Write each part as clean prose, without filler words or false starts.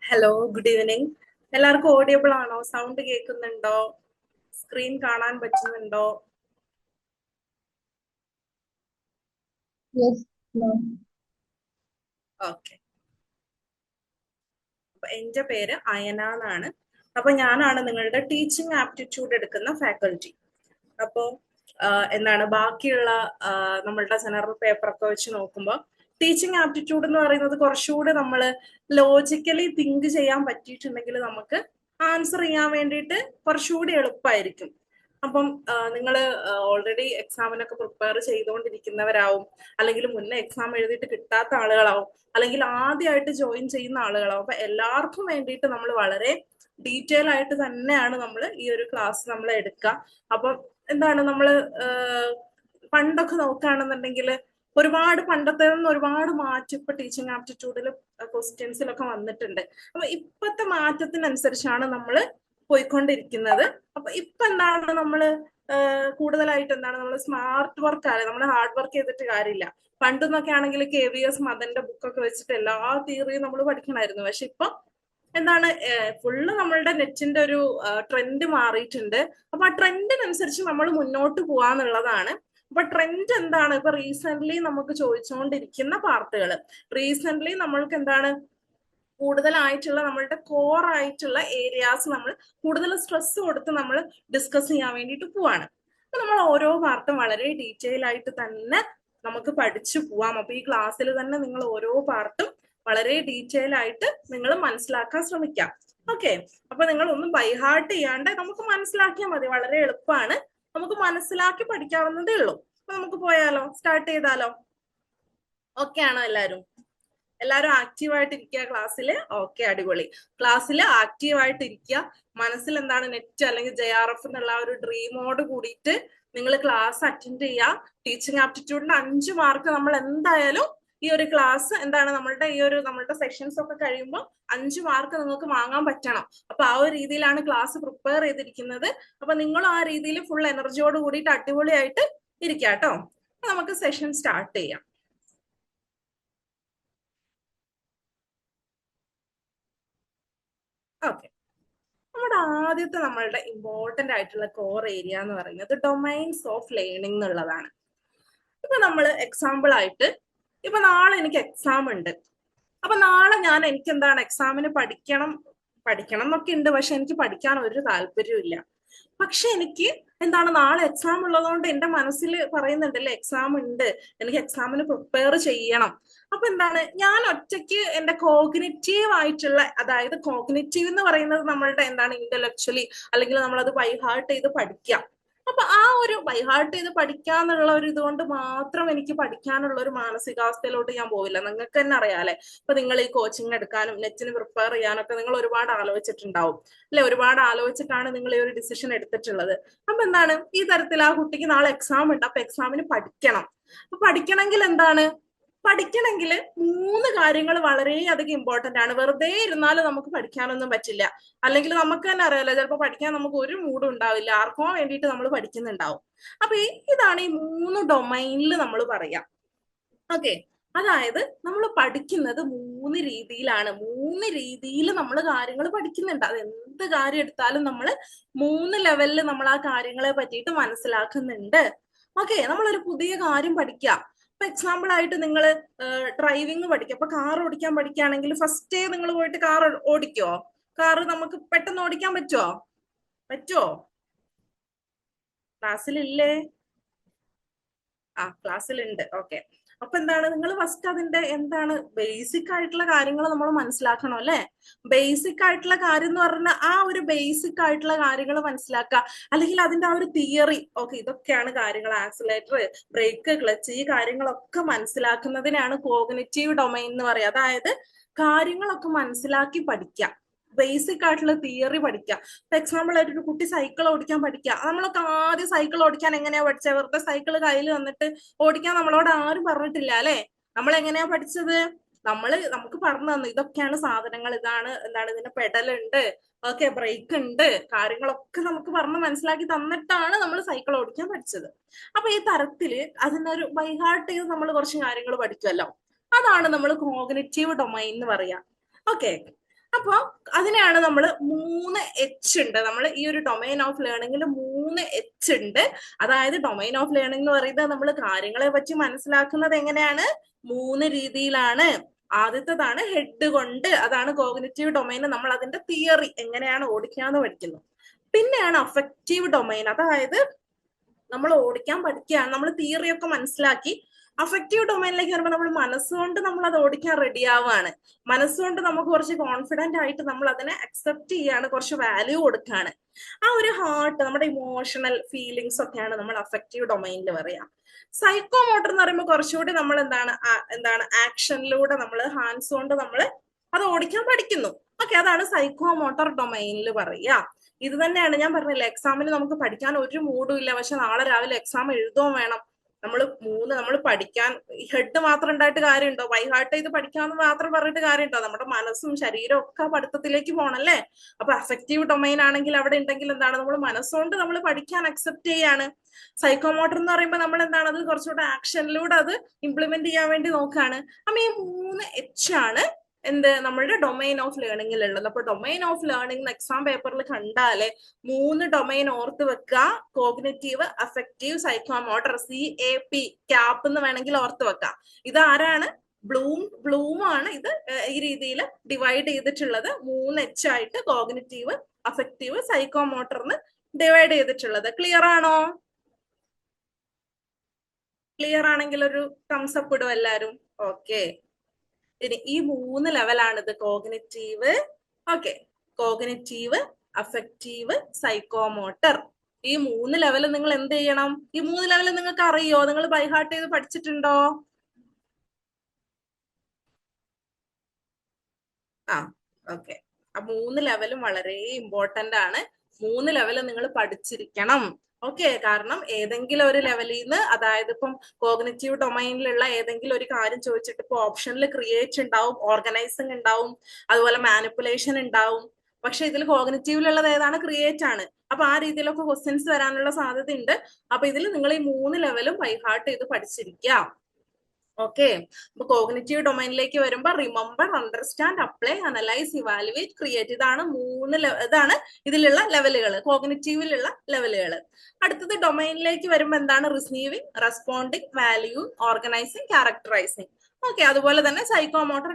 Hello, good evening. എല്ലാവർക്കും audible ആണോ? Sound കേൾക്കുന്നുണ്ടോ? സ്ക്രീൻ കാണാൻ പറ്റുന്നുണ്ടോ? Yes, ma'am. ഓക്കെ. അപ്പൊ എന്റെ പേര് അയന എന്നാണ്. അപ്പൊ ഞാനാണ് നിങ്ങളുടെ ടീച്ചിങ് ആപ്റ്റിറ്റ്യൂഡ് എടുക്കുന്ന ഫാക്കൽറ്റി. അപ്പോ എന്താണ് ബാക്കിയുള്ള നമ്മളുടെ ജനറൽ പേപ്പറൊക്കെ വെച്ച് നോക്കുമ്പോൾ ടീച്ചിങ് ആപ്റ്റിറ്റ്യൂഡ് എന്ന് പറയുന്നത് കുറച്ചുകൂടി നമ്മൾ ലോജിക്കലി തിങ്ക് ചെയ്യാൻ പറ്റിയിട്ടുണ്ടെങ്കിൽ നമുക്ക് ആൻസർ ചെയ്യാൻ വേണ്ടിയിട്ട് കുറച്ചുകൂടി എളുപ്പമായിരിക്കും. അപ്പം നിങ്ങൾ ഓൾറെഡി എക്സാമിനൊക്കെ പ്രിപ്പയർ ചെയ്തുകൊണ്ടിരിക്കുന്നവരാവും, അല്ലെങ്കിൽ മുന്നേ എക്സാം എഴുതിയിട്ട് കിട്ടാത്ത ആളുകളാവും, അല്ലെങ്കിൽ ആദ്യമായിട്ട് ജോയിൻ ചെയ്യുന്ന ആളുകളാവും. അപ്പൊ എല്ലാവർക്കും വേണ്ടിയിട്ട് നമ്മൾ വളരെ ഡീറ്റെയിൽ ആയിട്ട് തന്നെയാണ് നമ്മൾ ഈ ഒരു ക്ലാസ് നമ്മൾ എടുക്കുക. അപ്പം എന്താണ് നമ്മൾ പണ്ടൊക്കെ നോക്കുകയാണെന്നുണ്ടെങ്കിൽ ഒരുപാട് പണ്ടത്തെ നിന്ന് ഒരുപാട് മാറ്റം ഇപ്പൊ ടീച്ചിങ് ആപ്റ്റിറ്റ്യൂഡിൽ ക്വസ്റ്റ്യൻസിലൊക്കെ വന്നിട്ടുണ്ട്. അപ്പൊ ഇപ്പത്തെ മാറ്റത്തിനനുസരിച്ചാണ് നമ്മൾ പോയിക്കൊണ്ടിരിക്കുന്നത്. അപ്പൊ ഇപ്പൊ എന്താണ് നമ്മള് കൂടുതലായിട്ട് എന്താണ് നമ്മൾ സ്മാർട്ട് വർക്ക് ആണ്, നമ്മൾ ഹാർഡ് വർക്ക് ചെയ്തിട്ട് കാര്യമില്ല. പണ്ടെന്നൊക്കെ ആണെങ്കിൽ KVS മദന്റെ ബുക്കൊക്കെ വെച്ചിട്ട് എല്ലാ തിയറിയും നമ്മൾ പഠിക്കണമായിരുന്നു. പക്ഷെ ഇപ്പൊ എന്താണ് ഫുള്ള് നമ്മളുടെ നെറ്റിന്റെ ഒരു ട്രെൻഡ് മാറിയിട്ടുണ്ട്. അപ്പൊ ആ ട്രെൻഡിനനുസരിച്ച് നമ്മൾ മുന്നോട്ട് പോവാന്നുള്ളതാണ്. അപ്പൊ ട്രെൻഡ് എന്താണ്? ഇപ്പൊ റീസെന്റ് നമുക്ക് ചോദിച്ചുകൊണ്ടിരിക്കുന്ന പാർട്ടുകൾ, റീസെന്റ് നമ്മൾക്ക് എന്താണ് കൂടുതലായിട്ടുള്ള നമ്മളുടെ കോർ ആയിട്ടുള്ള ഏരിയാസ് നമ്മൾ കൂടുതൽ സ്ട്രെസ് കൊടുത്ത് നമ്മൾ ഡിസ്കസ് ചെയ്യാൻ വേണ്ടിയിട്ട് പോവാണ്. അപ്പൊ നമ്മൾ ഓരോ പാർട്ടും വളരെ ഡീറ്റെയിൽ ആയിട്ട് തന്നെ നമുക്ക് പഠിച്ചു പോവാം. അപ്പൊ ഈ ക്ലാസ്സിൽ തന്നെ നിങ്ങൾ ഓരോ പാർട്ടും വളരെ ഡീറ്റെയിൽ ആയിട്ട് നിങ്ങൾ മനസ്സിലാക്കാൻ ശ്രമിക്കാം. ഓക്കെ. അപ്പൊ നിങ്ങൾ ഒന്നും ബൈഹാർട്ട് ചെയ്യാണ്ട് നമുക്ക് മനസ്സിലാക്കിയാൽ മതി. വളരെ എളുപ്പമാണ്, നമുക്ക് മനസ്സിലാക്കി പഠിക്കാവുന്നതേ ഉള്ളൂ. അപ്പൊ നമുക്ക് പോയാലോ? സ്റ്റാർട്ട് ചെയ്താലോ? ഓക്കെ ആണോ എല്ലാരും? എല്ലാവരും ആക്റ്റീവായിട്ട് ഇരിക്കുക ക്ലാസ്സിൽ. ഓക്കെ, അടിപൊളി. ക്ലാസ്സിൽ ആക്റ്റീവായിട്ട് ഇരിക്കുക. മനസ്സിൽ എന്താണ് നെറ്റ് അല്ലെങ്കിൽ JRF എന്നുള്ള ഒരു ഡ്രീമോട് കൂടിയിട്ട് നിങ്ങൾ ക്ലാസ് അറ്റൻഡ് ചെയ്യുക. ടീച്ചിങ് ആപ്റ്റിറ്റ്യൂഡിന്റെ 5 മാർക്ക് നമ്മൾ എന്തായാലും ഈ ഒരു ക്ലാസ് എന്താണ് നമ്മളുടെ സെഷൻസ് ഒക്കെ കഴിയുമ്പോൾ 5 മാർക്ക് നിങ്ങൾക്ക് വാങ്ങാൻ പറ്റണം. അപ്പൊ ആ ഒരു രീതിയിലാണ് ക്ലാസ് പ്രിപ്പയർ ചെയ്തിരിക്കുന്നത്. അപ്പൊ നിങ്ങൾ ആ രീതിയിൽ ഫുൾ എനർജിയോട് കൂടിയിട്ട് അടിപൊളിയായിട്ട് ഇരിക്കുക കേട്ടോ. നമുക്ക് സെഷൻ സ്റ്റാർട്ട് ചെയ്യാം. ഓക്കെ. നമ്മുടെ ആദ്യത്തെ നമ്മളുടെ ഇമ്പോർട്ടന്റ് ആയിട്ടുള്ള കോർ ഏരിയ എന്ന് പറയുന്നത് ഡൊമൈൻസ് ഓഫ് ലേണിംഗ് എന്നുള്ളതാണ്. ഇപ്പൊ നമ്മൾ എക്സാമ്പിൾ ആയിട്ട്, ഇപ്പൊ നാളെ എനിക്ക് എക്സാം ഉണ്ട്. അപ്പൊ നാളെ എനിക്ക് എന്താണ് എക്സാമിന് പഠിക്കണം എന്നൊക്കെ ഉണ്ട്. പക്ഷെ എനിക്ക് പഠിക്കാൻ ഒരു താല്പര്യവും ഇല്ല. പക്ഷെ എനിക്ക് എന്താണ് നാളെ എക്സാം ഉള്ളതുകൊണ്ട് എന്റെ മനസ്സിൽ പറയുന്നുണ്ടല്ലേ എക്സാം ഉണ്ട്, എനിക്ക് എക്സാമിന് പ്രിപ്പയർ ചെയ്യണം. അപ്പൊ എന്താണ് ഞാൻ ഒറ്റയ്ക്ക് എന്റെ കോഗ്നിറ്റീവ് ആയിട്ടുള്ള, അതായത് കോഗ്നിറ്റീവ് എന്ന് പറയുന്നത് നമ്മളുടെ എന്താണ് ഇന്റലക്ച്വലി, അല്ലെങ്കിൽ നമ്മളത് ബൈഹാർട്ട് ചെയ്ത് പഠിക്കാം. അപ്പൊ ആ ഒരു ബൈഹാർട്ട് ചെയ്ത് പഠിക്കാന്നുള്ള ഒരു ഇതുകൊണ്ട് മാത്രം എനിക്ക് പഠിക്കാനുള്ള ഒരു മാനസികാവസ്ഥയിലോട്ട് ഞാൻ പോവില്ല. നിങ്ങൾക്ക് തന്നെ അറിയാലേ, ഇപ്പൊ നിങ്ങൾ ഈ കോച്ചിങ് എടുക്കാനും നെറ്റിന് പ്രിപ്പയർ ചെയ്യാനൊക്കെ നിങ്ങൾ ഒരുപാട് ആലോചിച്ചിട്ടുണ്ടാവും അല്ലെ? ഒരുപാട് ആലോചിച്ചിട്ടാണ് നിങ്ങൾ ഈ ഒരു ഡിസിഷൻ എടുത്തിട്ടുള്ളത്. അപ്പൊ എന്താണ് ഈ തരത്തിൽ ആ കുട്ടിക്ക് നാളെ എക്സാം ഉണ്ട്, അപ്പൊ എക്സാമിന് പഠിക്കണം. അപ്പൊ പഠിക്കണമെങ്കിൽ 3 കാര്യങ്ങൾ വളരെയധികം ഇമ്പോർട്ടന്റ് ആണ്. വെറുതെ ഇരുന്നാലും നമുക്ക് പഠിക്കാനൊന്നും പറ്റില്ല. അല്ലെങ്കിൽ നമുക്ക് തന്നെ അറിയാലോ, ചിലപ്പോൾ പഠിക്കാൻ നമുക്ക് ഒരു മൂഡും ഉണ്ടാവില്ല, ആർക്കോ വേണ്ടിയിട്ട് നമ്മൾ പഠിക്കുന്നുണ്ടാവും. അപ്പൊ ഇതാണ് ഈ 3 ഡൊമൈനിൽ നമ്മൾ പറയാം. ഓക്കെ. അതായത് നമ്മൾ പഠിക്കുന്നത് 3 രീതിയിലാണ്. 3 രീതിയിൽ നമ്മൾ കാര്യങ്ങൾ പഠിക്കുന്നുണ്ട്. അത് എന്ത് കാര്യം എടുത്താലും നമ്മൾ 3 ലെവലിൽ നമ്മൾ ആ കാര്യങ്ങളെ പറ്റിയിട്ട് മനസ്സിലാക്കുന്നുണ്ട്. ഓക്കെ. നമ്മളൊരു പുതിയ കാര്യം പഠിക്കുക. ഇപ്പൊ എക്സാമ്പിൾ ആയിട്ട് നിങ്ങൾ ഡ്രൈവിംഗ് പഠിക്കുക. അപ്പൊ കാർ ഓടിക്കാൻ പഠിക്കുകയാണെങ്കിൽ ഫസ്റ്റേ നിങ്ങൾ പോയിട്ട് കാർ ഓടിക്കോ? കാറ് നമുക്ക് പെട്ടെന്ന് ഓടിക്കാൻ പറ്റുമോ? ക്ലാസ്സിലില്ലേ? ക്ലാസ്സിലുണ്ട്. ഓക്കെ. അപ്പൊ എന്താണ് നിങ്ങൾ ഫസ്റ്റ് അതിന്റെ എന്താണ് ബേസിക് ആയിട്ടുള്ള കാര്യങ്ങൾ നമ്മൾ മനസ്സിലാക്കണം അല്ലെ? ബേസിക് ആയിട്ടുള്ള കാര്യം എന്ന് പറഞ്ഞാൽ ആ ഒരു ബേസിക് ആയിട്ടുള്ള കാര്യങ്ങൾ മനസ്സിലാക്കുക, അല്ലെങ്കിൽ അതിന്റെ ആ ഒരു തിയറി. ഓക്കെ, ഇതൊക്കെയാണ് കാര്യങ്ങൾ. ആക്സിലേറ്റർ, ബ്രേക്ക്, ക്ലച്ച്, ഈ കാര്യങ്ങളൊക്കെ മനസ്സിലാക്കുന്നതിനാണ് കോഗ്നിറ്റീവ് ഡൊമൈൻ എന്ന് പറയുക. അതായത് കാര്യങ്ങളൊക്കെ മനസ്സിലാക്കി പഠിക്കുക, ബേസിക് ആയിട്ടുള്ള തിയറി പഠിക്കുക. ഇപ്പൊ എക്സാമ്പിൾ ആയിട്ട് ഒരു കുട്ടി സൈക്കിൾ ഓടിക്കാൻ പഠിക്കുക. നമ്മളൊക്കെ ആദ്യം സൈക്കിൾ ഓടിക്കാൻ എങ്ങനെയാ പഠിച്ചത്? വെറുതെ സൈക്കിൾ കയ്യിൽ വന്നിട്ട് ഓടിക്കാൻ നമ്മളോട് ആരും പറഞ്ഞിട്ടില്ല അല്ലെ? നമ്മൾ എങ്ങനെയാ പഠിച്ചത്? നമുക്ക് പറഞ്ഞു തന്നു ഇതൊക്കെയാണ് സാധനങ്ങൾ, ഇതാണ് എന്താണ് ഇതിന്റെ പെഡൽ ഉണ്ട്, ഓക്കെ, ബ്രേക്ക് ഉണ്ട്, കാര്യങ്ങളൊക്കെ നമുക്ക് പറഞ്ഞ് മനസ്സിലാക്കി തന്നിട്ടാണ് നമ്മൾ സൈക്കിൾ ഓടിക്കാൻ പഠിച്ചത്. അപ്പൊ ഈ തരത്തില് അതിനൊരു ബൈഹാർട്ട് ചെയ്ത് നമ്മൾ കുറച്ച് കാര്യങ്ങൾ പഠിക്കുമല്ലോ. അതാണ് നമ്മൾ കോഗ്നിറ്റീവ് ഡൊമൈൻ എന്ന് പറയാ. ഓക്കെ. അപ്പൊ അതിനെയാണ് നമ്മൾ 3 എച്ച് ഉണ്ട്. നമ്മൾ ഈ ഒരു ഡൊമൈൻ ഓഫ് ലേണിംഗിൽ 3 എച്ച് ഉണ്ട്. അതായത് ഡൊമൈൻ ഓഫ് ലേണിംഗ് എന്ന് പറയുന്നത് നമ്മൾ കാര്യങ്ങളെ പറ്റി മനസ്സിലാക്കുന്നത് എങ്ങനെയാണ്? 3 രീതിയിലാണ്. ആദ്യത്തേതാണ് ഹെഡ് കൊണ്ട്, അതാണ് കോഗ്നിറ്റീവ് ഡൊമൈൻ. നമ്മൾ അതിന്റെ തിയറി എങ്ങനെയാണ് ഓടിക്കാന്ന് പഠിക്കുന്നു. പിന്നെയാണ് അഫക്റ്റീവ് ഡൊമൈൻ, അതായത് നമ്മൾ ഓടിക്കാൻ പഠിക്കുകയാണ്, നമ്മൾ തിയറി ഒക്കെ മനസ്സിലാക്കി അഫക്റ്റീവ് ഡൊമൈനിലേക്ക് വരുമ്പോൾ നമ്മൾ മനസ്സുകൊണ്ട് നമ്മൾ അത് ഓടിക്കാൻ റെഡി ആവുകയാണ്. മനസ്സുകൊണ്ട് നമുക്ക് കുറച്ച് കോൺഫിഡന്റ് ആയിട്ട് നമ്മൾ അതിനെ അക്സെപ്റ്റ് ചെയ്യാണ്, കുറച്ച് വാല്യൂ കൊടുക്കുകയാണ്. ആ ഒരു ഹാർട്ട്, നമ്മുടെ ഇമോഷണൽ ഫീലിങ്സ് ഒക്കെയാണ് നമ്മൾ അഫക്റ്റീവ് ഡൊമൈനിൽ പറയാം. സൈക്കോ മോട്ടർ എന്ന് പറയുമ്പോൾ കുറച്ചുകൂടി നമ്മൾ എന്താണ് ആക്ഷനിലൂടെ നമ്മൾ ഹാൻഡ്സ് കൊണ്ട് നമ്മൾ അത് ഓടിക്കാൻ പഠിക്കുന്നു. ഓക്കെ, അതാണ് സൈക്കോ മോട്ടോർ ഡൊമൈനിൽ പറയുക. ഇത് തന്നെയാണ് ഞാൻ പറഞ്ഞില്ല, എക്സാമിന് നമുക്ക് പഠിക്കാൻ ഒരു മൂഡും ഇല്ല, പക്ഷെ നാളെ രാവിലെ എക്സാം എഴുതുകയും വേണം. നമ്മൾ പഠിക്കാൻ ഹെഡ് മാത്രം ഉണ്ടായിട്ട് കാര്യമുണ്ടോ? ബൈഹാർട്ട് ചെയ്ത് പഠിക്കാമെന്ന് മാത്രം പറഞ്ഞിട്ട് കാര്യമുണ്ടോ? നമ്മുടെ മനസ്സും ശരീരവും ഒക്കെ പഠിത്തത്തിലേക്ക് പോകണല്ലേ. അപ്പൊ അഫക്റ്റീവ് ഡൊമൈൻ ആണെങ്കിൽ അവിടെ ഉണ്ടെങ്കിൽ എന്താണ്, നമ്മൾ മനസ്സുകൊണ്ട് നമ്മൾ പഠിക്കാൻ അക്സെപ്റ്റ് ചെയ്യാണ്. സൈക്കോമോട്ടർ എന്ന് പറയുമ്പോൾ നമ്മൾ എന്താണ്, അത് കുറച്ചുകൂടെ ആക്ഷനിലൂടെ അത് ഇംപ്ലിമെന്റ് ചെയ്യാൻ വേണ്ടി നോക്കുകയാണ്. അപ്പൊ ഈ 3 എച്ച് ആണ് എന്ത് നമ്മളുടെ ഡൊമൈൻ ഓഫ് ലേണിംഗിൽ ഉള്ളത്. അപ്പൊ ഡൊമൈൻ ഓഫ് ലേണിംഗ് എക്സാം പേപ്പറിൽ കണ്ടാലേ 3 ഡൊമൈൻ ഓർത്ത് വെക്കുക. Cognitive, affective, psychomotor, CAP, cap എന്ന് വേണമെങ്കിൽ ഓർത്ത് വെക്കാം. ഇത് ആരാണ്? ബ്ലൂം ആണ് ഇത് ഈ രീതിയിൽ ഡിവൈഡ് ചെയ്തിട്ടുള്ളത്. 3 എച്ച് ആയിട്ട് കോഗ്നിറ്റീവ്, അഫക്റ്റീവ്, സൈക്കോമോട്ടറിന് ഡിവൈഡ് ചെയ്തിട്ടുള്ളത്. ക്ലിയർ ആണോ? ക്ലിയർ ആണെങ്കിൽ ഒരു തംസ് അപ്പ് ഇടും എല്ലാരും. ഓക്കെ, ഇനി ഈ 3 ലെവലാണിത്. Cognitive, okay, cognitive, affective, psychomotor. ഈ 3 ലെവൽ നിങ്ങൾ എന്ത് ചെയ്യണം? ഈ 3 ലെവൽ നിങ്ങൾക്ക് അറിയോ? നിങ്ങൾ ബൈഹാർട്ട് ചെയ്ത് പഠിച്ചിട്ടുണ്ടോ? ആ, ഓക്കെ. ആ 3 ലെവലും വളരെ ഇമ്പോർട്ടന്റ് ആണ്. 3 ലെവൽ നിങ്ങൾ പഠിച്ചിരിക്കണം. ഓക്കെ, കാരണം ഏതെങ്കിലും ഒരു ലെവലിൽ നിന്ന്, അതായത് ഇപ്പം കോഗ്നിറ്റീവ് ഡൊമൈനിലുള്ള ഏതെങ്കിലും ഒരു കാര്യം ചോദിച്ചിട്ട് ഇപ്പൊ ഓപ്ഷനിൽ ക്രിയേറ്റ് ഉണ്ടാവും, ഓർഗനൈസിങ് ഉണ്ടാവും, അതുപോലെ മാനിപ്പുലേഷൻ ഉണ്ടാവും. പക്ഷെ ഇതിൽ കോഗ്നിറ്റീവിലുള്ളത് ഏതാണ്? ക്രിയേറ്റ് ആണ്. അപ്പൊ ആ രീതിയിലൊക്കെ ക്വസ്റ്റ്യൻസ് വരാനുള്ള സാധ്യത ഉണ്ട്. അപ്പൊ ഇതിൽ നിങ്ങൾ ഈ 3 ലെവലും ബൈഹാർട്ട് ചെയ്ത് പഠിച്ചിരിക്കാം. ഓക്കെ, അപ്പൊ കോഗ്നിറ്റീവ് ഡൊമൈനിലേക്ക് വരുമ്പോ remember, understand, apply, analyse, evaluate, create. ഇതാണ് ഇതിലുള്ള ലെവലുകൾ, കോഗ്നിറ്റീവിലുള്ള ലെവലുകൾ. അടുത്തത് ഡൊമൈനിലേക്ക് വരുമ്പോ എന്താണ്? Receiving, responding, valuing, organising, characterising. Okay, അതുപോലെ തന്നെ psychomotor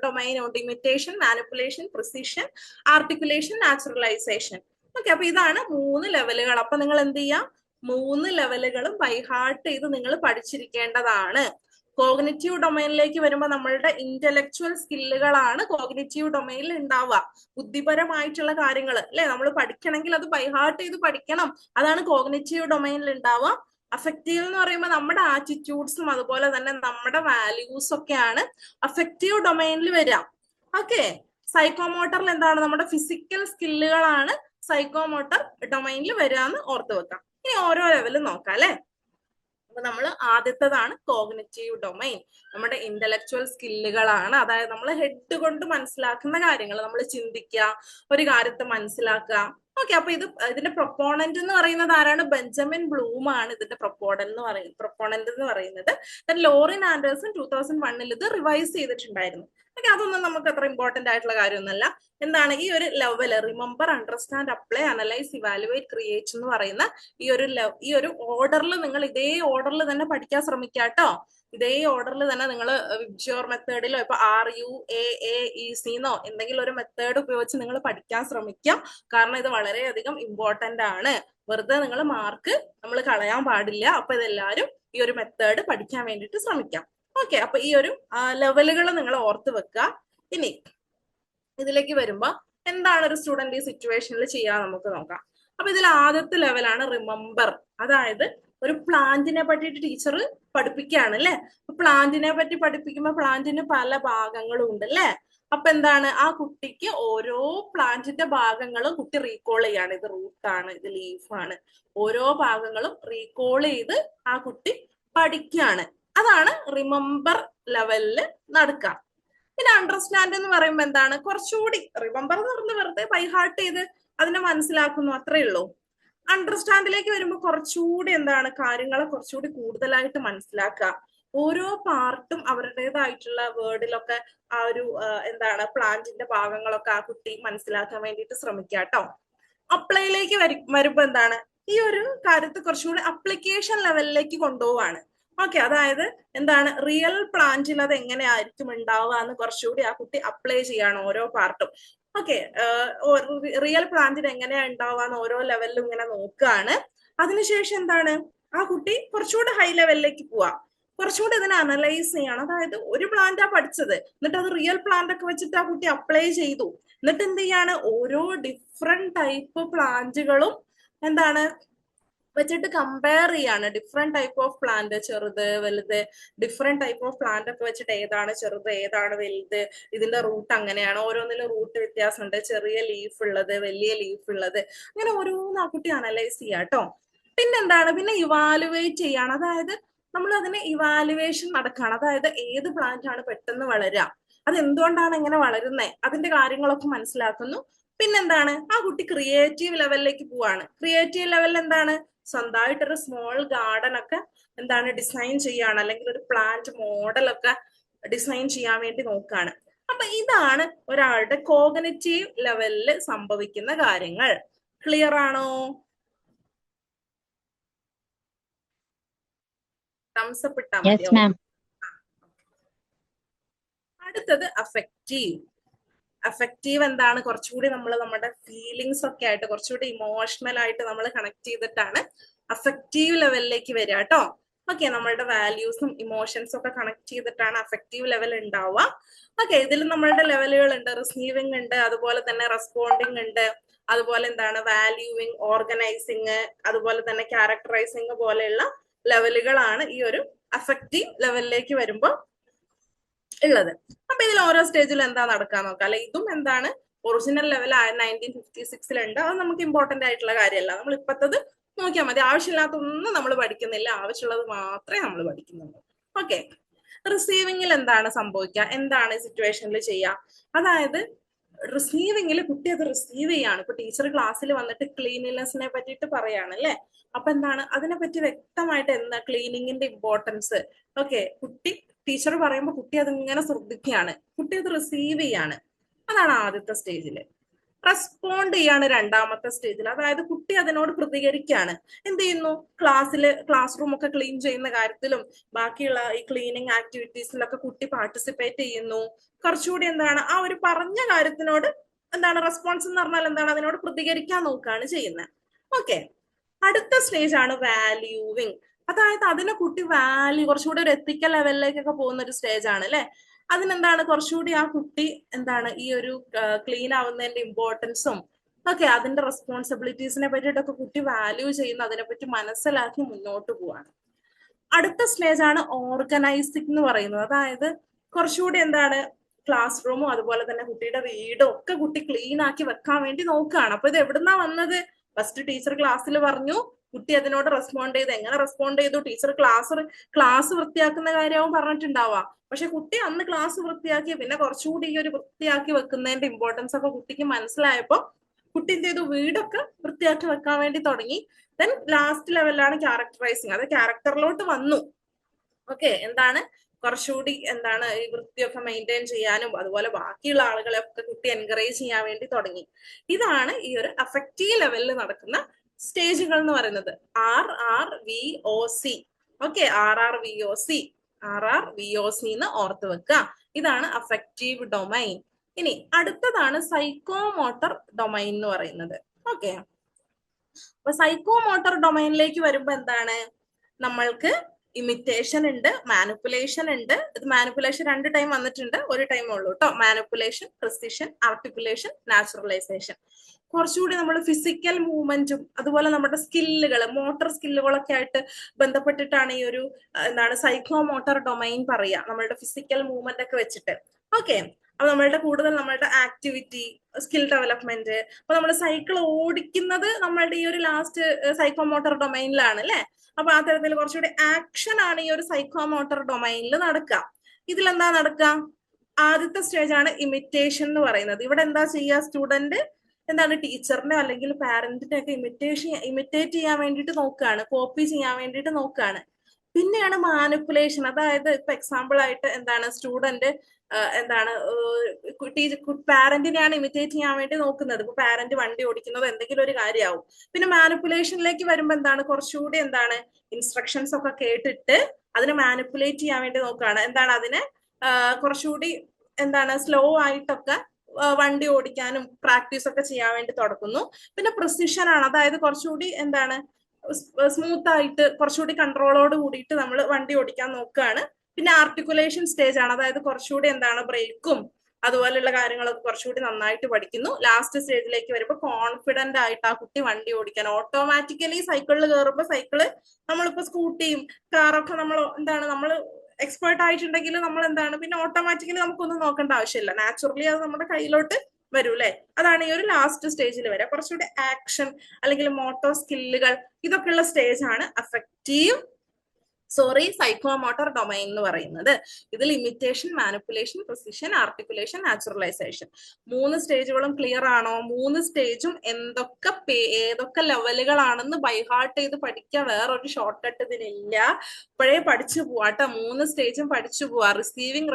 domain imitation, manipulation, precision, articulation, naturalisation. Okay, അപ്പൊ ഇതാണ് 3 ലെവലുകൾ. അപ്പൊ നിങ്ങൾ എന്ത് ചെയ്യാം? 3 ലെവലുകളും ബൈഹാർട്ട് ചെയ്ത് നിങ്ങൾ പഠിച്ചിരിക്കേണ്ടതാണ്. കോഗ്നിറ്റീവ് ഡൊമൈനിലേക്ക് വരുമ്പോൾ നമ്മളുടെ ഇന്റലക്ച്വൽ സ്കില്ലുകളാണ് കോഗ്നിറ്റീവ് ഡൊമൈനിൽ ഉണ്ടാവുക. ബുദ്ധിപരമായിട്ടുള്ള കാര്യങ്ങൾ അല്ലെ നമ്മൾ പഠിക്കണമെങ്കിൽ അത് ബൈഹാർട്ട് ചെയ്ത് പഠിക്കണം. അതാണ് കോഗ്നിറ്റീവ് ഡൊമൈനിൽ ഉണ്ടാവുക. അഫക്റ്റീവ് എന്ന് പറയുമ്പോൾ നമ്മുടെ ആറ്റിറ്റ്യൂഡ്സും അതുപോലെ തന്നെ നമ്മുടെ വാല്യൂസ് ഒക്കെയാണ് അഫക്റ്റീവ് ഡൊമൈനിൽ വരിക. ഓക്കെ, സൈക്കോമോട്ടറിൽ എന്താണ്? നമ്മുടെ ഫിസിക്കൽ സ്കില്ലുകളാണ് സൈക്കോമോട്ടർ ഡൊമൈനിൽ വരിക എന്ന് ഓർത്ത് വെക്കാം. ഇനി ഓരോ ലെവലും നോക്കാം അല്ലെ. അപ്പൊ നമ്മൾ ആദ്യത്തേതാണ് കോഗ്നിറ്റീവ് ഡൊമൈൻ. നമ്മുടെ ഇന്റലക്ച്വൽ സ്കില്ലുകളാണ്, അതായത് നമ്മൾ ഹെഡ് കൊണ്ട് മനസ്സിലാക്കുന്ന കാര്യങ്ങൾ, നമ്മൾ ചിന്തിക്കുക, ഒരു കാര്യത്തെ മനസ്സിലാക്കുക. ഓക്കെ, അപ്പൊ ഇതിന്റെ പ്രൊപ്പോണന്റ് എന്ന് പറയുന്നത് ആരാണ്? ബെഞ്ചമിൻ ബ്ലൂം ആണ് ഇതിന്റെ പ്രൊപ്പോണന്റ് എന്ന് പറയുന്നത്. ലോറിൻ ആൻഡേഴ്സൺ 2001 ഇത് റിവൈസ് ചെയ്തിട്ടുണ്ടായിരുന്നു. ഓക്കെ, അതൊന്നും നമുക്ക് അത്ര ഇമ്പോർട്ടന്റ് ആയിട്ടുള്ള കാര്യമൊന്നുമല്ല. എന്താണ് ഈ ഒരു level? Remember, understand, apply, analyse, evaluate, create എന്ന് പറയുന്ന ഈ ഒരു ഓർഡറിൽ നിങ്ങൾ ഇതേ ഓർഡറിൽ തന്നെ പഠിക്കാൻ ശ്രമിക്കുക കേട്ടോ. ഇതേ ഓർഡറിൽ തന്നെ നിങ്ങൾ വിബ്ജിയോർ മെത്തേഡിലോ ഇപ്പൊ RUAAEC എന്തെങ്കിലും ഒരു മെത്തേഡ് ഉപയോഗിച്ച് നിങ്ങൾ പഠിക്കാൻ ശ്രമിക്കാം. കാരണം ഇത് വളരെയധികം ഇമ്പോർട്ടന്റ് ആണ്. വെറുതെ നിങ്ങൾ മാർക്ക് നമ്മൾ കളയാൻ പാടില്ല. അപ്പൊ ഇതെല്ലാവരും ഈ ഒരു മെത്തേഡ് പഠിക്കാൻ വേണ്ടിയിട്ട് ശ്രമിക്കാം. ഓക്കെ, അപ്പൊ ഈ ഒരു ലെവലുകൾ നിങ്ങൾ ഓർത്ത് വെക്കുക. ഇനി ഇതിലേക്ക് വരുമ്പോ എന്താണ് ഒരു സ്റ്റുഡന്റ് ഈ സിറ്റുവേഷനിൽ ചെയ്യാൻ നമുക്ക് നോക്കാം. അപ്പൊ ഇതിൽ ആദ്യത്തെ ലെവലാണ് റിമെമ്പർ. അതായത് ഒരു പ്ലാന്റിനെ പറ്റിയിട്ട് ടീച്ചർ പഠിപ്പിക്കുകയാണ് അല്ലെ. പ്ലാന്റിനെ പറ്റി പഠിപ്പിക്കുമ്പോൾ പ്ലാന്റിന് പല ഭാഗങ്ങളും ഉണ്ട് അല്ലെ. അപ്പൊ എന്താണ്, ആ കുട്ടിക്ക് ഓരോ പ്ലാന്റിന്റെ ഭാഗങ്ങളും കുട്ടി റീകോൾ ചെയ്യാണ്. ഇത് റൂട്ടാണ്, ഇത് ലീഫാണ്. ഓരോ ഭാഗങ്ങളും റീകോൾ ചെയ്ത് ആ കുട്ടി പഠിക്കുകയാണ്. അതാണ് റിമെമ്പർ ലെവലില് നടക്കുക. പിന്നെ അണ്ടർസ്റ്റാൻഡ് എന്ന് പറയുമ്പോൾ എന്താണ്, കുറച്ചുകൂടി റിമെമ്പർ എന്ന് പറഞ്ഞ് വെറുതെ ബൈഹാർട്ട് ചെയ്ത് അതിനെ മനസ്സിലാക്കുന്നു, അത്രേ ഉള്ളൂ. അണ്ടർസ്റ്റാൻഡിലേക്ക് വരുമ്പോൾ കുറച്ചുകൂടി എന്താണ്, കാര്യങ്ങളെ കുറച്ചുകൂടി കൂടുതലായിട്ട് മനസ്സിലാക്കുക. ഓരോ പാർട്ടും അവരുടേതായിട്ടുള്ള വേർഡിലൊക്കെ ആ ഒരു എന്താണ് പ്ലാന്റിന്റെ ഭാഗങ്ങളൊക്കെ ആ കുട്ടി മനസ്സിലാക്കാൻ വേണ്ടിയിട്ട് ശ്രമിക്കുക കേട്ടോ. അപ്ലൈയിലേക്ക് വരുമ്പോ എന്താണ് ഈ ഒരു കാര്യത്തെ കുറച്ചുകൂടി അപ്ലിക്കേഷൻ ലെവലിലേക്ക് കൊണ്ടുപോവാണ്. ഓക്കെ, അതായത് എന്താണ് റിയൽ പ്ലാന്റിൽ അത് എങ്ങനെയായിരിക്കും ഉണ്ടാവുക എന്ന് കുറച്ചുകൂടി ആ കുട്ടി അപ്ലൈ ചെയ്യാണ് ഓരോ പാർട്ടും. ഓക്കെ, റിയൽ പ്ലാന്റിൽ എങ്ങനെയാ ഉണ്ടാവുക എന്ന് ഓരോ ലെവലിലും ഇങ്ങനെ നോക്കുകയാണ്. അതിനുശേഷം എന്താണ് ആ കുട്ടി കുറച്ചുകൂടി ഹൈ ലെവലിലേക്ക് പോവാ, കുറച്ചുകൂടി ഇതിനെ അനലൈസ് ചെയ്യണം. അതായത് ഒരു പ്ലാന്റാ പഠിച്ചത്, എന്നിട്ട് അത് റിയൽ പ്ലാന്റ് ഒക്കെ വെച്ചിട്ട് ആ കുട്ടി അപ്ലൈ ചെയ്തു. എന്നിട്ട് എന്ത് ചെയ്യാണ് ഓരോ ഡിഫറെന്റ് ടൈപ്പ് പ്ലാന്റുകളും എന്താണ് വെച്ചിട്ട് കമ്പയർ ചെയ്യാണ്. ഡിഫറെന്റ് ടൈപ്പ് ഓഫ് പ്ലാന്റ്, ചെറുത് വലുത്, ഡിഫറെന്റ് ടൈപ്പ് ഓഫ് പ്ലാന്റ് ഒക്കെ വെച്ചിട്ട് ഏതാണ് ചെറുത് ഏതാണ് വലുത്, ഇതിന്റെ റൂട്ട് അങ്ങനെയാണ്, ഓരോന്നിലും റൂട്ട് വ്യത്യാസമുണ്ട്, ചെറിയ ലീഫ് ഉള്ളത് വലിയ ലീഫ് ഉള്ളത്, അങ്ങനെ ഓരോന്ന് ആ കുട്ടി അനലൈസ് ചെയ്യാം കേട്ടോ. പിന്നെന്താണ് പിന്നെ ഇവാലുവേറ്റ് ചെയ്യാണ്. അതായത് നമ്മൾ അതിന് ഇവാലുവേഷൻ നടക്കുകയാണ്. അതായത് ഏത് പ്ലാന്റ് ആണ് പെട്ടെന്ന് വളരുക, അത് എന്തുകൊണ്ടാണ് ഇങ്ങനെ വളരുന്നത്, അതിന്റെ കാര്യങ്ങളൊക്കെ മനസ്സിലാക്കുന്നു. പിന്നെന്താണ് ആ കുട്ടി ക്രിയേറ്റീവ് ലെവലിലേക്ക് പോവാണ്. ക്രിയേറ്റീവ് ലെവലിൽ എന്താണ് സ്വന്തമായിട്ടൊരു സ്മോൾ ഗാർഡൻ ഒക്കെ എന്താണ് ഡിസൈൻ ചെയ്യാണ്, അല്ലെങ്കിൽ ഒരു പ്ലാന്റ് മോഡലൊക്കെ ഡിസൈൻ ചെയ്യാൻ വേണ്ടി നോക്കുകയാണ്. അപ്പൊ ഇതാണ് ഒരാളുടെ കോഗ്നിറ്റീവ് ലെവലിൽ സംഭവിക്കുന്ന കാര്യങ്ങൾ. ക്ലിയർ ആണോ? തംസ് അപ്പ് ഇട്ടാ മതിയോ? അടുത്തത് അഫക്റ്റീവ്. അഫക്റ്റീവ് എന്താണ് കുറച്ചുകൂടി നമ്മൾ നമ്മുടെ ഫീലിങ്സ് ഒക്കെ ആയിട്ട് കുറച്ചുകൂടി ഇമോഷണൽ ആയിട്ട് നമ്മൾ കണക്ട് ചെയ്തിട്ടാണ് അഫക്റ്റീവ് ലെവലിലേക്ക് വരിക കേട്ടോ. ഓക്കെ, നമ്മളുടെ വാല്യൂസും ഇമോഷൻസും ഒക്കെ കണക്ട് ചെയ്തിട്ടാണ് അഫക്റ്റീവ് ലെവൽ ഉണ്ടാവുക. ഓക്കെ, ഇതിൽ നമ്മളുടെ ലെവലുകൾ ഉണ്ട്, റിസീവിങ് ഉണ്ട്, അതുപോലെ തന്നെ റെസ്പോണ്ടിങ് ഉണ്ട്, അതുപോലെ എന്താണ് വാല്യൂവിങ്, ഓർഗനൈസിങ്, അതുപോലെ തന്നെ ക്യാരക്ടറൈസിങ് പോലെയുള്ള ലെവലുകളാണ് ഈ ഒരു അഫക്റ്റീവ് ലെവലിലേക്ക് വരുമ്പോൾ ഉള്ളത്. അപ്പൊ ഇതിൽ ഓരോ സ്റ്റേജിൽ എന്താ നടക്കാൻ നോക്കാം അല്ലെ. ഇതും എന്താണ് ഒറിജിനൽ ലെവൽ 1956 ഉണ്ട്. അത് നമുക്ക് ഇമ്പോർട്ടന്റ് ആയിട്ടുള്ള കാര്യമല്ല. നമ്മൾ ഇപ്പത്തത് നോക്കിയാൽ മതി. ആവശ്യമില്ലാത്തൊന്നും നമ്മൾ പഠിക്കുന്നില്ല, ആവശ്യമുള്ളത് മാത്രമേ നമ്മൾ പഠിക്കുന്നുള്ളൂ. ഓക്കെ, റിസീവിങ്ങിൽ എന്താണ് സംഭവിക്കുക, എന്താണ് സിറ്റുവേഷനിൽ ചെയ്യുക. അതായത് റിസീവിങ്ങിൽ കുട്ടി അത് റിസീവ് ചെയ്യാണ്. ഇപ്പൊ ടീച്ചർ ക്ലാസ്സിൽ വന്നിട്ട് ക്ലീനിനെസിനെ പറ്റിയിട്ട് പറയാണ് അല്ലെ. അപ്പൊ എന്താണ് അതിനെപ്പറ്റി വ്യക്തമായിട്ട് എന്താ ക്ലീനിങ്ങിന്റെ ഇമ്പോർട്ടൻസ്, ഓക്കെ, കുട്ടി ടീച്ചർ പറയുമ്പോൾ കുട്ടി അതിങ്ങനെ ശ്രദ്ധിക്കുകയാണ്, കുട്ടി അത് റിസീവ് ചെയ്യാണ്. അതാണ് ആദ്യത്തെ സ്റ്റേജില്. റെസ്പോണ്ട് ചെയ്യാണ് രണ്ടാമത്തെ സ്റ്റേജിൽ. അതായത് കുട്ടി അതിനോട് പ്രതികരിക്കുകയാണ്. എന്ത് ചെയ്യുന്നു, ക്ലാസ് റൂം ഒക്കെ ക്ലീൻ ചെയ്യുന്ന കാര്യത്തിലും ബാക്കിയുള്ള ഈ ക്ലീനിങ് ആക്ടിവിറ്റീസിലൊക്കെ കുട്ടി പാർട്ടിസിപ്പേറ്റ് ചെയ്യുന്നു. കുറച്ചുകൂടി എന്താണ് ആ ഒരു പറഞ്ഞ കാര്യത്തിനോട് എന്താണ് റെസ്പോൺസ് എന്ന് പറഞ്ഞാൽ എന്താണ് അതിനോട് പ്രതികരിക്കാൻ നോക്കുകയാണ് ചെയ്യുന്നത്. ഓക്കെ, അടുത്ത സ്റ്റേജ് ആണ് വാല്യൂവിങ്. അതായത് അതിനെ കുട്ടി വാല്യൂ കുറച്ചുകൂടി ഒരു എത്തിക്കൽ ലെവലിലേക്കൊക്കെ പോകുന്ന ഒരു സ്റ്റേജ് ആണ് അല്ലെ. അതിനെന്താണ് കുറച്ചുകൂടി ആ കുട്ടി എന്താണ് ഈ ഒരു ക്ലീൻ ആവുന്നതിന്റെ ഇമ്പോർട്ടൻസും ഓക്കെ അതിന്റെ റെസ്പോൺസിബിലിറ്റീസിനെ പറ്റിയിട്ടൊക്കെ കുട്ടി വാല്യൂ ചെയ്യുന്ന അതിനെപ്പറ്റി മനസ്സിലാക്കി മുന്നോട്ട് പോവാണ്. അടുത്ത സ്റ്റേജ് ആണ് ഓർഗനൈസിങ് എന്ന് പറയുന്നത്. അതായത് കുറച്ചുകൂടി എന്താണ് ക്ലാസ് റൂമും അതുപോലെ തന്നെ കുട്ടിയുടെ വീടും ഒക്കെ കുട്ടി ക്ലീൻ ആക്കി വെക്കാൻ വേണ്ടി നോക്കുകയാണ്. അപ്പൊ ഇത് എവിടുന്നാ വന്നത്? ഫസ്റ്റ് ടീച്ചർ ക്ലാസ്സിൽ പറഞ്ഞു, കുട്ടി അതിനോട് റെസ്പോണ്ട് ചെയ്ത്. എങ്ങനെ റെസ്പോണ്ട് ചെയ്തു? ടീച്ചർ ക്ലാസ് വൃത്തിയാക്കുന്ന കാര്യവും പറഞ്ഞിട്ടുണ്ടാവാം. പക്ഷെ കുട്ടി അന്ന് ക്ലാസ് വൃത്തിയാക്കി, പിന്നെ കുറച്ചുകൂടി ഈ ഒരു വൃത്തിയാക്കി വെക്കുന്നതിന്റെ ഇമ്പോർട്ടൻസ് ഒക്കെ കുട്ടിക്ക് മനസ്സിലായപ്പോ കുട്ടി എന്ത് ചെയ്തു, വീടൊക്കെ വൃത്തിയാക്കി വെക്കാൻ വേണ്ടി തുടങ്ങി. ദെൻ ലാസ്റ്റ് ലെവലിലാണ് ക്യാരക്ടറൈസിങ്. അത് ക്യാരക്ടറിലോട്ട് വന്നു. ഓക്കെ, എന്താണ് കുറച്ചുകൂടി എന്താണ് ഈ വൃത്തിയൊക്കെ മെയിൻറ്റെയിൻ ചെയ്യാനും അതുപോലെ ബാക്കിയുള്ള ആളുകളെ ഒക്കെ കുട്ടി എൻകറേജ് ചെയ്യാൻ വേണ്ടി തുടങ്ങി. ഇതാണ് ഈ ഒരു അഫക്റ്റീവ് ലെവലിൽ നടക്കുന്ന സ്റ്റേജുകൾ എന്ന് പറയുന്നത്. RRVOC. ഓക്കെ, RRVOC എന്ന് ഓർത്ത് വെക്കുക. ഇതാണ് അഫക്റ്റീവ് ഡൊമൈൻ. ഇനി അടുത്തതാണ് സൈക്കോമോട്ടർ ഡൊമൈൻ എന്ന് പറയുന്നത്. ഓക്കെ, അപ്പൊ സൈക്കോമോട്ടർ ഡൊമൈനിലേക്ക് വരുമ്പോ എന്താണ് നമ്മൾക്ക് ഇമിറ്റേഷൻ ഉണ്ട്, മാനിപ്പുലേഷൻ ഉണ്ട്. ഇത് മാനിപ്പുലേഷൻ 2 ടൈം വന്നിട്ടുണ്ട്, ഒരു ടൈം ഉള്ളൂ കേട്ടോ. Manipulation, precision, articulation, naturalisation. കുറച്ചുകൂടി നമ്മൾ ഫിസിക്കൽ മൂവ്മെന്റും അതുപോലെ നമ്മുടെ സ്കില്ലുകൾ, മോട്ടോർ സ്കില്ലുകളൊക്കെ ആയിട്ട് ബന്ധപ്പെട്ടിട്ടാണ് ഈ ഒരു എന്താണ് സൈക്കോമോട്ടർ ഡൊമൈൻ പറയുക, നമ്മളുടെ ഫിസിക്കൽ മൂവ്മെന്റ് ഒക്കെ വെച്ചിട്ട്. ഓക്കെ, അപ്പൊ നമ്മളുടെ കൂടുതൽ നമ്മളുടെ ആക്ടിവിറ്റി, സ്കിൽ ഡെവലപ്മെന്റ്. അപ്പൊ നമ്മൾ സൈക്കിൾ ഓടിക്കുന്നത് നമ്മളുടെ ഈ ഒരു ലാസ്റ്റ് സൈക്കോമോട്ടർ ഡൊമൈനിലാണ് അല്ലെ. അപ്പൊ ആ തരത്തിൽ കുറച്ചുകൂടി ആക്ഷൻ ആണ് ഈ ഒരു സൈക്കോമോട്ടർ ഡൊമൈനിൽ നടക്കുക. ഇതിലെന്താ നടക്കുക? ആദ്യത്തെ സ്റ്റേജ് ആണ് ഇമിറ്റേഷൻ എന്ന് പറയുന്നത്. ഇവിടെ എന്താ ചെയ്യുക, സ്റ്റുഡന്റ് എന്താണ് ടീച്ചറിനെ അല്ലെങ്കിൽ പാരന്റിനെ ഒക്കെ ഇമിറ്റേറ്റ് ചെയ്യാൻ വേണ്ടിയിട്ട് നോക്കുകയാണ്, കോപ്പി ചെയ്യാൻ വേണ്ടിയിട്ട് നോക്കുകയാണ്. പിന്നെയാണ് മാനിപ്പുലേഷൻ. അതായത് ഇപ്പൊ എക്സാമ്പിൾ ആയിട്ട് എന്താണ് സ്റ്റുഡന്റ് എന്താണ് പാരന്റിനെയാണ് ഇമിറ്റേറ്റ് ചെയ്യാൻ വേണ്ടി നോക്കുന്നത്. ഇപ്പൊ പാരന്റ് വണ്ടി ഓടിക്കുന്നത് എന്തെങ്കിലും ഒരു കാര്യമാവും. പിന്നെ മാനിപ്പുലേഷനിലേക്ക് വരുമ്പോ എന്താണ് കുറച്ചുകൂടി എന്താണ് ഇൻസ്ട്രക്ഷൻസ് ഒക്കെ കേട്ടിട്ട് അതിനെ മാനിപ്പുലേറ്റ് ചെയ്യാൻ വേണ്ടി നോക്കുകയാണ്. എന്താണ് അതിനെ കുറച്ചുകൂടി എന്താണ് സ്ലോ ആയിട്ടൊക്കെ വണ്ടി ഓടിക്കാനും പ്രാക്ടീസ് ഒക്കെ ചെയ്യാൻ വേണ്ടി തുടങ്ങുന്നു. പിന്നെ പ്രിസിഷൻ ആണ്, അതായത് കുറച്ചുകൂടി എന്താണ് സ്മൂത്ത് ആയിട്ട് കുറച്ചുകൂടി കൺട്രോളോട് കൂടിയിട്ട് നമ്മൾ വണ്ടി ഓടിക്കാൻ നോക്കുകയാണ്. പിന്നെ ആർട്ടിക്കുലേഷൻ സ്റ്റേജ് ആണ്, അതായത് കുറച്ചുകൂടി എന്താണ് ബ്രേക്കും അതുപോലെയുള്ള കാര്യങ്ങളൊക്കെ കുറച്ചുകൂടി നന്നായിട്ട് പഠിക്കുന്നു. ലാസ്റ്റ് സ്റ്റേജിലേക്ക് വരുമ്പോൾ കോൺഫിഡന്റ് ആയിട്ട് ആ കുട്ടി വണ്ടി ഓടിക്കാൻ ഓട്ടോമാറ്റിക്കലി സൈക്കിളിൽ കയറുമ്പോൾ സൈക്കിള് നമ്മളിപ്പോ സ്കൂട്ടിയും കാറൊക്കെ നമ്മൾ എന്താണ് നമ്മൾ എക്സ്പേർട്ട് ആയിട്ടുണ്ടെങ്കിൽ നമ്മൾ എന്താണ് പിന്നെ ഓട്ടോമാറ്റിക്കലി നമുക്കൊന്നും നോക്കേണ്ട ആവശ്യമില്ല, നാച്ചുറലി അത് നമ്മുടെ കയ്യിലോട്ട് വരൂ അല്ലെ. അതാണ് ഈ ഒരു ലാസ്റ്റ് സ്റ്റേജിൽ വരെ കുറച്ചുകൂടി ആക്ഷൻ അല്ലെങ്കിൽ മോട്ടോർ സ്കില്ലുകൾ ഇതൊക്കെയുള്ള സ്റ്റേജ് ആണ് സൈക്കോമോട്ടർ ഡൊമൈൻ എന്ന് പറയുന്നത്. ഇതിൽ imitation, manipulation, precision, articulation, naturalisation 3 സ്റ്റേജുകളും ക്ലിയർ ആണോ? 3 സ്റ്റേജും ഏതൊക്കെ ലെവലുകളാണെന്ന് ബൈഹാർട്ട് ചെയ്ത് പഠിക്കുക, വേറൊരു ഷോർട്ട് കട്ട് ഇതിനില്ല. ഇപ്പോഴേ പഠിച്ചു പോവാട്ടോ, 3 സ്റ്റേജും പഠിച്ചു പോവാ. Receiving,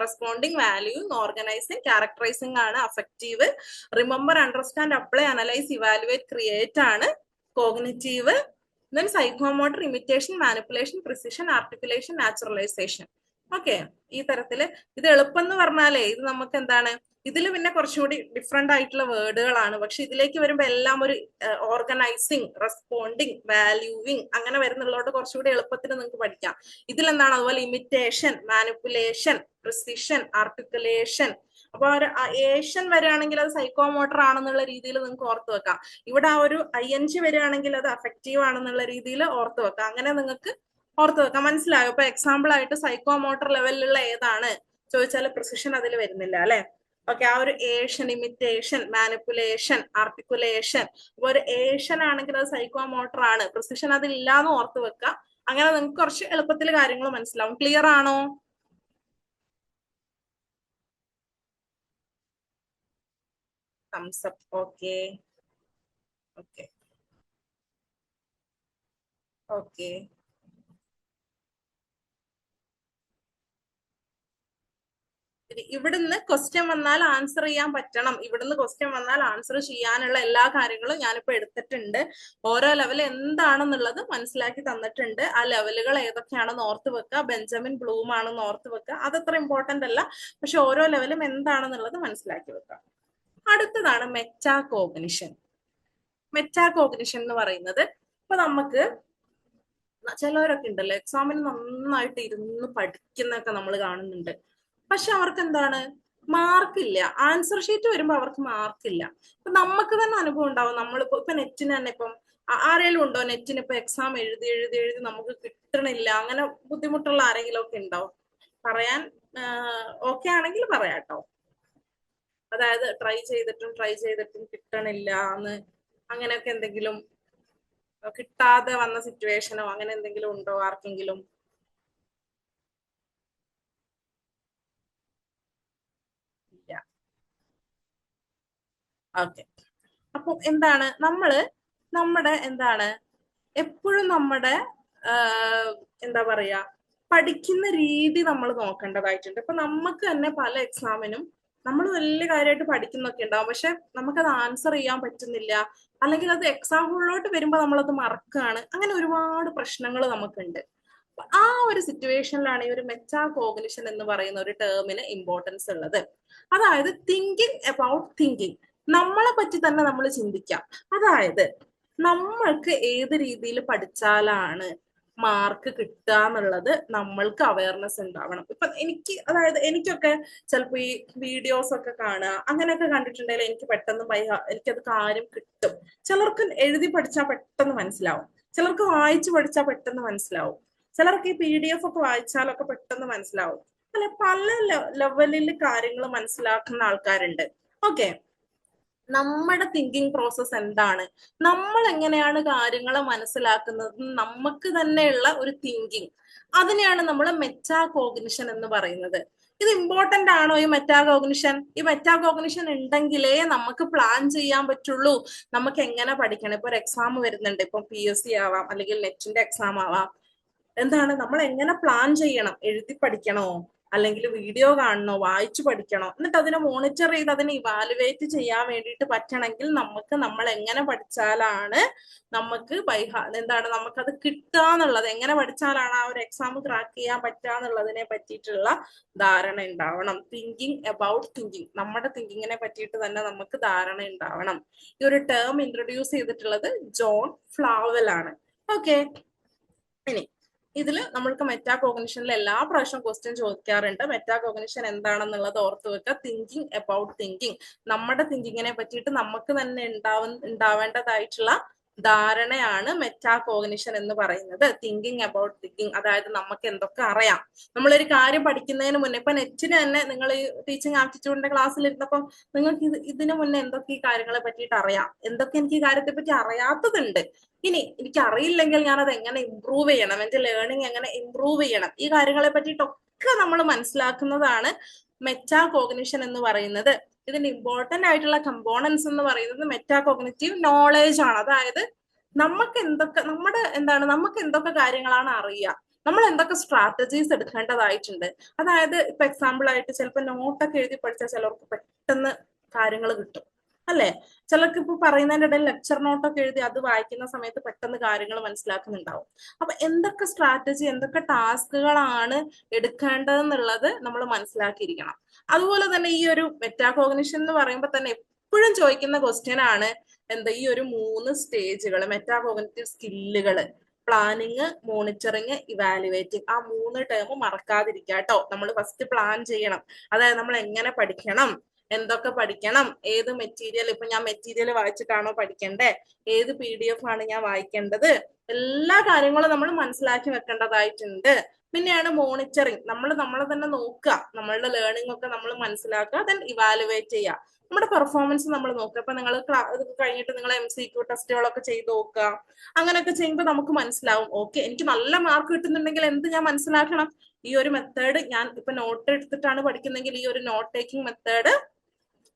responding, valuing, organising, characterising ആണ് affective. Remember, understand, apply, analyse, evaluate, create ആണ് cognitive. then psychomotor, imitation, manipulation, precision, articulation, naturalization. Okay, ഈ തരത്തില് ഇത് എളുപ്പം എന്ന് പറഞ്ഞാലേ ഇത് നമുക്ക് എന്താണ് ഇതിൽ പിന്നെ കുറച്ചുകൂടി ഡിഫറെന്റ് ആയിട്ടുള്ള വേർഡുകളാണ്. പക്ഷെ ഇതിലേക്ക് വരുമ്പോൾ എല്ലാം ഒരു ഓർഗനൈസിങ്, റെസ്പോണ്ടിങ്, വാല്യൂവിങ് അങ്ങനെ വരുന്നുള്ളതുകൊണ്ട് കുറച്ചുകൂടി എളുപ്പത്തിന് നിങ്ങൾക്ക് പഠിക്കാം. ഇതിലെന്താണ് അതുപോലെ ഇമിറ്റേഷൻ, മാനിപ്പുലേഷൻ, പ്രിസിഷൻ, ആർട്ടിക്കുലേഷൻ. അപ്പൊ ഒരു ഏഷ്യൻ വരികയാണെങ്കിൽ അത് സൈക്കോമോട്ടർ ആണെന്നുള്ള രീതിയിൽ നിങ്ങൾക്ക് ഓർത്ത് വെക്കാം. ഇവിടെ ആ ഒരു ING വരികയാണെങ്കിൽ അത് അഫക്റ്റീവ് ആണെന്നുള്ള രീതിയിൽ ഓർത്ത് വെക്കാം. അങ്ങനെ നിങ്ങൾക്ക് ഓർത്ത് വെക്കാം. മനസ്സിലായോ? ഇപ്പൊ എക്സാമ്പിൾ ആയിട്ട് സൈക്കോമോട്ടർ ലെവലിലുള്ള ഏതാണ് ചോദിച്ചാൽ പ്രിസിഷൻ അതിൽ വരുന്നില്ല അല്ലെ. ഓക്കെ, ആ ഒരു ഏഷ്യൻ, ഇമിറ്റേഷൻ, മാനിപ്പുലേഷൻ, ആർട്ടിക്കുലേഷൻ. അപ്പൊ ഒരു ഏഷ്യൻ ആണെങ്കിൽ അത് സൈക്കോമോട്ടർ ആണ്, പ്രിസിഷൻ അതില്ലാന്ന് ഓർത്ത് വെക്കാം. അങ്ങനെ നിങ്ങൾക്ക് കുറച്ച് എളുപ്പത്തിൽ കാര്യങ്ങൾ മനസ്സിലാവും. ക്ലിയർ ആണോ? thumbs up. Okay. Okay. Okay. ഇവിടുന്ന് ക്വസ്റ്റ്യൻ വന്നാൽ ആൻസർ ചെയ്യാൻ പറ്റണം. ഇവിടുന്ന് ക്വസ്റ്റ്യൻ വന്നാൽ ആൻസർ ചെയ്യാനുള്ള എല്ലാ കാര്യങ്ങളും ഞാനിപ്പോ എടുത്തിട്ടുണ്ട്. ഓരോ ലെവൽ എന്താണെന്നുള്ളത് മനസ്സിലാക്കി തന്നിട്ടുണ്ട്. ആ ലെവലുകൾ ഏതൊക്കെയാണെന്ന് ഓർത്ത് വെക്കുക. ബെഞ്ചമിൻ ബ്ലൂം ആണെന്ന് ഓർത്ത് വെക്കുക. അതത്ര ഇമ്പോർട്ടന്റ് അല്ല, പക്ഷെ ഓരോ ലെവലും എന്താണെന്നുള്ളത് മനസ്സിലാക്കി വെക്കുക. അടുത്തതാണ് മെറ്റാകോഗ്നിഷൻ. മെറ്റാകോഗ്നിഷൻ എന്ന് പറയുന്നത് ഇപ്പൊ നമുക്ക് ചിലവരൊക്കെ ഉണ്ടല്ലോ എക്സാമിന് നന്നായിട്ട് ഇരുന്ന് പഠിക്കുന്നൊക്കെ നമ്മൾ കാണുന്നുണ്ട്. പക്ഷെ അവർക്ക് എന്താണ് മാർക്കില്ല. ആൻസർ ഷീറ്റ് വരുമ്പോ അവർക്ക് മാർക്കില്ല. ഇപ്പൊ നമുക്ക് തന്നെ അനുഭവം ഉണ്ടാവും. നമ്മളിപ്പോ ഇപ്പൊ നെറ്റിന് തന്നെ ഇപ്പം ആരെങ്കിലും ഉണ്ടോ നെറ്റിന് ഇപ്പൊ എക്സാം എഴുതി എഴുതി എഴുതി നമുക്ക് കിട്ടണില്ല, അങ്ങനെ ബുദ്ധിമുട്ടുള്ള ആരെങ്കിലും ഒക്കെ ഉണ്ടോ? പറയാൻ ഓക്കെ ആണെങ്കിൽ പറയാട്ടോ. അതായത് ട്രൈ ചെയ്തിട്ടും കിട്ടണില്ല എന്ന് അങ്ങനെയൊക്കെ എന്തെങ്കിലും കിട്ടാതെ വന്ന സിറ്റുവേഷനോ അങ്ങനെ എന്തെങ്കിലും ഉണ്ടോ ആർക്കെങ്കിലും? ഇല്ല. ഓക്കെ, അപ്പൊ എന്താണ് നമ്മുടെ എന്താണ് എപ്പോഴും നമ്മുടെ എന്താ പറയാ പഠിക്കുന്ന രീതി നമ്മൾ നോക്കേണ്ടതായിട്ടുണ്ട്. ഇപ്പൊ നമുക്ക് തന്നെ പല എക്സാമിനും നമ്മൾ വലിയ കാര്യമായിട്ട് പഠിക്കുന്നൊക്കെ ഉണ്ടാവും, പക്ഷെ നമുക്കത് ആൻസർ ചെയ്യാൻ പറ്റുന്നില്ല, അല്ലെങ്കിൽ അത് എക്സാം ഹോളിലോട്ട് വരുമ്പോൾ നമ്മളത് മറക്കുകയാണ്. അങ്ങനെ ഒരുപാട് പ്രശ്നങ്ങൾ നമുക്കുണ്ട്. ആ ഒരു സിറ്റുവേഷനിലാണ് ഈ ഒരു മെറ്റാകോഗ്നിഷൻ എന്ന് പറയുന്ന ഒരു ടേമിന് ഇമ്പോർട്ടൻസ് ഉള്ളത്. അതായത് തിങ്കിങ് അബൌട്ട് തിങ്കിങ്, നമ്മളെ പറ്റി തന്നെ നമ്മൾ ചിന്തിക്കാം. അതായത് നമ്മൾക്ക് ഏത് രീതിയിൽ പഠിച്ചാലാണ് മാർക്ക് കിട്ടുക എന്നുള്ളത് നമ്മൾക്ക് അവയർനെസ് ഉണ്ടാവണം. ഇപ്പൊ അതായത് എനിക്കൊക്കെ ചിലപ്പോ ഈ വീഡിയോസ് ഒക്കെ കാണുക അങ്ങനെയൊക്കെ കണ്ടിട്ടുണ്ടെങ്കിൽ എനിക്ക് പെട്ടെന്ന് എനിക്കത് കാര്യം കിട്ടും. ചിലർക്ക് എഴുതി പഠിച്ചാൽ പെട്ടെന്ന് മനസ്സിലാവും, ചിലർക്ക് വായിച്ചു പഠിച്ചാൽ പെട്ടെന്ന് മനസ്സിലാവും, ചിലർക്ക് ഈ PDF ഒക്കെ വായിച്ചാലൊക്കെ പെട്ടെന്ന് മനസ്സിലാവും. അല്ലെ, പല ലെവലിൽ കാര്യങ്ങൾ മനസ്സിലാക്കുന്ന ആൾക്കാരുണ്ട്. ഓക്കെ, നമ്മുടെ തിങ്കിങ് പ്രോസസ് എന്താണ്, നമ്മൾ എങ്ങനെയാണ് കാര്യങ്ങളെ മനസ്സിലാക്കുന്നത്, നമുക്ക് തന്നെയുള്ള ഒരു തിങ്കിങ്, അതിനെയാണ് നമ്മൾ മെറ്റാകോഗ്നിഷൻ എന്ന് പറയുന്നത്. ഇത് ഇമ്പോർട്ടന്റ് ആണോ ഈ മെറ്റാകോഗ്നിഷൻ? ഈ മെറ്റാകോഗ്നിഷൻ ഉണ്ടെങ്കിലേ നമുക്ക് പ്ലാൻ ചെയ്യാൻ പറ്റുള്ളൂ നമുക്ക് എങ്ങനെ പഠിക്കണം. ഇപ്പൊ ഒരു എക്സാം വരുന്നുണ്ട്, ഇപ്പൊ PSC ആവാം അല്ലെങ്കിൽ നെറ്റിന്റെ എക്സാം ആവാം. എന്താണ് നമ്മൾ എങ്ങനെ പ്ലാൻ ചെയ്യണം, എഴുതി പഠിക്കണോ അല്ലെങ്കിൽ വീഡിയോ കാണണോ, വായിച്ചു പഠിക്കണോ, എന്നിട്ട് അതിനെ മോണിറ്റർ ചെയ്ത് അതിനെ ഇവാലുവേറ്റ് ചെയ്യാൻ വേണ്ടിയിട്ട് പറ്റണമെങ്കിൽ നമ്മൾ എങ്ങനെ പഠിച്ചാലാണ് നമുക്ക് എന്താണ് നമുക്കത് കിട്ടുക എന്നുള്ളത്, എങ്ങനെ പഠിച്ചാലാണ് ആ ഒരു എക്സാം ക്രാക്ക് ചെയ്യാൻ പറ്റുക എന്നുള്ളതിനെ പറ്റിയിട്ടുള്ള ധാരണ ഉണ്ടാവണം. തിങ്കിങ് അബൌട്ട് തിങ്കിങ്, നമ്മുടെ തിങ്കിങ്ങിനെ പറ്റിയിട്ട് തന്നെ നമുക്ക് ധാരണ ഉണ്ടാവണം. ഈ ഒരു ടേം ഇൻട്രൊഡ്യൂസ് ചെയ്തിട്ടുള്ളത് ജോൺ ഫ്ലാവൽ ആണ്. ഓക്കെ, ഇനി ഇതിൽ നമ്മൾക്ക് മെറ്റാ കോഗ്നിഷനിൽ എല്ലാ പ്രാവശ്യം ക്വസ്റ്റ്യൻ ചോദിക്കാറുണ്ട്. മെറ്റാ കോഗ്നിഷൻ എന്താണെന്നുള്ളത് ഓർത്ത് വെക്കുക. തിങ്കിങ് അബൌട്ട് തിങ്കിങ്, നമ്മുടെ തിങ്കിങ്ങിനെ പറ്റിയിട്ട് നമുക്ക് തന്നെ ഉണ്ടാവേണ്ടതായിട്ടുള്ള ധാരണയാണ് മെറ്റാ കോഗ്നിഷൻ എന്ന് പറയുന്നത്. തിങ്കിങ് അബൌട്ട് തിങ്കിങ്, അതായത് നമുക്ക് എന്തൊക്കെ അറിയാം, നമ്മളൊരു കാര്യം പഠിക്കുന്നതിന് മുന്നേ, ഇപ്പൊ നെറ്റിന് തന്നെ നിങ്ങൾ ഈ ടീച്ചിങ് ആപ്റ്റിറ്റ്യൂഡിന്റെ ക്ലാസ്സിൽ ഇരുന്നപ്പോൾ നിങ്ങൾക്ക് ഇതിനു മുന്നേ എന്തൊക്കെ ഈ കാര്യങ്ങളെ പറ്റിയിട്ട് അറിയാം, എന്തൊക്കെ എനിക്ക് ഈ കാര്യത്തെ പറ്റി അറിയാത്തതുണ്ട്, ഇനി എനിക്ക് അറിയില്ലെങ്കിൽ ഞാൻ അത് എങ്ങനെ ഇമ്പ്രൂവ് ചെയ്യണം, എന്റെ ലേണിംഗ് എങ്ങനെ ഇമ്പ്രൂവ് ചെയ്യണം, ഈ കാര്യങ്ങളെ പറ്റിയിട്ടൊക്കെ നമ്മൾ മനസ്സിലാക്കുന്നതാണ് മെറ്റാ കോഗ്നിഷൻ എന്ന് പറയുന്നത്. ഇതിന്റെ ഇമ്പോർട്ടന്റ് ആയിട്ടുള്ള കമ്പോണൻസ് എന്ന് പറയുന്നത് മെറ്റാ കോഗ്നിറ്റീവ് നോളേജ് ആണ്. അതായത് നമുക്ക് എന്തൊക്കെ കാര്യങ്ങളാണ് അറിയുക, നമ്മൾ എന്തൊക്കെ സ്ട്രാറ്റജീസ് എടുക്കേണ്ടതായിട്ടുണ്ട്. അതായത് ഇപ്പൊ എക്സാമ്പിൾ ആയിട്ട് ചിലപ്പോൾ നോട്ടൊക്കെ എഴുതി പഠിച്ചാൽ ചിലർക്ക് പെട്ടെന്ന് കാര്യങ്ങൾ കിട്ടും അല്ലെ, ചിലർക്ക് ഇപ്പൊ പറയുന്നതിന്റെ ഇടയിൽ ലെക്ചർ നോട്ടൊക്കെ എഴുതി അത് വായിക്കുന്ന സമയത്ത് പെട്ടെന്ന് കാര്യങ്ങൾ മനസ്സിലാക്കുന്നുണ്ടാവും. അപ്പൊ എന്തൊക്കെ സ്ട്രാറ്റജി, എന്തൊക്കെ ടാസ്കുകളാണ് എടുക്കേണ്ടതെന്നുള്ളത് നമ്മൾ മനസ്സിലാക്കിയിരിക്കണം. അതുപോലെ തന്നെ ഈ ഒരു മെറ്റാകോഗ്നിഷൻ എന്ന് പറയുമ്പോൾ തന്നെ എപ്പോഴും ചോദിക്കുന്ന ക്വസ്റ്റ്യൻ ആണ് ഈ ഒരു 3 സ്റ്റേജുകൾ, മെറ്റാകോഗ്നിറ്റീവ് സ്കില്ലുകൾ, പ്ലാനിങ്, മോണിറ്ററിങ്, ഇവാലുവേറ്റിംഗ്. ആ 3 ടേം മറക്കാതിരിക്കുക കേട്ടോ. നമ്മൾ ഫസ്റ്റ് പ്ലാൻ ചെയ്യണം, അതായത് നമ്മൾ എങ്ങനെ പഠിക്കണം, എന്തൊക്കെ പഠിക്കണം, ഏത് മെറ്റീരിയൽ, ഇപ്പൊ ഞാൻ മെറ്റീരിയൽ വായിച്ചിട്ടാണോ പഠിക്കണ്ടേ, ഏത് PDF ആണ് ഞാൻ വായിക്കേണ്ടത്, എല്ലാ കാര്യങ്ങളും നമ്മൾ മനസ്സിലാക്കി വെക്കേണ്ടതായിട്ടുണ്ട്. പിന്നെയാണ് മോണിറ്ററിങ്, നമ്മളെ തന്നെ നോക്കുക, നമ്മളുടെ ലേണിംഗ് ഒക്കെ നമ്മൾ മനസ്സിലാക്കുക, ദെൻ ഇവാലുവേറ്റ് ചെയ്യുക, നമ്മുടെ പെർഫോമൻസ് നമ്മൾ നോക്കുക. ഇപ്പൊ നിങ്ങൾ ഇത് കഴിഞ്ഞിട്ട് നിങ്ങൾ MCQ ടെസ്റ്റുകളൊക്കെ ചെയ്ത് നോക്കുക. അങ്ങനെയൊക്കെ ചെയ്യുമ്പോൾ നമുക്ക് മനസ്സിലാവും, ഓക്കെ എനിക്ക് നല്ല മാർക്ക് കിട്ടുന്നുണ്ടെങ്കിൽ എന്ത് ഞാൻ മനസ്സിലാക്കണം, ഈ ഒരു മെത്തേഡ്, ഞാൻ ഇപ്പൊ നോട്ട് എടുത്തിട്ടാണ് പഠിക്കുന്നെങ്കിൽ ഈ ഒരു നോട്ട് ടേക്കിംഗ് മെത്തേഡ്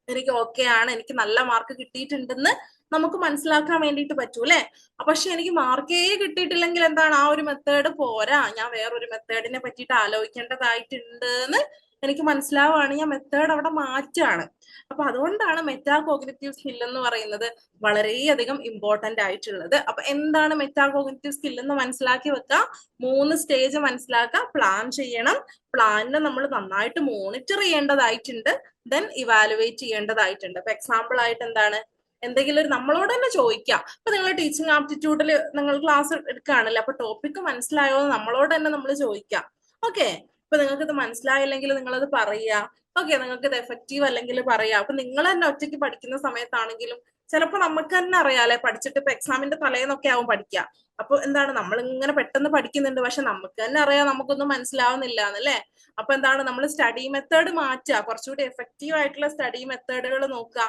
എനിക്ക് ഓക്കെ ആണ്, എനിക്ക് നല്ല മാർക്ക് കിട്ടിയിട്ടുണ്ടെന്ന് നമുക്ക് മനസ്സിലാക്കാൻ വേണ്ടിയിട്ട് പറ്റൂ അല്ലെ. പക്ഷെ എനിക്ക് മാർക്കേ കിട്ടിയിട്ടില്ലെങ്കിൽ എന്താണ്, ആ ഒരു മെത്തേഡ് പോരാ, ഞാൻ വേറൊരു മെത്തേഡിനെ പറ്റിയിട്ട് ആലോചിക്കേണ്ടതായിട്ടുണ്ട് എന്ന് എനിക്ക് മനസ്സിലാവുകയാണ്, ഞാൻ മെത്തേഡ് അവിടെ മാറ്റാണ്. അപ്പൊ അതുകൊണ്ടാണ് മെറ്റാ കോഗ്നിറ്റീവ് സ്കിൽ എന്ന് പറയുന്നത് വളരെയധികം ഇമ്പോർട്ടന്റ് ആയിട്ടുള്ളത്. അപ്പൊ എന്താണ് മെറ്റാ കോഗ്നിറ്റീവ് സ്കിൽ എന്ന് മനസ്സിലാക്കി വെക്കുക. 3 സ്റ്റേജ് മനസ്സിലാക്കുക, പ്ലാൻ ചെയ്യണം, പ്ലാനിനെ നമ്മൾ നന്നായിട്ട് മോണിറ്റർ ചെയ്യേണ്ടതായിട്ടുണ്ട്, ദെൻ ഇവാലുവേറ്റ് ചെയ്യേണ്ടതായിട്ടുണ്ട്. ഇപ്പൊ എക്സാമ്പിൾ ആയിട്ട് എന്താണ്, എന്തെങ്കിലും ഒരു നമ്മളോട് തന്നെ ചോദിക്കാം. ഇപ്പൊ നിങ്ങൾ ടീച്ചിങ് ആപ്റ്റിറ്റ്യൂഡിൽ നിങ്ങൾ ക്ലാസ് എടുക്കുകയാണല്ലോ, അപ്പൊ ടോപ്പിക്ക് മനസ്സിലായോ എന്ന് നമ്മളോട് തന്നെ നമ്മൾ ചോദിക്കാം. ഓക്കെ, ഇപ്പൊ നിങ്ങൾക്ക് ഇത് മനസ്സിലായില്ലെങ്കിൽ നിങ്ങളത് പറയുക. ഓക്കെ, നിങ്ങൾക്ക് ഇത് എഫക്റ്റീവ് അല്ലെങ്കിൽ പറയാം. അപ്പൊ നിങ്ങൾ തന്നെ ഒറ്റയ്ക്ക് പഠിക്കുന്ന സമയത്താണെങ്കിലും ചിലപ്പോ നമുക്ക് തന്നെ അറിയാലേ, പഠിച്ചിട്ട് ഇപ്പൊ എക്സാമിന്റെ തലേന്നൊക്കെ ആവും പഠിക്കുക. അപ്പൊ എന്താണ്, നമ്മൾ ഇങ്ങനെ പെട്ടെന്ന് പഠിക്കുന്നുണ്ട്, പക്ഷെ നമുക്ക് തന്നെ അറിയാം നമുക്കൊന്നും മനസ്സിലാവുന്നില്ല എന്നല്ലേ. അപ്പൊ എന്താണ്, നമ്മൾ സ്റ്റഡി മെത്തേഡ് മാറ്റുക, കുറച്ചുകൂടി എഫക്റ്റീവ് ആയിട്ടുള്ള സ്റ്റഡി മെത്തേഡുകൾ നോക്കുക.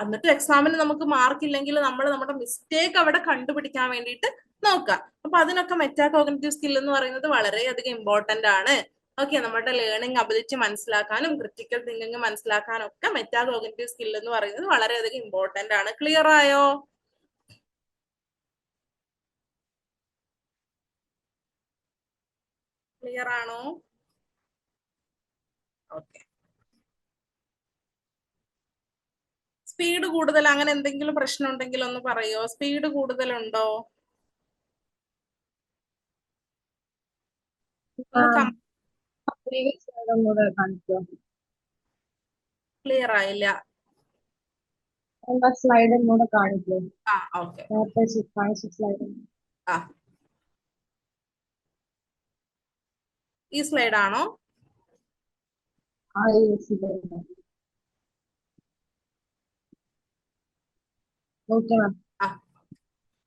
എന്നിട്ട് എക്സാമിന് നമുക്ക് മാർക്ക് ഇല്ലെങ്കിൽ നമ്മൾ നമ്മുടെ മിസ്റ്റേക്ക് അവിടെ കണ്ടുപിടിക്കാൻ വേണ്ടിയിട്ട് നോക്കുക. അപ്പൊ അതിനൊക്കെ മെറ്റാ കോഗ്നിറ്റീവ് സ്കിൽ എന്ന് പറയുന്നത് വളരെയധികം ഇമ്പോർട്ടന്റ് ആണ്. ഓക്കെ, നമ്മുടെ ലേണിംഗ് അബിലിറ്റി മനസ്സിലാക്കാനും ക്രിട്ടിക്കൽ തിങ്കിങ് മനസ്സിലാക്കാനും ഒക്കെ മെറ്റാ കോഗ്നിറ്റീവ് സ്കിൽ എന്ന് പറയുന്നത് വളരെയധികം ഇമ്പോർട്ടന്റ് ആണ്. ക്ലിയർ ആയോ? ക്ലിയർ ആണോ? ഓക്കെ. സ്പീഡ് കൂടുതൽ, അങ്ങനെ എന്തെങ്കിലും പ്രശ്നം ഉണ്ടെങ്കിൽ ഒന്ന് പറയോ, സ്പീഡ് കൂടുതലുണ്ടോ? ക്ലിയർ ആയില്ല. സ്ലൈഡ് ഒന്നുകൂടെ കാണിക്കോ? ഓക്കെ. ഈ സ്ലൈഡ് ആണോ?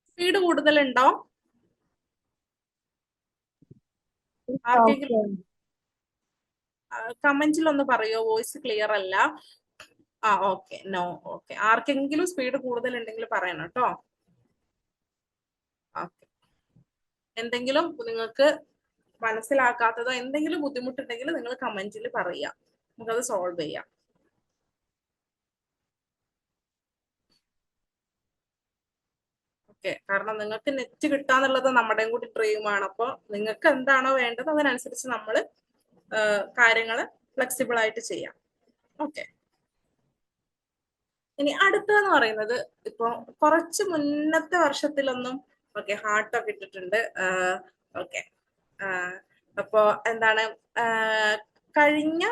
സ്പീഡ് കൂടുതലുണ്ടോ? ആർക്കെങ്കിലും കമന്റിൽ ഒന്ന് പറയോ, വോയിസ് ക്ലിയർ അല്ല. Okay, no. ഓക്കെ, ആർക്കെങ്കിലും സ്പീഡ് കൂടുതൽ ഉണ്ടെങ്കിൽ പറയണം കേട്ടോ. ഓക്കെ, എന്തെങ്കിലും നിങ്ങൾക്ക് മനസ്സിലാക്കാത്തതോ എന്തെങ്കിലും ബുദ്ധിമുട്ടുണ്ടെങ്കിൽ നിങ്ങൾ കമന്റിൽ പറയുക, നമുക്കത് സോൾവ് ചെയ്യാം. ഓക്കെ, കാരണം നിങ്ങൾക്ക് നെറ്റ് കിട്ടാന്നുള്ളത് നമ്മുടെയും കൂടി ഡ്രീമാണ്. അപ്പോൾ നിങ്ങൾക്ക് എന്താണോ വേണ്ടത് അതിനനുസരിച്ച് നമ്മൾ കാര്യങ്ങൾ ഫ്ലെക്സിബിൾ ആയിട്ട് ചെയ്യാം. ഓക്കെ, ഇനി അടുത്തതെന്ന് പറയുന്നത് ഇപ്പൊ കുറച്ച് മുന്നത്തെ വർഷത്തിലൊന്നും ഓക്കെ ഹാർട്ടൊക്കെ ഇട്ടിട്ടുണ്ട്. ഓക്കെ, അപ്പോ എന്താണ് കഴിഞ്ഞ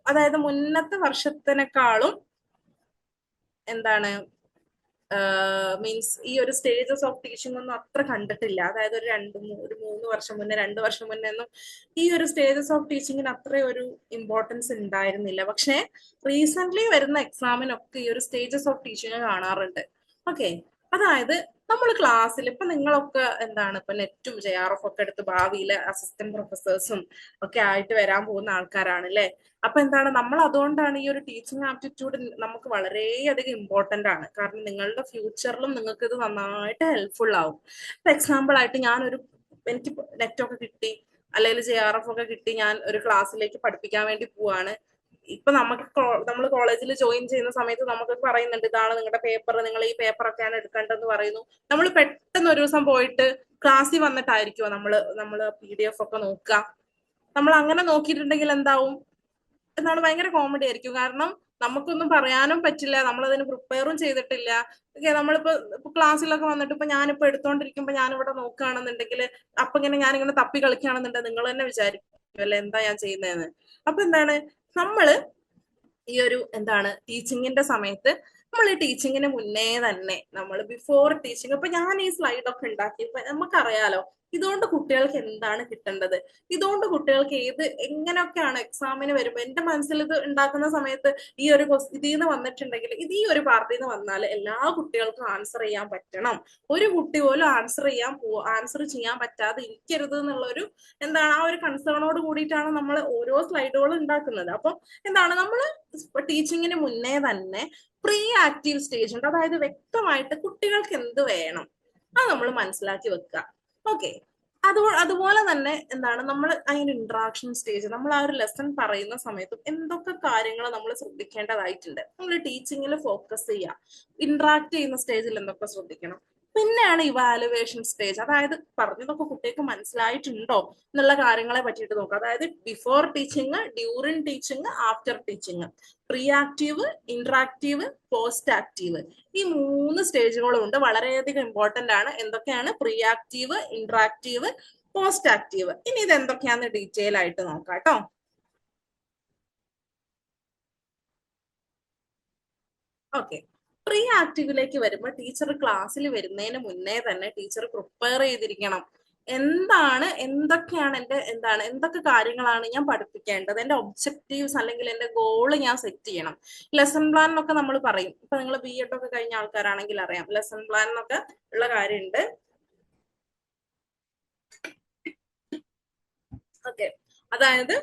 അതായത് മുന്നത്തെ വർഷത്തിനേക്കാളും എന്താണ് മീൻസ് ഈ ഒരു സ്റ്റേജസ് ഓഫ് ടീച്ചിങ് ഒന്നും അത്ര കണ്ടിട്ടില്ല. അതായത് ഒരു 3 വർഷം മുന്നേ 2 വർഷം മുന്നേ ഒന്നും ഈ ഒരു സ്റ്റേജസ് ഓഫ് ടീച്ചിങ്ങിന് അത്ര ഒരു ഇമ്പോർട്ടൻസ് ഉണ്ടായിരുന്നില്ല. പക്ഷെ റീസെന്റ് വരുന്ന എക്സാമിനൊക്കെ ഈ ഒരു സ്റ്റേജസ് ഓഫ് ടീച്ചിങ് കാണാറുണ്ട്. ഓക്കെ, അതായത് നമ്മൾ ക്ലാസ്സിൽ ഇപ്പൊ നിങ്ങളൊക്കെ എന്താണ് ഇപ്പൊ നെറ്റും JRF ഒക്കെ എടുത്ത് ഭാവിയിലെ അസിസ്റ്റന്റ് പ്രൊഫസേഴ്സും ഒക്കെ ആയിട്ട് വരാൻ പോകുന്ന ആൾക്കാരാണ് അല്ലെ. അപ്പൊ എന്താണ് നമ്മൾ അതുകൊണ്ടാണ് ഈ ഒരു ടീച്ചിങ് ആപ്റ്റിറ്റ്യൂഡ് നമുക്ക് വളരെയധികം ഇമ്പോർട്ടന്റ് ആണ്. കാരണം നിങ്ങളുടെ ഫ്യൂച്ചറിലും നിങ്ങൾക്ക് ഇത് നന്നായിട്ട് ഹെൽപ്ഫുൾ ആവും. ഇപ്പൊ എക്സാമ്പിൾ ആയിട്ട് എനിക്ക് നെറ്റൊക്കെ കിട്ടി അല്ലെങ്കിൽ JRF ഒക്കെ കിട്ടി, ഞാൻ ഒരു ക്ലാസ്സിലേക്ക് പഠിപ്പിക്കാൻ വേണ്ടി പോവാണ്. ഇപ്പൊ നമ്മൾ കോളേജിൽ ജോയിൻ ചെയ്യുന്ന സമയത്ത് നമുക്ക് പറയുന്നുണ്ട് ഇതാണ് നിങ്ങളുടെ പേപ്പർ, നിങ്ങൾ ഈ പേപ്പറൊക്കെയാണ് എടുക്കേണ്ടതെന്ന് പറയുന്നു. നമ്മൾ പെട്ടെന്ന് ഒരു ദിവസം പോയിട്ട് ക്ലാസ്സിൽ വന്നിട്ടായിരിക്കുമോ നമ്മള് PDF ഒക്കെ നോക്കുക. നമ്മൾ അങ്ങനെ നോക്കിയിട്ടുണ്ടെങ്കിൽ എന്താവും എന്നാണ് ഭയങ്കര കോമഡി ആയിരിക്കും. കാരണം നമുക്കൊന്നും പറയാനും പറ്റില്ല, നമ്മളതിന് പ്രിപ്പയറും ചെയ്തിട്ടില്ല. ഓക്കെ, നമ്മളിപ്പോ ക്ലാസ്സിലൊക്കെ വന്നിട്ട് ഇപ്പൊ ഞാനിപ്പോ എടുത്തോണ്ടിരിക്കുമ്പോ ഞാനിവിടെ നോക്കുകയാണെന്നുണ്ടെങ്കിൽ അപ്പൊ ഞാനിങ്ങനെ തപ്പി കളിക്കുകയാണെന്നുണ്ടെങ്കിൽ നിങ്ങൾ തന്നെ വിചാരിക്കും അല്ലെ എന്താ ഞാൻ ചെയ്യുന്നതെന്ന്. അപ്പൊ എന്താണ് നമ്മള് ഈ ഒരു ടീച്ചിങ്ങിന്റെ സമയത്ത് നമ്മൾ ഈ ടീച്ചിങ്ങിന് മുന്നേ തന്നെ നമ്മൾ ബിഫോർ ടീച്ചിങ് ഇപ്പൊ ഞാൻ ഈ സ്ലൈഡൊക്കെ ഉണ്ടാക്കി ഇപ്പൊ നമുക്കറിയാലോ ഇതുകൊണ്ട് കുട്ടികൾക്ക് എന്താണ് കിട്ടേണ്ടത്, ഇതുകൊണ്ട് കുട്ടികൾക്ക് എങ്ങനെയൊക്കെയാണ് എക്സാമിന് വരുമ്പോ എന്റെ മനസ്സിൽ ഇത് ഉണ്ടാക്കുന്ന സമയത്ത് ഈ ഒരു ഇതിൽ നിന്ന് വന്നിട്ടുണ്ടെങ്കിൽ ഇത് ഈ ഒരു പാർട്ടിയിൽ നിന്ന് വന്നാൽ എല്ലാ കുട്ടികൾക്കും ആൻസർ ചെയ്യാൻ പറ്റണം, ഒരു കുട്ടി പോലും ആൻസർ ചെയ്യാൻ പറ്റാതെ ഇരിക്കരുത് എന്നുള്ളൊരു ആ ഒരു കൺസേണോട് കൂടിയിട്ടാണ് നമ്മൾ ഓരോ സ്ലൈഡുകളും ഉണ്ടാക്കുന്നത്. അപ്പൊ നമ്മൾ ടീച്ചിങ്ങിന് മുന്നേ തന്നെ പ്രീ ആക്റ്റീവ് സ്റ്റേജ് ഉണ്ട്, അതായത് വ്യക്തമായിട്ട് കുട്ടികൾക്ക് എന്ത് വേണം അത് നമ്മൾ മനസ്സിലാക്കി വെക്കുക. ഓക്കെ, അതുപോലെ തന്നെ നമ്മൾ അതിന് ഇന്ററാക്ഷൻ സ്റ്റേജ്, നമ്മൾ ആ ഒരു ലെസൺ പറയുന്ന സമയത്തും എന്തൊക്കെ കാര്യങ്ങൾ നമ്മൾ ശ്രദ്ധിക്കേണ്ടതായിട്ടുണ്ട്. നമ്മൾ ടീച്ചിങ്ങിൽ ഫോക്കസ് ചെയ്യുക, ഇന്ററാക്ട് ചെയ്യുന്ന സ്റ്റേജിൽ എന്തൊക്കെ ശ്രദ്ധിക്കണം. പിന്നെയാണ് ഇവാലുവേഷൻ സ്റ്റേജ്, അതായത് പറഞ്ഞതൊക്കെ കുട്ടികൾക്ക് മനസ്സിലായിട്ടുണ്ടോ എന്നുള്ള കാര്യങ്ങളെ പറ്റിയിട്ട് നോക്കുക. അതായത് before teaching, during teaching, after teaching, pre active, interactive, post active, ഈ 3 സ്റ്റേജുകളും ഉണ്ട്. വളരെയധികം ഇമ്പോർട്ടന്റ് ആണ്. എന്തൊക്കെയാണ്? Pre active, interactive, post active. ഇനി ഇത് എന്തൊക്കെയാന്ന് ഡീറ്റെയിൽ ആയിട്ട് നോക്കാം കേട്ടോ. ഓക്കെ, പ്രീ ആക്റ്റീവിലേക്ക് വരുമ്പോൾ ടീച്ചർ ക്ലാസ്സിൽ വരുന്നതിന് മുന്നേ തന്നെ ടീച്ചർ പ്രിപ്പയർ ചെയ്തിരിക്കണം. എന്തൊക്കെയാണ് എന്തൊക്കെ കാര്യങ്ങളാണ് ഞാൻ പഠിപ്പിക്കേണ്ടത്, എന്റെ ഒബ്ജക്റ്റീവ്സ് അല്ലെങ്കിൽ എന്റെ ഗോള് ഞാൻ സെറ്റ് ചെയ്യണം. ലെസൺ പ്ലാൻ എന്നൊക്കെ നമ്മൾ പറയും. ഇപ്പൊ നിങ്ങൾ BEd ഒക്കെ കഴിഞ്ഞ ആൾക്കാരാണെങ്കിൽ അറിയാം ലെസൺ പ്ലാൻ എന്നൊക്കെ ഉള്ള കാര്യമുണ്ട്. ഓക്കെ, അതായത്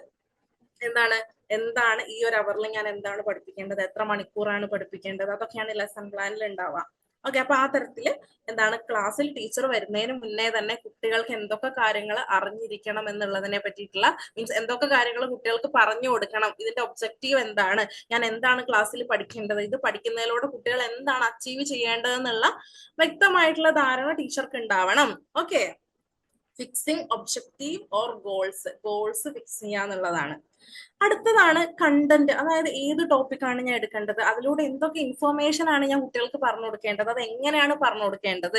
എന്താണ് ഈ ഒരു അവറിൽ ഞാൻ എന്താണ് പഠിപ്പിക്കേണ്ടത്, എത്ര മണിക്കൂറാണ് പഠിപ്പിക്കേണ്ടത്, അതൊക്കെയാണ് ലെസൺ പ്ലാനിൽ ഉണ്ടാവുക. ഓക്കെ, അപ്പൊ ആ തരത്തില് ക്ലാസ്സിൽ ടീച്ചർ വരുന്നതിന് മുന്നേ തന്നെ കുട്ടികൾക്ക് എന്തൊക്കെ കാര്യങ്ങൾ അറിഞ്ഞിരിക്കണം എന്നുള്ളതിനെ പറ്റിയിട്ടുള്ള മീൻസ് എന്തൊക്കെ കാര്യങ്ങൾ കുട്ടികൾക്ക് പറഞ്ഞു കൊടുക്കണം, ഇതിന്റെ ഒബ്ജക്റ്റീവ് എന്താണ്, ഞാൻ എന്താണ് ക്ലാസ്സിൽ പഠിക്കേണ്ടത്, ഇത് പഠിക്കുന്നതിലൂടെ കുട്ടികൾ എന്താണ് അച്ചീവ് ചെയ്യേണ്ടതെന്നുള്ള വ്യക്തമായിട്ടുള്ള ധാരണ ടീച്ചർക്ക് ഉണ്ടാവണം. Okay, fixing objective or goals fix ചെയ്യാന്നുള്ളതാണ്. അടുത്തതാണ് കണ്ടന്റ്, അതായത് ഏത് ടോപ്പിക്കാണ് ഞാൻ എടുക്കേണ്ടത്, അതിലൂടെ എന്തൊക്കെ ഇൻഫർമേഷൻ ആണ് ഞാൻ കുട്ടികൾക്ക് പറഞ്ഞു കൊടുക്കേണ്ടത്, അത് എങ്ങനെയാണ് പറഞ്ഞു കൊടുക്കേണ്ടത്.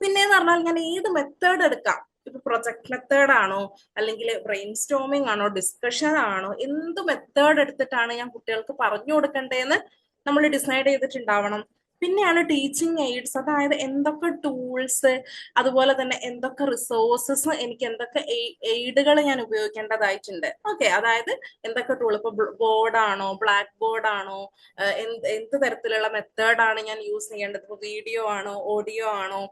പിന്നെന്ന് പറഞ്ഞാൽ ഞാൻ ഏത് മെത്തേഡ് എടുക്കാം, ഇപ്പൊ പ്രൊജക്ട് മെത്തേഡ് ആണോ അല്ലെങ്കിൽ ബ്രെയിൻ സ്റ്റോമിംഗ് ആണോ ഡിസ്കഷൻ ആണോ, എന്ത് മെത്തേഡ് എടുത്തിട്ടാണ് ഞാൻ കുട്ടികൾക്ക് പറഞ്ഞു കൊടുക്കേണ്ടതെന്ന് നമ്മൾ ഡിസൈഡ് ചെയ്തിട്ടുണ്ടാവണം. പിന്നെയാണ് ടീച്ചിങ് എയ്ഡ്സ്, അതായത് എന്തൊക്കെ ടൂൾസ് അതുപോലെ തന്നെ എന്തൊക്കെ റിസോഴ്സസ് എനിക്ക് എന്തൊക്കെ എയ്ഡുകൾ ഞാൻ ഉപയോഗിക്കേണ്ടതായിട്ടുണ്ട്. ഓക്കെ, അതായത് എന്തൊക്കെ ടൂൾ, ഇപ്പൊ ബോർഡാണോ ബ്ലാക്ക് ബോർഡാണോ, എന്ത് തരത്തിലുള്ള മെത്തേഡാണ് ഞാൻ യൂസ് ചെയ്യേണ്ടത്, ഇപ്പൊ വീഡിയോ ആണോ ഓഡിയോ ആണോ,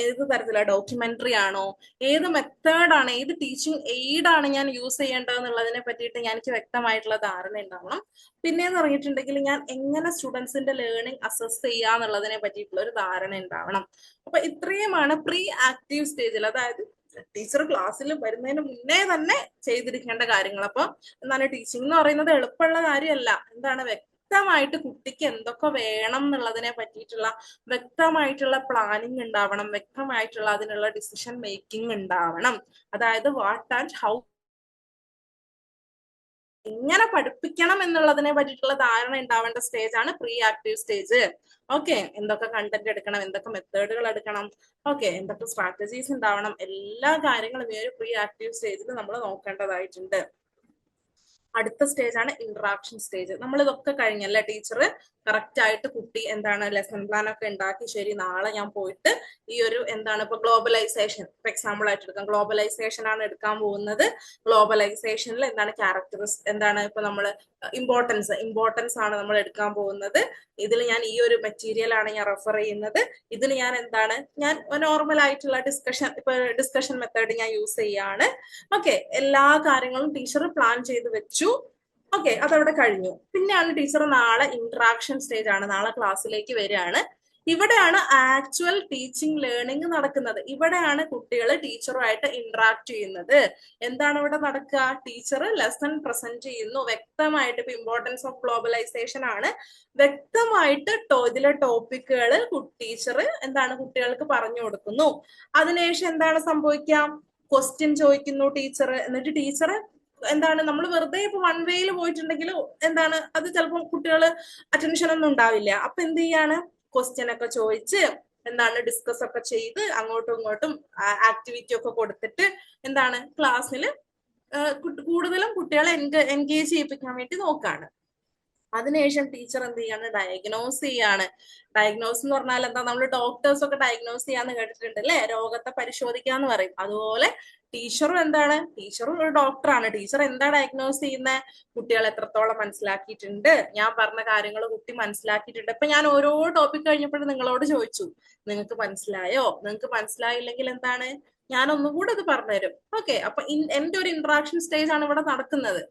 ഏത് തരത്തിലുള്ള ഡോക്യുമെന്ററി ആണോ, ഏത് മെത്തേഡാണ് ഏത് ടീച്ചിങ് എയ്ഡാണ് ഞാൻ യൂസ് ചെയ്യേണ്ടത് എന്നുള്ളതിനെ പറ്റിയിട്ട് എനിക്ക് വ്യക്തമായിട്ടുള്ള ധാരണ ഉണ്ടാവണം. പിന്നെന്ന് പറഞ്ഞിട്ടുണ്ടെങ്കിൽ ഞാൻ എങ്ങനെ സ്റ്റുഡൻസിന്റെ ലേണിംഗ് അസസ് ചെയ്യാന്നുള്ളതിനെ പറ്റിയിട്ടുള്ള ഒരു ധാരണ ഉണ്ടാവണം. അപ്പൊ ഇത്രയുമാണ് പ്രീ ആക്റ്റീവ് സ്റ്റേജിൽ, അതായത് ടീച്ചർ ക്ലാസ്സിൽ വരുന്നതിന് മുന്നേ തന്നെ ചെയ്തിരിക്കേണ്ട കാര്യങ്ങൾ. അപ്പൊ ടീച്ചിങ് എന്ന് പറയുന്നത് എളുപ്പമുള്ള കാര്യമല്ല. വ്യക്തമായിട്ട് കുട്ടിക്ക് എന്തൊക്കെ വേണം എന്നുള്ളതിനെ പറ്റിയിട്ടുള്ള വ്യക്തമായിട്ടുള്ള പ്ലാനിങ് ഉണ്ടാവണം, വ്യക്തമായിട്ടുള്ള അതിനുള്ള ഡിസിഷൻ മേക്കിംഗ് ഉണ്ടാവണം. അതായത് വാട്ട് ആൻഡ് ഹൗ എങ്ങനെ പഠിപ്പിക്കണം എന്നുള്ളതിനെ പറ്റിയിട്ടുള്ള ധാരണ ഉണ്ടാവേണ്ട സ്റ്റേജ് ആണ് പ്രീ ആക്റ്റീവ് സ്റ്റേജ്. ഓക്കെ, എന്തൊക്കെ കണ്ടന്റ് എടുക്കണം, എന്തൊക്കെ മെത്തേഡുകൾ എടുക്കണം, ഓക്കെ, എന്തൊക്കെ സ്ട്രാറ്റജീസ് ഉണ്ടാവണം, എല്ലാ കാര്യങ്ങളും ഈ ഒരു പ്രീ ആക്റ്റീവ് സ്റ്റേജിൽ നമ്മൾ നോക്കേണ്ടതായിട്ടുണ്ട്. അടുത്ത സ്റ്റേജ് ആണ് ഇന്ററാക്ഷൻ സ്റ്റേജ്. നമ്മൾ ഇതൊക്കെ കഴിഞ്ഞല്ലേ, ടീച്ചർ കറക്റ്റ് ആയിട്ട് കുട്ടി എന്താണ് ലെസൺ പ്ലാൻ ഒക്കെ ഉണ്ടാക്കി, ശരി നാളെ ഞാൻ പോയിട്ട് ഈ ഒരു എന്താണ് ഇപ്പൊ ഗ്ലോബലൈസേഷൻ ഇപ്പൊ എക്സാമ്പിൾ ആയിട്ട് എടുക്കാം, ഗ്ലോബലൈസേഷൻ ആണ് എടുക്കാൻ പോകുന്നത്. ഗ്ലോബലൈസേഷനിൽ എന്താണ് എന്താണ് ഇപ്പൊ നമ്മൾ ഇമ്പോർട്ടൻസ് ആണ് നമ്മൾ എടുക്കാൻ പോകുന്നത്. ഇതിൽ ഞാൻ ഈ ഒരു മെറ്റീരിയൽ ആണ് ഞാൻ റെഫർ ചെയ്യുന്നത്. ഇതിൽ ഞാൻ എന്താണ് ഞാൻ നോർമൽ ആയിട്ടുള്ള ഡിസ്കഷൻ മെത്തേഡ് ഞാൻ യൂസ് ചെയ്യാണ്. ഓക്കെ, എല്ലാ കാര്യങ്ങളും ടീച്ചർ പ്ലാൻ ചെയ്ത് വെച്ചു. ഓക്കെ, അതവിടെ കഴിഞ്ഞു. പിന്നെയാണ് ടീച്ചർ നാളെ ഇന്ററാക്ഷൻ സ്റ്റേജ് ആണ്, നാളെ ക്ലാസ്സിലേക്ക് വരികയാണ്. ഇവിടെയാണ് ആക്ച്വൽ ടീച്ചിങ് ലേണിംഗ് നടക്കുന്നത്. ഇവിടെയാണ് കുട്ടികൾ ടീച്ചറുമായിട്ട് ഇന്ററാക്ട് ചെയ്യുന്നത്. എന്താണ് ഇവിടെ നടക്കുക? ടീച്ചർ ലെസൺ പ്രസന്റ് ചെയ്യുന്നു വ്യക്തമായിട്ട്. ഇപ്പൊ ഇമ്പോർട്ടൻസ് ഓഫ് ഗ്ലോബലൈസേഷൻ ആണ്, വ്യക്തമായിട്ട് ഇതിലെ ടോപ്പിക്കുകൾ ടീച്ചർ എന്താണ് കുട്ടികൾക്ക് പറഞ്ഞു കൊടുക്കുന്നു. അതിനുശേഷം എന്താണ് സംഭവിക്കുക? ക്വസ്റ്റ്യൻ ചോദിക്കുന്നു ടീച്ചർ. എന്നിട്ട് ടീച്ചർ എന്താണ് നമ്മൾ വെറുതെ ഇപ്പൊ വൺ വേയിൽ പോയിട്ടുണ്ടെങ്കിൽ എന്താണ് അത് ചിലപ്പോൾ കുട്ടികൾ അറ്റൻഷൻ ഒന്നും ഉണ്ടാവില്ല. അപ്പൊ എന്ത് ചെയ്യാണ്? ക്വസ്റ്റ്യൻ ഒക്കെ ചോദിച്ച് എന്താണ് ഡിസ്കസ് ഒക്കെ ചെയ്ത് അങ്ങോട്ടും ഇങ്ങോട്ടും ആക്ടിവിറ്റി ഒക്കെ കൊടുത്തിട്ട് എന്താണ് ക്ലാസ്സിൽ കൂടുതലും കുട്ടികളെ എൻഗേജ് ചെയ്യിപ്പിക്കാൻ വേണ്ടി നോക്കാണ്. അതിനുശേഷം ടീച്ചർ എന്ത് ചെയ്യാണ്? ഡയഗ്നോസ് ചെയ്യാണ്. ഡയഗ്നോസ് എന്ന് പറഞ്ഞാൽ എന്താ? നമ്മൾ ഡോക്ടേഴ്സ് ഒക്കെ ഡയഗ്നോസ് ചെയ്യാന്ന് കേട്ടിട്ടുണ്ട് അല്ലെ, രോഗത്തെ പരിശോധിക്കാന്ന് പറയും. അതുപോലെ ടീച്ചറും എന്താണ്? ടീച്ചറും ഒരു ഡോക്ടറാണ്. ടീച്ചർ എന്താ ഡയഗ്നോസ് ചെയ്യുന്നത്? കുട്ടികൾ എത്രത്തോളം മനസ്സിലാക്കിയിട്ടുണ്ട്, ഞാൻ പറഞ്ഞ കാര്യങ്ങൾ കുട്ടി മനസ്സിലാക്കിയിട്ടുണ്ട്. ഇപ്പൊ ഞാൻ ഓരോ ടോപ്പിക് കഴിഞ്ഞപ്പോഴും നിങ്ങളോട് ചോദിച്ചു, നിങ്ങൾക്ക് മനസ്സിലായോ? നിങ്ങൾക്ക് മനസ്സിലായില്ലെങ്കിൽ എന്താണ്, ഞാൻ ഒന്നുകൂടെ അത് പറഞ്ഞുതരും. ഓക്കെ, അപ്പൊ എന്റെ ഒരു ഇന്ററാക്ഷൻ സ്റ്റേജ് ആണ് ഇവിടെ നടക്കുന്നത്.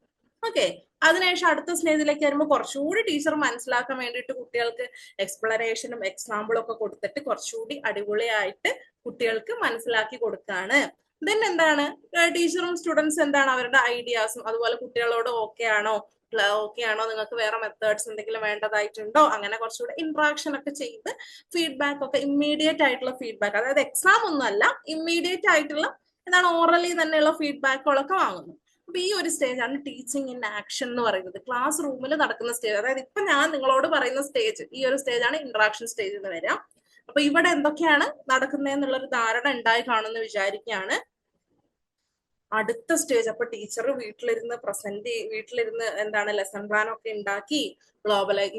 ഓക്കെ, അതിനുശേഷം അടുത്ത സ്റ്റേജിലേക്ക് വരുമ്പോൾ കുറച്ചുകൂടി ടീച്ചർ മനസ്സിലാക്കാൻ വേണ്ടിയിട്ട് കുട്ടികൾക്ക് എക്സ്പ്ലനേഷനും എക്സാമ്പിളും ഒക്കെ കൊടുത്തിട്ട് കുറച്ചുകൂടി അടിപൊളിയായിട്ട് കുട്ടികൾക്ക് മനസ്സിലാക്കി കൊടുക്കാണ്. ദെൻ എന്താണ് ടീച്ചറും സ്റ്റുഡൻസ് എന്താണ് അവരുടെ ഐഡിയാസും അതുപോലെ കുട്ടികളോട് ഓക്കെ ആണോ നിങ്ങൾക്ക് വേറെ മെത്തേഡ്സ് എന്തെങ്കിലും വേണ്ടതായിട്ടുണ്ടോ, അങ്ങനെ കുറച്ചുകൂടെ ഇന്ററാക്ഷൻ ഒക്കെ ചെയ്ത് ഫീഡ്ബാക്ക് ഒക്കെ ഇമ്മീഡിയറ്റ് ആയിട്ടുള്ള ഫീഡ്ബാക്ക്, അതായത് എക്സാം ഒന്നും അല്ല, ഇമ്മീഡിയറ്റ് ആയിട്ടുള്ള എന്താണ് ഓറലി തന്നെയുള്ള ഫീഡ്ബാക്കുകളൊക്കെ വാങ്ങുന്നു. അപ്പൊ ഈ ഒരു സ്റ്റേജ് ആണ് ടീച്ചിങ് ഇൻ ആക്ഷൻ എന്ന് പറയുന്നത്, ക്ലാസ് റൂമിൽ നടക്കുന്ന സ്റ്റേജ്. അതായത് ഇപ്പൊ ഞാൻ നിങ്ങളോട് പറയുന്ന സ്റ്റേജ്, ഈ ഒരു സ്റ്റേജ് ആണ് ഇന്ററാക്ഷൻ സ്റ്റേജ് എന്ന് വരാം. അപ്പൊ ഇവിടെ എന്തൊക്കെയാണ് നടക്കുന്നതെന്നുള്ളൊരു ധാരണ ഉണ്ടായി കാണുമെന്ന് വിചാരിക്കുകയാണ്. അടുത്ത സ്റ്റേജ് അപ്പൊ ടീച്ചർ വീട്ടിലിരുന്ന് എന്താണ് ലെസൺ പ്ലാൻ ഒക്കെ ഉണ്ടാക്കി,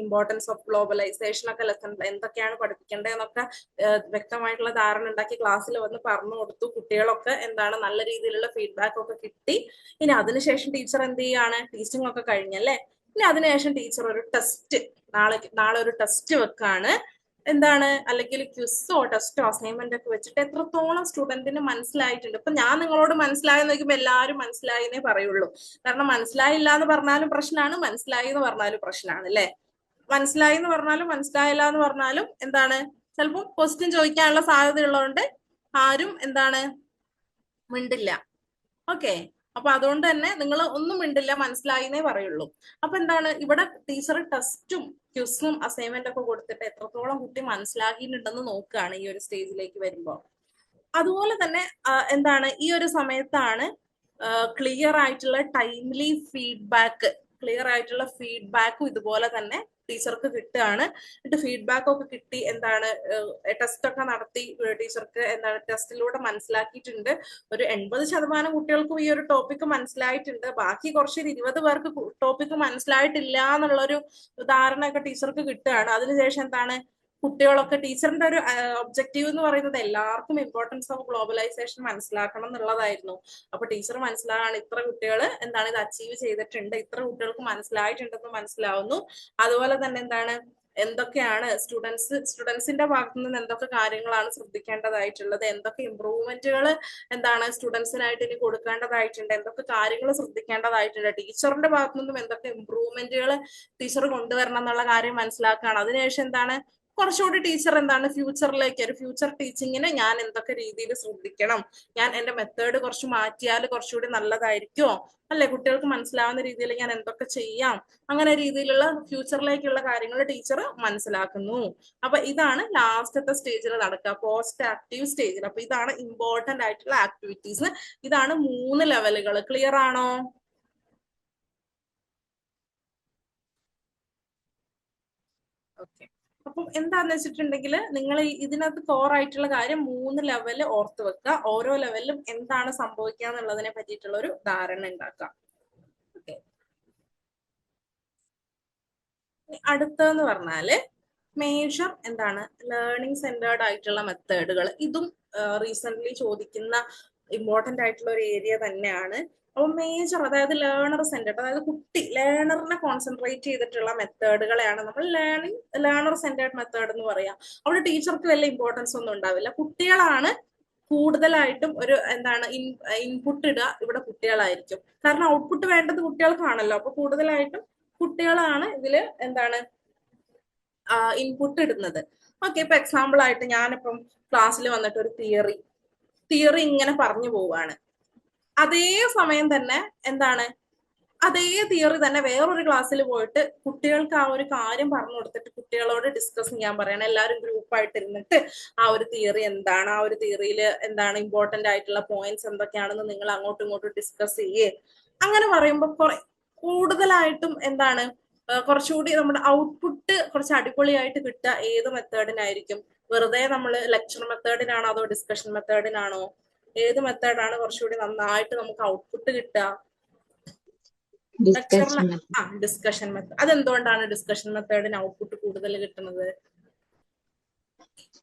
ഇമ്പോർട്ടൻസ് ഓഫ് ഗ്ലോബലൈസേഷൻ ഒക്കെ ലെസൺ എന്തൊക്കെയാണ് പഠിപ്പിക്കേണ്ടതെന്നൊക്കെ വ്യക്തമായിട്ടുള്ള ധാരണ ഉണ്ടാക്കി ക്ലാസ്സിൽ വന്ന് പറഞ്ഞു കൊടുത്തു. കുട്ടികളൊക്കെ എന്താണ് നല്ല രീതിയിലുള്ള ഫീഡ്ബാക്ക് ഒക്കെ കിട്ടി. ഇനി അതിനുശേഷം ടീച്ചർ എന്ത് ചെയ്യാണ്? ടീച്ചിങ് ഒക്കെ കഴിഞ്ഞല്ലേ, ഇനി അതിനുശേഷം ടീച്ചർ ഒരു ടെസ്റ്റ്, നാളെ ഒരു ടെസ്റ്റ് വെക്കാണ്. എന്താണ്, അല്ലെങ്കിൽ ക്വിസോ ടെസ്റ്റോ അസൈൻമെന്റ് ഒക്കെ വെച്ചിട്ട് എത്രത്തോളം സ്റ്റുഡന്റിന് മനസ്സിലായിട്ടുണ്ട്. ഇപ്പൊ ഞാൻ നിങ്ങളോട് മനസ്സിലായെന്ന് നോക്കുമ്പോ എല്ലാവരും മനസ്സിലായെന്നേ പറയുള്ളൂ. കാരണം മനസ്സിലായില്ല എന്ന് പറഞ്ഞാലും പ്രശ്നമാണ്, മനസ്സിലായി എന്ന് പറഞ്ഞാലും പ്രശ്നമാണ് അല്ലെ. മനസ്സിലായി എന്ന് പറഞ്ഞാലും മനസ്സിലായില്ല എന്ന് പറഞ്ഞാലും എന്താണ് ചിലപ്പോൾ ക്വസ്റ്റ്യൻ ചോദിക്കാനുള്ള സാധ്യത ഉള്ളതുകൊണ്ട് ആരും എന്താണ് മിണ്ടില്ല. ഓക്കെ, അപ്പൊ അതുകൊണ്ട് തന്നെ നിങ്ങൾ ഒന്നും മിണ്ടില്ല, മനസ്സിലായിന്നേ പറയുള്ളൂ. അപ്പൊ എന്താണ് ഇവിടെ ടീച്ചർ ടെസ്റ്റും ക്വിസും അസൈൻമെന്റ് ഒക്കെ കൊടുത്തിട്ട് എത്രത്തോളം കുട്ടി മനസ്സിലാക്കിയിട്ടുണ്ടെന്ന് നോക്കുകയാണ് ഈ ഒരു സ്റ്റേജിലേക്ക് വരുമ്പോൾ. അതുപോലെ തന്നെ എന്താണ് ഈ ഒരു സമയത്താണ് ക്ലിയർ ആയിട്ടുള്ള ടൈംലി ഫീഡ്ബാക്കും ഇതുപോലെ തന്നെ ടീച്ചർക്ക് കിട്ടുകയാണ്. എന്നിട്ട് ഫീഡ്ബാക്ക് ഒക്കെ കിട്ടി, എന്താണ് ടെസ്റ്റ് ഒക്കെ നടത്തി ടീച്ചർക്ക് എന്താണ് ടെസ്റ്റിലൂടെ മനസ്സിലാക്കിയിട്ടുണ്ട്. ഒരു 80% കുട്ടികൾക്കും ഈ ഒരു ടോപ്പിക്ക് മനസ്സിലായിട്ടുണ്ട്. ബാക്കി കുറച്ച് 20 പേർക്ക് ടോപ്പിക്ക് മനസ്സിലായിട്ടില്ല എന്നുള്ളൊരു ധാരണയൊക്കെ ടീച്ചർക്ക് കിട്ടുകയാണ്. അതിനുശേഷം എന്താണ് കുട്ടികളൊക്കെ ടീച്ചറിന്റെ ഒരു ഒബ്ജക്റ്റീവ് എന്ന് പറയുന്നത് എല്ലാവർക്കും ഇമ്പോർട്ടൻസ് ഓഫ് ഗ്ലോബലൈസേഷൻ മനസ്സിലാക്കണം എന്നുള്ളതായിരുന്നു. അപ്പൊ ടീച്ചർ മനസ്സിലാകാണ് ഇത്ര കുട്ടികൾ എന്താണ് ഇത് അച്ചീവ് ചെയ്തിട്ടുണ്ട്, ഇത്ര കുട്ടികൾക്ക് മനസ്സിലായിട്ടുണ്ടെന്ന് മനസ്സിലാവുന്നു. അതുപോലെ തന്നെ എന്താണ് എന്തൊക്കെയാണ് സ്റ്റുഡൻസിന്റെ ഭാഗത്തു നിന്ന് എന്തൊക്കെ കാര്യങ്ങളാണ് ശ്രദ്ധിക്കേണ്ടതായിട്ടുള്ളത്, എന്തൊക്കെ ഇമ്പ്രൂവ്മെന്റുകൾ എന്താണ് സ്റ്റുഡൻസിനായിട്ട് ഇനി കൊടുക്കേണ്ടതായിട്ടുണ്ട്, എന്തൊക്കെ കാര്യങ്ങൾ ശ്രദ്ധിക്കേണ്ടതായിട്ടുണ്ട്, ടീച്ചറിന്റെ ഭാഗത്തു നിന്നും എന്തൊക്കെ ഇമ്പ്രൂവ്മെന്റുകൾ ടീച്ചർ കൊണ്ടുവരണം എന്നുള്ള കാര്യം മനസ്സിലാക്കുകയാണ്. അതിനുശേഷം എന്താണ് കുറച്ചുകൂടി ടീച്ചർ എന്താണ് ഫ്യൂച്ചറിലേക്ക് ഒരു ഫ്യൂച്ചർ ടീച്ചിങ്ങിന് ഞാൻ എന്തൊക്കെ രീതിയിൽ ശ്രദ്ധിക്കണം, ഞാൻ എന്റെ മെത്തേഡ് കുറച്ച് മാറ്റിയാൽ കുറച്ചുകൂടി നല്ലതായിരിക്കുമോ, അല്ലെ കുട്ടികൾക്ക് മനസ്സിലാവുന്ന രീതിയിൽ ഞാൻ എന്തൊക്കെ ചെയ്യാം, അങ്ങനെ രീതിയിലുള്ള ഫ്യൂച്ചറിലേക്കുള്ള കാര്യങ്ങൾ ടീച്ചർ മനസ്സിലാക്കുന്നു. അപ്പൊ ഇതാണ് ലാസ്റ്റത്തെ സ്റ്റേജിൽ നടക്കുക, പോസ്റ്റ് ആക്റ്റീവ് സ്റ്റേജിൽ. അപ്പൊ ഇതാണ് ഇമ്പോർട്ടന്റ് ആയിട്ടുള്ള ആക്ടിവിറ്റീസ്. ഇതാണ് 3 ലെവലുകൾ. ക്ലിയർ ആണോ? ഓക്കെ. അപ്പം എന്താന്ന് വെച്ചിട്ടുണ്ടെങ്കിൽ നിങ്ങൾ ഇതിനകത്ത് കോർ ആയിട്ടുള്ള കാര്യം 3 ലെവല് ഓർത്ത് വെക്കുക. ഓരോ ലെവലിലും എന്താണ് സംഭവിക്കുക എന്നുള്ളതിനെ പറ്റിയിട്ടുള്ള ഒരു ധാരണ ഉണ്ടാക്കുക. ഓക്കെ. അടുത്തെന്ന് പറഞ്ഞാല് മേജർ എന്താണ് ലേണിംഗ് സെന്റേർഡ് ആയിട്ടുള്ള മെത്തേഡുകൾ. ഇതും റീസെന്റ് ചോദിക്കുന്ന ഇമ്പോർട്ടന്റ് ആയിട്ടുള്ള ഒരു ഏരിയ തന്നെയാണ്. അപ്പൊ മേജർ അതായത് ലേണർ സെന്റേർഡ്, അതായത് കുട്ടി ലേണറിനെ കോൺസെൻട്രേറ്റ് ചെയ്തിട്ടുള്ള മെത്തേഡുകളെയാണ് നമ്മൾ ലേണർ സെന്റേർഡ് മെത്തേഡ് എന്ന് പറയാം. അവിടെ ടീച്ചർക്ക് വലിയ ഇമ്പോർട്ടൻസ് ഒന്നും ഉണ്ടാവില്ല. കുട്ടികളാണ് കൂടുതലായിട്ടും ഒരു എന്താണ് ഇൻപുട്ട് ഇടുക ഇവിടെ കുട്ടികളായിരിക്കും. കാരണം ഔട്ട്പുട്ട് വേണ്ടത് കുട്ടികൾക്കാണല്ലോ. അപ്പൊ കൂടുതലായിട്ടും കുട്ടികളാണ് ഇതില് എന്താണ് ഇൻപുട്ട് ഇടുന്നത്. ഓക്കെ. ഇപ്പൊ എക്സാമ്പിൾ ആയിട്ട് ഞാനിപ്പം ക്ലാസ്സിൽ വന്നിട്ട് ഒരു തിയറി ഇങ്ങനെ പറഞ്ഞു പോവാണ്. അതേ സമയം തന്നെ എന്താണ് അതേ തിയറി തന്നെ വേറൊരു ക്ലാസ്സിൽ പോയിട്ട് കുട്ടികൾക്ക് ആ ഒരു കാര്യം പറഞ്ഞു കൊടുത്തിട്ട് കുട്ടികളോട് ഡിസ്കസ് ചെയ്യാൻ പറയണം. എല്ലാവരും ഗ്രൂപ്പായിട്ട് ഇരുന്നിട്ട് ആ ഒരു തിയറി എന്താണ്, ആ ഒരു തിയറിയിൽ എന്താണ് ഇമ്പോർട്ടന്റ് ആയിട്ടുള്ള പോയിന്റ്സ് എന്തൊക്കെയാണെന്ന് നിങ്ങൾ അങ്ങോട്ടും ഇങ്ങോട്ടും ഡിസ്കസ് ചെയ്യേ. അങ്ങനെ പറയുമ്പോൾ കൂടുതലായിട്ടും എന്താണ് കുറച്ചുകൂടി നമ്മുടെ ഔട്ട്പുട്ട് കുറച്ച് അടിപൊളിയായിട്ട് കിട്ടുക ഏത് മെത്തേഡിനായിരിക്കും? വെറുതെ നമ്മൾ ലെക്ചർ മെത്തേഡിനാണോ അതോ ഡിസ്കഷൻ മെത്തേഡിനാണോ? ഏത് മെത്തേഡാണ് കുറച്ചുകൂടി നന്നായിട്ട് നമുക്ക് ഔട്ട്പുട്ട് കിട്ടുക? Discussion method. അതെന്തുകൊണ്ടാണ് ഡിസ്കഷൻ മെത്തേഡിന് ഔട്ട്പുട്ട് കൂടുതൽ കിട്ടുന്നത്?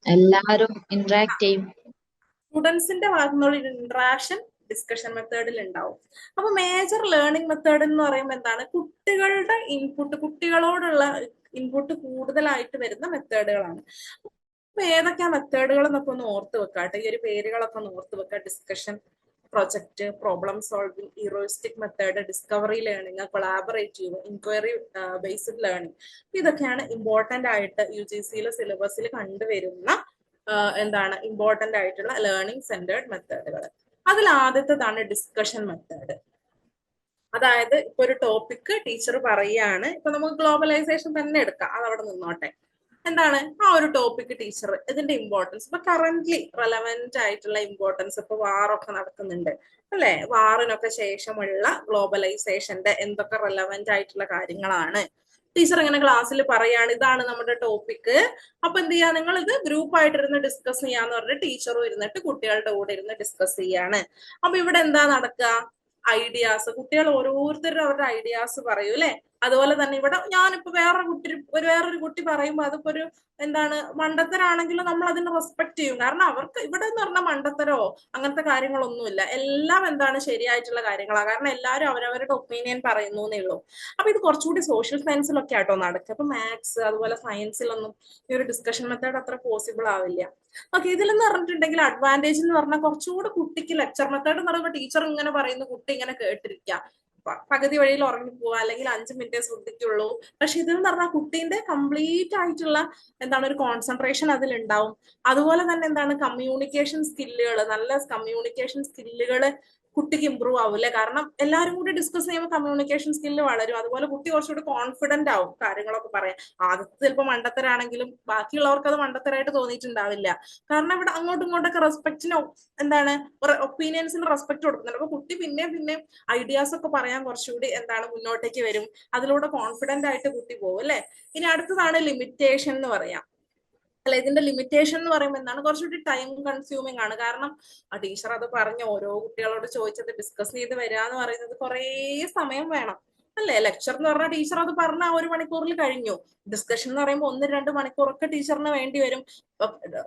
എല്ലാവരും ഇന്ററാക്ട് ചെയ്യും. സ്റ്റുഡൻസിന്റെ ഭാഗത്തുനിന്നുള്ള ഇന്ററാക്ഷൻ ഡിസ്കഷൻ മെത്തേഡിൽ ഉണ്ടാവും. അപ്പൊ മേജർ ലേണിംഗ് മെത്തേഡ് എന്ന് പറയുമ്പോൾ എന്താണ് കുട്ടികളുടെ ഇൻപുട്ട്, കുട്ടികളോടുള്ള ഇൻപുട്ട് കൂടുതലായിട്ട് വരുന്ന മെത്തേഡുകളാണ്. അപ്പൊ ഏതൊക്കെയാ മെത്തേഡുകൾ എന്നൊക്കെ ഒന്ന് ഓർത്ത് വെക്കാട്ടെ. ഈ ഒരു പേരുകളൊക്കെ ഒന്ന് ഓർത്ത് വെക്കുക. Discussion, project, problem solving, heuristic method, discovery learning, collaborative, inquiry based learning. ഇതൊക്കെയാണ് ഇമ്പോർട്ടന്റ് ആയിട്ട് UGCയിലെ സിലബസിൽ കണ്ടുവരുന്ന എന്താണ് ഇമ്പോർട്ടന്റ് ആയിട്ടുള്ള ലേണിംഗ് സെന്റേർഡ് മെത്തേഡുകൾ. അതിൽ ആദ്യത്തേതാണ് ഡിസ്കഷൻ മെത്തേഡ്. അതായത് ഇപ്പൊ ഒരു ടോപ്പിക് ടീച്ചർ പറയുകയാണ്. ഇപ്പൊ നമുക്ക് ഗ്ലോബലൈസേഷൻ തന്നെ എടുക്കാം, അത് അവിടെ നിന്നോട്ടെ. എന്താണ് ആ ഒരു ടോപ്പിക് ടീച്ചർ ഇതിന്റെ ഇമ്പോർട്ടൻസ് ഇപ്പൊ കറന്റ്ലി റെലവെന്റ് ആയിട്ടുള്ള ഇമ്പോർട്ടൻസ്, ഇപ്പൊ വാറൊക്കെ നടക്കുന്നുണ്ട് അല്ലെ? വാറിനൊക്കെ ശേഷമുള്ള ഗ്ലോബലൈസേഷന്റെ എന്തൊക്കെ റെലവെന്റ് ആയിട്ടുള്ള കാര്യങ്ങളാണ് ടീച്ചർ ഇങ്ങനെ ക്ലാസ്സിൽ പറയാണ്. ഇതാണ് നമ്മുടെ ടോപ്പിക്. അപ്പൊ എന്ത് ചെയ്യാ, നിങ്ങൾ ഇത് ഗ്രൂപ്പായിട്ടിരുന്ന് ഡിസ്കസ് ചെയ്യാന്ന് പറഞ്ഞിട്ട് ടീച്ചറും ഇരുന്നിട്ട് കുട്ടികളുടെ കൂടെ ഇരുന്ന് ഡിസ്കസ് ചെയ്യാണ്. അപ്പൊ ഇവിടെ എന്താ നടക്കുക? ഐഡിയാസ്, കുട്ടികൾ ഓരോരുത്തരും അവരുടെ ഐഡിയാസ് പറയൂ അല്ലെ? അതുപോലെ തന്നെ ഇവിടെ ഞാനിപ്പോ വേറൊരു കുട്ടി പറയുമ്പോൾ അതിപ്പോ ഒരു എന്താണ് മണ്ടത്തരാണെങ്കിലും നമ്മൾ അതിനെ റെസ്പെക്ട് ചെയ്യും. കാരണം അവർക്ക് ഇവിടെ എന്ന് പറഞ്ഞാൽ മണ്ടത്തരോ അങ്ങനത്തെ കാര്യങ്ങളൊന്നുമില്ല. എല്ലാം എന്താണ് ശരിയായിട്ടുള്ള കാര്യങ്ങളാണ്. കാരണം എല്ലാവരും അവരവരുടെ ഒപ്പീനിയൻ പറയുന്നു എന്നേ ഉള്ളൂ. അപ്പൊ ഇത് കുറച്ചുകൂടി സോഷ്യൽ സയൻസിലൊക്കെ ആട്ടോ നടക്കുക. അപ്പൊ മാത്സ് അതുപോലെ സയൻസിലൊന്നും ഈ ഒരു ഡിസ്കഷൻ മെത്തേഡ് അത്ര പോസിബിൾ ആവില്ല. ഓക്കെ. ഇതിലെന്ന് പറഞ്ഞിട്ടുണ്ടെങ്കിൽ അഡ്വാൻറ്റേജ് എന്ന് പറഞ്ഞാൽ കുറച്ചുകൂടി കുട്ടിക്ക് ലെക്ചർ മെത്തേഡ് എന്ന് പറയുമ്പോൾ ടീച്ചർ ഇങ്ങനെ പറയുന്നു, കുട്ടി ഇങ്ങനെ കേട്ടിരിക്കുക, പകുതി വഴിയിൽ ഉറങ്ങിപ്പോവുക, അല്ലെങ്കിൽ 5 മിനിറ്റേ ശ്രദ്ധിക്കുള്ളൂ. പക്ഷെ ഇതെന്ന് പറഞ്ഞാൽ കുട്ടീന്റെ കംപ്ലീറ്റ് ആയിട്ടുള്ള എന്താണ് ഒരു കോൺസെൻട്രേഷൻ അതിലുണ്ടാവും. അതുപോലെ തന്നെ എന്താണ് കമ്മ്യൂണിക്കേഷൻ സ്കില്ലുകൾ, നല്ല കമ്മ്യൂണിക്കേഷൻ സ്കില്ലുകൾ കുട്ടിക്ക് ഇമ്പ്രൂവ് ആവും അല്ലെ? കാരണം എല്ലാവരും കൂടി ഡിസ്കസ് ചെയ്യുമ്പോൾ കമ്മ്യൂണിക്കേഷൻ സ്കില്ല് വളരും. അതുപോലെ കുട്ടി കുറച്ചുകൂടി കോൺഫിഡന്റ് ആവും കാര്യങ്ങളൊക്കെ പറയാം. ആദ്യത്തെ ചിലപ്പോൾ മണ്ടത്തരാണെങ്കിലും ബാക്കിയുള്ളവർക്ക് അത് മണ്ടത്തരായിട്ട് തോന്നിയിട്ടുണ്ടാവില്ല. കാരണം ഇവിടെ അങ്ങോട്ടും ഇങ്ങോട്ടൊക്കെ റെസ്പെക്റ്റിന് എന്താണ് ഒപ്പീനിയൻസിന് റെസ്പെക്ട് കൊടുക്കുന്നുണ്ട്. അപ്പൊ കുട്ടി പിന്നെ ഐഡിയാസ് ഒക്കെ പറയാൻ കുറച്ചുകൂടി എന്താണ് മുന്നോട്ടേക്ക് വരും. അതിലൂടെ കോൺഫിഡന്റ് ആയിട്ട് കുട്ടി പോകും അല്ലെ? ഇനി അടുത്തതാണ് ലിമിറ്റേഷൻ എന്ന് പറയാം. അല്ല, ഇതിന്റെ ലിമിറ്റേഷൻ എന്ന് പറയുമ്പോൾ എന്താണ് കുറച്ചുകൂടി ടൈം കൺസ്യൂമിങ് ആണ്. കാരണം ടീച്ചർ അത് പറഞ്ഞ് ഓരോ കുട്ടികളോട് ചോദിച്ചത് ഡിസ്കസ് ചെയ്ത് വരിക എന്ന് പറയുന്നത് കുറേ സമയം വേണം അല്ലെ? ലെക്ചർ എന്ന് പറഞ്ഞാൽ ടീച്ചർ അത് പറഞ്ഞ 1 മണിക്കൂറിൽ കഴിഞ്ഞു. ഡിസ്കഷൻ എന്ന് പറയുമ്പോൾ 1-2 മണിക്കൂറൊക്കെ ടീച്ചറിന് വേണ്ടി വരും.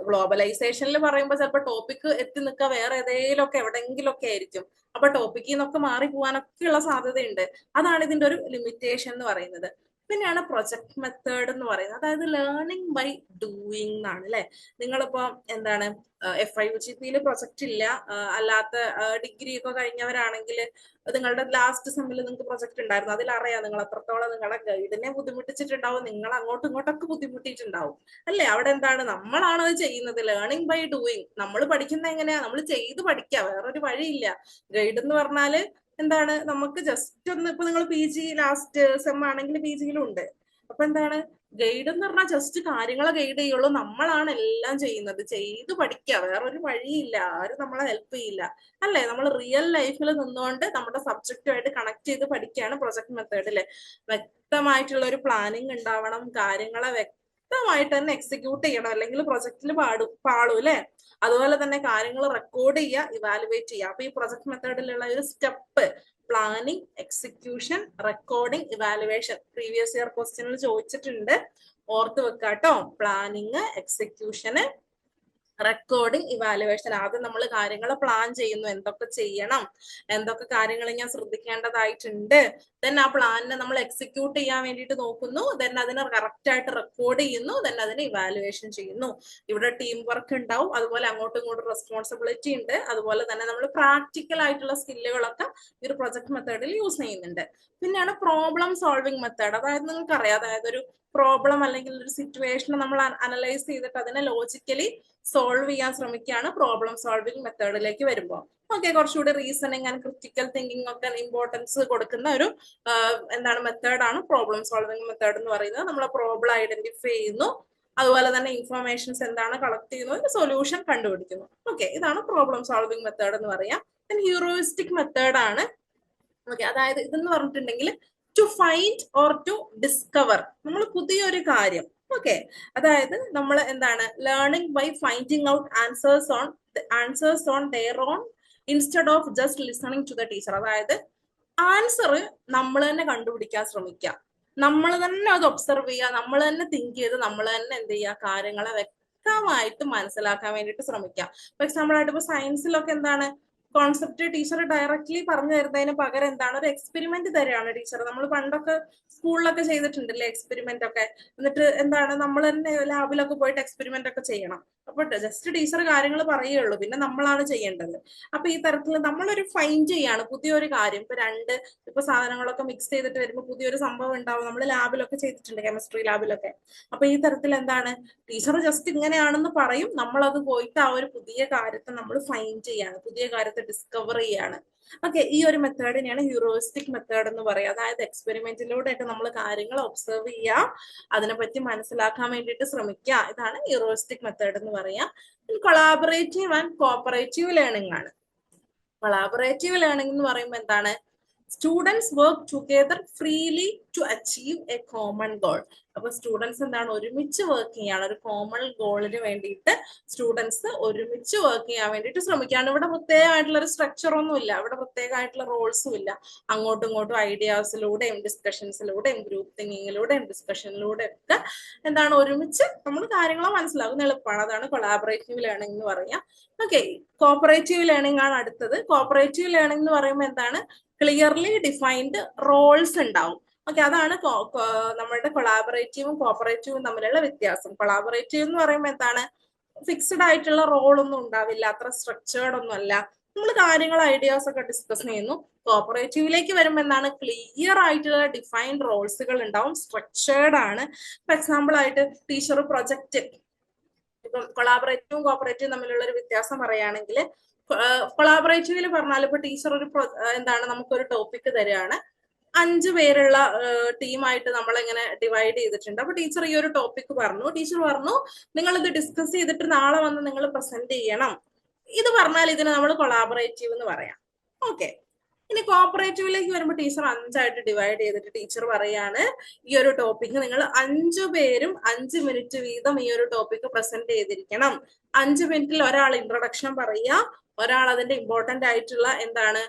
ഗ്ലോബലൈസേഷനിൽ പറയുമ്പോൾ ചിലപ്പോൾ ടോപ്പിക് എത്തി നിൽക്കുക വേറെ ഏതെങ്കിലുമൊക്കെ എവിടെയെങ്കിലുമൊക്കെ ആയിരിക്കും. അപ്പൊ ടോപ്പിക്കിൽ നിന്നൊക്കെ മാറി പോകാനൊക്കെ ഉള്ള സാധ്യതയുണ്ട്. അതാണ് ഇതിന്റെ ഒരു ലിമിറ്റേഷൻ എന്ന് പറയുന്നത്. പിന്നെയാണ് പ്രൊജക്ട് മെത്തേഡ് എന്ന് പറയുന്നത്. അതായത് ലേണിംഗ് ബൈ ഡൂയിങ് എന്നാണ് അല്ലെ. നിങ്ങളിപ്പോ എന്താണ് FIUGP പ്രൊജക്ട് ഇല്ല, അല്ലാത്ത ഡിഗ്രി ഒക്കെ കഴിഞ്ഞവരാണെങ്കിൽ നിങ്ങളുടെ ലാസ്റ്റ് സെമ്മിൽ നിങ്ങൾക്ക് പ്രൊജക്ട് ഉണ്ടായിരുന്നു. അതിലറിയാം നിങ്ങൾ എത്രത്തോളം നിങ്ങളുടെ ഗൈഡിനെ ബുദ്ധിമുട്ടിച്ചിട്ടുണ്ടാവും, നിങ്ങൾ അങ്ങോട്ടും ഇങ്ങോട്ടൊക്കെ ബുദ്ധിമുട്ടിയിട്ടുണ്ടാവും അല്ലെ. അവിടെ എന്താണ്, നമ്മളാണ് അത് ചെയ്യുന്നത്. Learning by doing. നമ്മൾ പഠിക്കുന്നത് എങ്ങനെയാ, നമ്മൾ ചെയ്ത് പഠിക്കുക, വേറൊരു വഴിയില്ല. ഗൈഡ് എന്ന് പറഞ്ഞാല് എന്താണ്, നമുക്ക് ജസ്റ്റ് ഒന്ന്, ഇപ്പൊ നിങ്ങൾ PG ലാസ്റ്റ് സെം ആണെങ്കിൽ PG-യിലും ഉണ്ട്. അപ്പൊ എന്താണ്, ഗൈഡ് എന്ന് പറഞ്ഞാൽ ജസ്റ്റ് കാര്യങ്ങളെ ഗൈഡ് ചെയ്യുള്ളൂ. നമ്മളാണ് എല്ലാം ചെയ്യുന്നത്, ചെയ്ത് പഠിക്കുക, വേറൊരു വഴിയില്ല. ആരും നമ്മളെ ഹെൽപ്പ് ചെയ്യില്ല അല്ലെ. നമ്മൾ റിയൽ ലൈഫിൽ നിന്നുകൊണ്ട് നമ്മുടെ സബ്ജക്റ്റുമായിട്ട് കണക്ട് ചെയ്ത് പഠിക്കുകയാണ് പ്രൊജക്ട് മെത്തേഡില്. വ്യക്തമായിട്ടുള്ള ഒരു പ്ലാനിങ് ഉണ്ടാവണം, കാര്യങ്ങളെ വ്യക്തമായിട്ട് തന്നെ എക്സിക്യൂട്ട് ചെയ്യണം, അല്ലെങ്കിൽ പ്രൊജക്റ്റിൽ പാളൂ അല്ലെ. അതുപോലെ തന്നെ കാര്യങ്ങൾ റെക്കോർഡ് ചെയ്യുക, ഇവാലുവേറ്റ് ചെയ്യുക. അപ്പൊ ഈ പ്രൊജക്ട് മെത്തേഡിലുള്ള ഒരു step planning, execution, recording, evaluation previous year ക്വസ്റ്റ്യനിൽ ചോദിച്ചിട്ടുണ്ട്, ഓർത്ത് വെക്കാട്ടോ. പ്ലാനിങ്, എക്സിക്യൂഷന്, റെക്കോർഡിംഗ്, ഇവാലുവേഷൻ. ആദ്യം നമ്മൾ കാര്യങ്ങൾ പ്ലാൻ ചെയ്യുന്നു, എന്തൊക്കെ ചെയ്യണം, എന്തൊക്കെ കാര്യങ്ങൾ ഞാൻ ശ്രദ്ധിക്കേണ്ടതായിട്ടുണ്ട്. ദെൻ ആ പ്ലാനിനെ നമ്മൾ എക്സിക്യൂട്ട് ചെയ്യാൻ വേണ്ടിയിട്ട് നോക്കുന്നു. ദെൻ അതിനെ കറക്റ്റ് ആയിട്ട് റെക്കോർഡ് ചെയ്യുന്നു. ദെൻ അതിനെ ഇവാലുവേഷൻ ചെയ്യുന്നു. ഇവിടെ ടീം വർക്ക് ഉണ്ടാവും, അതുപോലെ അങ്ങോട്ടും ഇങ്ങോട്ടും റെസ്പോൺസിബിലിറ്റി ഉണ്ട്. അതുപോലെ തന്നെ നമ്മൾ പ്രാക്ടിക്കൽ ആയിട്ടുള്ള സ്കില്ലുകളൊക്കെ ഈ ഒരു പ്രൊജക്ട് മെത്തേഡിൽ യൂസ് ചെയ്യുന്നുണ്ട്. പിന്നെയാണ് പ്രോബ്ലം സോൾവിങ് മെത്തേഡ്. അതായത് നിങ്ങൾക്കറിയാം, അതായത് ഒരു പ്രോബ്ലം അല്ലെങ്കിൽ ഒരു സിറ്റുവേഷൻ നമ്മൾ അനലൈസ് ചെയ്തിട്ട് അതിനെ ലോജിക്കലി സോൾവ് ചെയ്യാൻ ശ്രമിക്കുകയാണ് പ്രോബ്ലം സോൾവിങ് മെത്തേഡിലേക്ക് വരുമ്പോൾ. ഓക്കെ, കുറച്ചുകൂടി റീസണിങ് ആൻഡ് ക്രിറ്റിക്കൽ തിങ്കിങ് ഒക്കെ ഇമ്പോർട്ടൻസ് കൊടുക്കുന്ന ഒരു എന്താണ് മെത്തേഡാണ് പ്രോബ്ലം സോൾവിങ് മെത്തേഡ് എന്ന് പറയുന്നത്. നമ്മൾ പ്രോബ്ലം ഐഡന്റിഫൈ ചെയ്യുന്നു, അതുപോലെ തന്നെ ഇൻഫർമേഷൻസ് എന്താണ് കളക്ട് ചെയ്യുന്നു, സൊല്യൂഷൻ കണ്ടുപിടിക്കുന്നു. ഓക്കെ, ഇതാണ് പ്രോബ്ലം സോൾവിങ് മെത്തേഡ് എന്ന് പറയാം. ഹ്യൂറിസ്റ്റിക് മെത്തേഡ് ആണ്. ഓക്കെ, അതായത് ഇതെന്ന് പറഞ്ഞിട്ടുണ്ടെങ്കിൽ to find or to discover, നമ്മൾ പുതിയൊരു കാര്യം. ഓക്കെ, അതായത് നമ്മൾ എന്താണ് learning by finding out answers on there on instead of just listening to the teacher. അതായത് ആൻസർ നമ്മൾ തന്നെ കണ്ടുപിടിക്കാൻ ശ്രമിക്കുക, നമ്മൾ തന്നെ അത് ഒബ്സർവ് ചെയ്യുക, നമ്മൾ തന്നെ തിങ്ക് ചെയ്ത് നമ്മൾ തന്നെ എന്ത് ചെയ്യുക, കാര്യങ്ങളെ വ്യക്തമായിട്ട് മനസ്സിലാക്കാൻ വേണ്ടിയിട്ട് ശ്രമിക്കുക. ഫോർ എക്സാമ്പിൾ ആയിട്ട് ഇപ്പൊ സയൻസിലൊക്കെ എന്താണ് കോൺസെപ്റ്റ് ടീച്ചർ ഡയറക്ട്ലി പറഞ്ഞു തരുന്നതിന് പകരം എന്താണ് ഒരു എക്സ്പെരിമെന്റ് തരാണ് ടീച്ചർ. നമ്മൾ പണ്ടൊക്കെ സ്കൂളിലൊക്കെ ചെയ്തിട്ടുണ്ടല്ലേ എക്സ്പെരിമെന്റ് ഒക്കെ. എന്നിട്ട് എന്താണ് നമ്മൾ തന്നെ ലാബിലൊക്കെ പോയിട്ട് എക്സ്പെരിമെന്റ് ഒക്കെ ചെയ്യണം. അപ്പൊ ജസ്റ്റ് ടീച്ചർ കാര്യങ്ങൾ പറയുള്ളൂ, പിന്നെ നമ്മളാണ് ചെയ്യേണ്ടത്. അപ്പൊ ഈ തരത്തിൽ നമ്മളൊരു ഫൈൻഡ് ചെയ്യാണ് പുതിയൊരു കാര്യം. ഇപ്പൊ സാധനങ്ങളൊക്കെ മിക്സ് ചെയ്തിട്ട് വരുമ്പോൾ പുതിയൊരു സംഭവം ഉണ്ടാവും. നമ്മൾ ലാബിലൊക്കെ ചെയ്തിട്ടുണ്ട്, കെമിസ്ട്രി ലാബിലൊക്കെ. അപ്പൊ ഈ തരത്തിൽ എന്താണ് ടീച്ചർ ജസ്റ്റ് ഇങ്ങനെയാണെന്ന് പറയും, നമ്മളത് പോയിട്ട് ആ ഒരു പുതിയ കാര്യത്തെ നമ്മൾ ഫൈൻഡ് ചെയ്യാണ്, പുതിയ കാര്യത്തെ ഡിസ്കവർ ചെയ്യാണ്. ഓക്കെ, ഈ ഒരു മെത്തേഡിനെയാണ് ഹ്യൂറിസ്റ്റിക് മെത്തേഡ് എന്ന് പറയുക. അതായത് എക്സ്പെരിമെന്റിലൂടെ ഒക്കെ നമ്മൾ കാര്യങ്ങൾ ഒബ്സർവ് ചെയ്യുക, അതിനെപ്പറ്റി മനസ്സിലാക്കാൻ വേണ്ടിയിട്ട് ശ്രമിക്കുക. ഇതാണ് ഹ്യൂറിസ്റ്റിക് മെത്തേഡ് എന്ന് പറയാം. കൊളാബറേറ്റീവ് ആൻഡ് കോപ്പറേറ്റീവ് ലേണിംഗ് ആണ്. കൊളാബറേറ്റീവ് ലേണിംഗ് എന്ന് പറയുമ്പോൾ എന്താണ്, students work together freely to achieve a common goal. അപ്പൊ സ്റ്റുഡൻസ് എന്താണ് ഒരുമിച്ച് വർക്ക് ചെയ്യാണ്, ഒരു കോമൺ ഗോളിന് വേണ്ടിയിട്ട് സ്റ്റുഡൻസ് ഒരുമിച്ച് വർക്ക് ചെയ്യാൻ വേണ്ടിയിട്ട് ശ്രമിക്കുകയാണ്. ഇവിടെ പ്രത്യേകമായിട്ടുള്ള ഒരു സ്ട്രക്ചർ ഒന്നും ഇല്ല, ഇവിടെ പ്രത്യേകമായിട്ടുള്ള റോൾസും ഇല്ല. അങ്ങോട്ടും ഇങ്ങോട്ടും ഐഡിയാസിലൂടെയും ഡിസ്കഷൻസിലൂടെയും ഗ്രൂപ്പ് തിങ്കിങ്ങിലൂടെയും ഡിസ്കഷനിലൂടെയും ഒക്കെ എന്താണ് ഒരുമിച്ച് നമ്മൾ കാര്യങ്ങൾ മനസ്സിലാക്കുന്ന എളുപ്പമാണ്. അതാണ് കൊളാബറേറ്റീവ് ലേണിംഗ് എന്ന് പറയാം. ഓക്കെ, കോപ്പറേറ്റീവ് ലേണിംഗ് ആണ് അടുത്തത്. കോപ്പറേറ്റീവ് ലേണിംഗ് എന്ന് പറയുമ്പോൾ എന്താണ് ക്ലിയർലി ഡിഫൈൻഡ് റോൾസ് ഉണ്ടാവും. ഓക്കെ, അതാണ് നമ്മളുടെ കൊളാബറേറ്റീവും കോപ്പറേറ്റീവും തമ്മിലുള്ള വ്യത്യാസം. കൊളാബറേറ്റീവ് എന്ന് പറയുമ്പോൾ എന്താണ് ഫിക്സ്ഡ് ആയിട്ടുള്ള റോൾ ഒന്നും ഉണ്ടാവില്ല, അത്ര സ്ട്രക്ചേർഡ് ഒന്നും അല്ല. നമ്മൾ കാര്യങ്ങൾ ഐഡിയാസ് ഒക്കെ ഡിസ്കസ് ചെയ്യുന്നു. കോപ്പറേറ്റീവിലേക്ക് വരുമ്പോൾ എന്താണ് ക്ലിയർ ആയിട്ടുള്ള ഡിഫൈൻഡ് റോൾസുകൾ ഉണ്ടാവും, സ്ട്രക്ചേർഡ് ആണ്. ഫോർ എക്സാമ്പിൾ ആയിട്ട് ടീച്ചർ പ്രൊജക്ട്, ഇപ്പം കൊളാബറേറ്റീവും കോപ്പറേറ്റീവും തമ്മിലുള്ള ഒരു വ്യത്യാസം പറയുകയാണെങ്കിൽ, കൊളാബറേറ്റീവിൽ പറഞ്ഞാൽ ഇപ്പൊ ടീച്ചർ എന്താണ് നമുക്കൊരു ടോപ്പിക് തരികയാണ്, 5 പേരുള്ള ടീമായിട്ട് നമ്മളിങ്ങനെ ഡിവൈഡ് ചെയ്തിട്ടുണ്ട്. അപ്പൊ ടീച്ചർ ഈ ഒരു ടോപ്പിക് പറഞ്ഞു, ടീച്ചർ പറഞ്ഞു നിങ്ങൾ ഇത് ഡിസ്കസ് ചെയ്തിട്ട് നാളെ വന്ന് നിങ്ങൾ പ്രസന്റ് ചെയ്യണം. ഇത് പറഞ്ഞാൽ ഇതിന് നമ്മൾ കൊളാബറേറ്റീവ് എന്ന് പറയാം. ഓക്കെ, ഇനി കോപ്പറേറ്റീവിലേക്ക് വരുമ്പോൾ ടീച്ചർ 5 ഡിവൈഡ് ചെയ്തിട്ട് ടീച്ചർ പറയാണ് ഈ ഒരു ടോപ്പിക് നിങ്ങൾ 5 പേരും 5 മിനിറ്റ് വീതം ഈ ഒരു ടോപ്പിക് പ്രസന്റ് ചെയ്തിരിക്കണം. 5 മിനിറ്റിൽ ഒരാൾ ഇൻട്രൊഡക്ഷൻ പറയുക, ഒരാൾ അതിന്റെ ഇമ്പോർട്ടന്റ് ആയിട്ടുള്ള എന്താണ്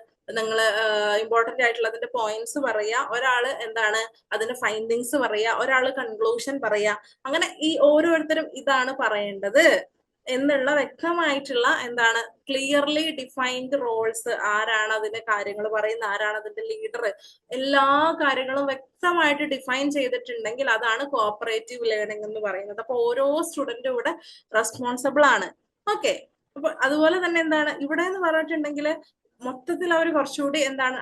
ഇമ്പോർട്ടന്റ് ആയിട്ടുള്ള അതിന്റെ പോയിന്റ്സ് പറയുക, ഒരാള് എന്താണ് അതിന്റെ ഫൈൻഡിങ്സ് പറയുക, ഒരാള് കൺക്ലൂഷൻ പറയുക. അങ്ങനെ ഈ ഓരോരുത്തരും ഇതാണ് പറയേണ്ടത് എന്നുള്ള വ്യക്തമായിട്ടുള്ള എന്താണ് ക്ലിയർലി ഡിഫൈൻഡ് റോൾസ്, ആരാണ് അതിന്റെ കാര്യങ്ങൾ പറയുന്ന, ആരാണ് അതിന്റെ ലീഡർ, എല്ലാ കാര്യങ്ങളും വ്യക്തമായിട്ട് ഡിഫൈൻ ചെയ്തിട്ടുണ്ടെങ്കിൽ അതാണ് കോഓപ്പറേറ്റീവ് ലേണിംഗ് എന്ന് പറയുന്നത്. അപ്പൊ ഓരോ സ്റ്റുഡന്റും ഇവിടെ റെസ്പോൺസിബിൾ ആണ്. ഓക്കെ, അപ്പൊ അതുപോലെ തന്നെ എന്താണ് ഇവിടെ എന്ന് പറഞ്ഞിട്ടുണ്ടെങ്കിൽ മൊത്തത്തിൽ അവർ കുറച്ചുകൂടി എന്താണ്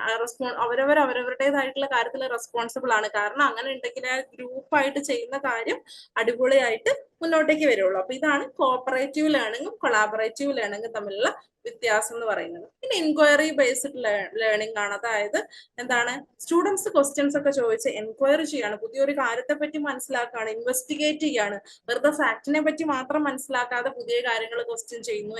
അവരവരുടേതായിട്ടുള്ള കാര്യത്തിൽ റെസ്പോൺസിബിൾ ആണ്. കാരണം അങ്ങനെ ഉണ്ടെങ്കിൽ ഗ്രൂപ്പായിട്ട് ചെയ്യുന്ന കാര്യം അടിപൊളിയായിട്ട് മുന്നോട്ടേക്ക് വരുള്ളൂ. അപ്പൊ ഇതാണ് കോഓപ്പറേറ്റീവ് ലേണിംഗും കൊളാബറേറ്റീവ് ലേണിംഗും തമ്മിലുള്ള വ്യത്യാസം എന്ന് പറയുന്നത്. പിന്നെ ഇൻക്വയറി ബേസ്ഡ് ലേണിംഗ് ആണ്. അതായത് എന്താണ് സ്റ്റുഡൻസ് ക്വസ്റ്റ്യൻസ് ഒക്കെ ചോദിച്ച് എൻക്വയറി ചെയ്യാണ്, പുതിയൊരു കാര്യത്തെ പറ്റി മനസ്സിലാക്കുകയാണ്, ഇൻവെസ്റ്റിഗേറ്റ് ചെയ്യാണ്. വെറുതെ ഫാക്ടിനെ പറ്റി മാത്രം മനസ്സിലാക്കാതെ പുതിയ കാര്യങ്ങൾ ക്വസ്റ്റ്യൻ ചെയ്യുന്നു,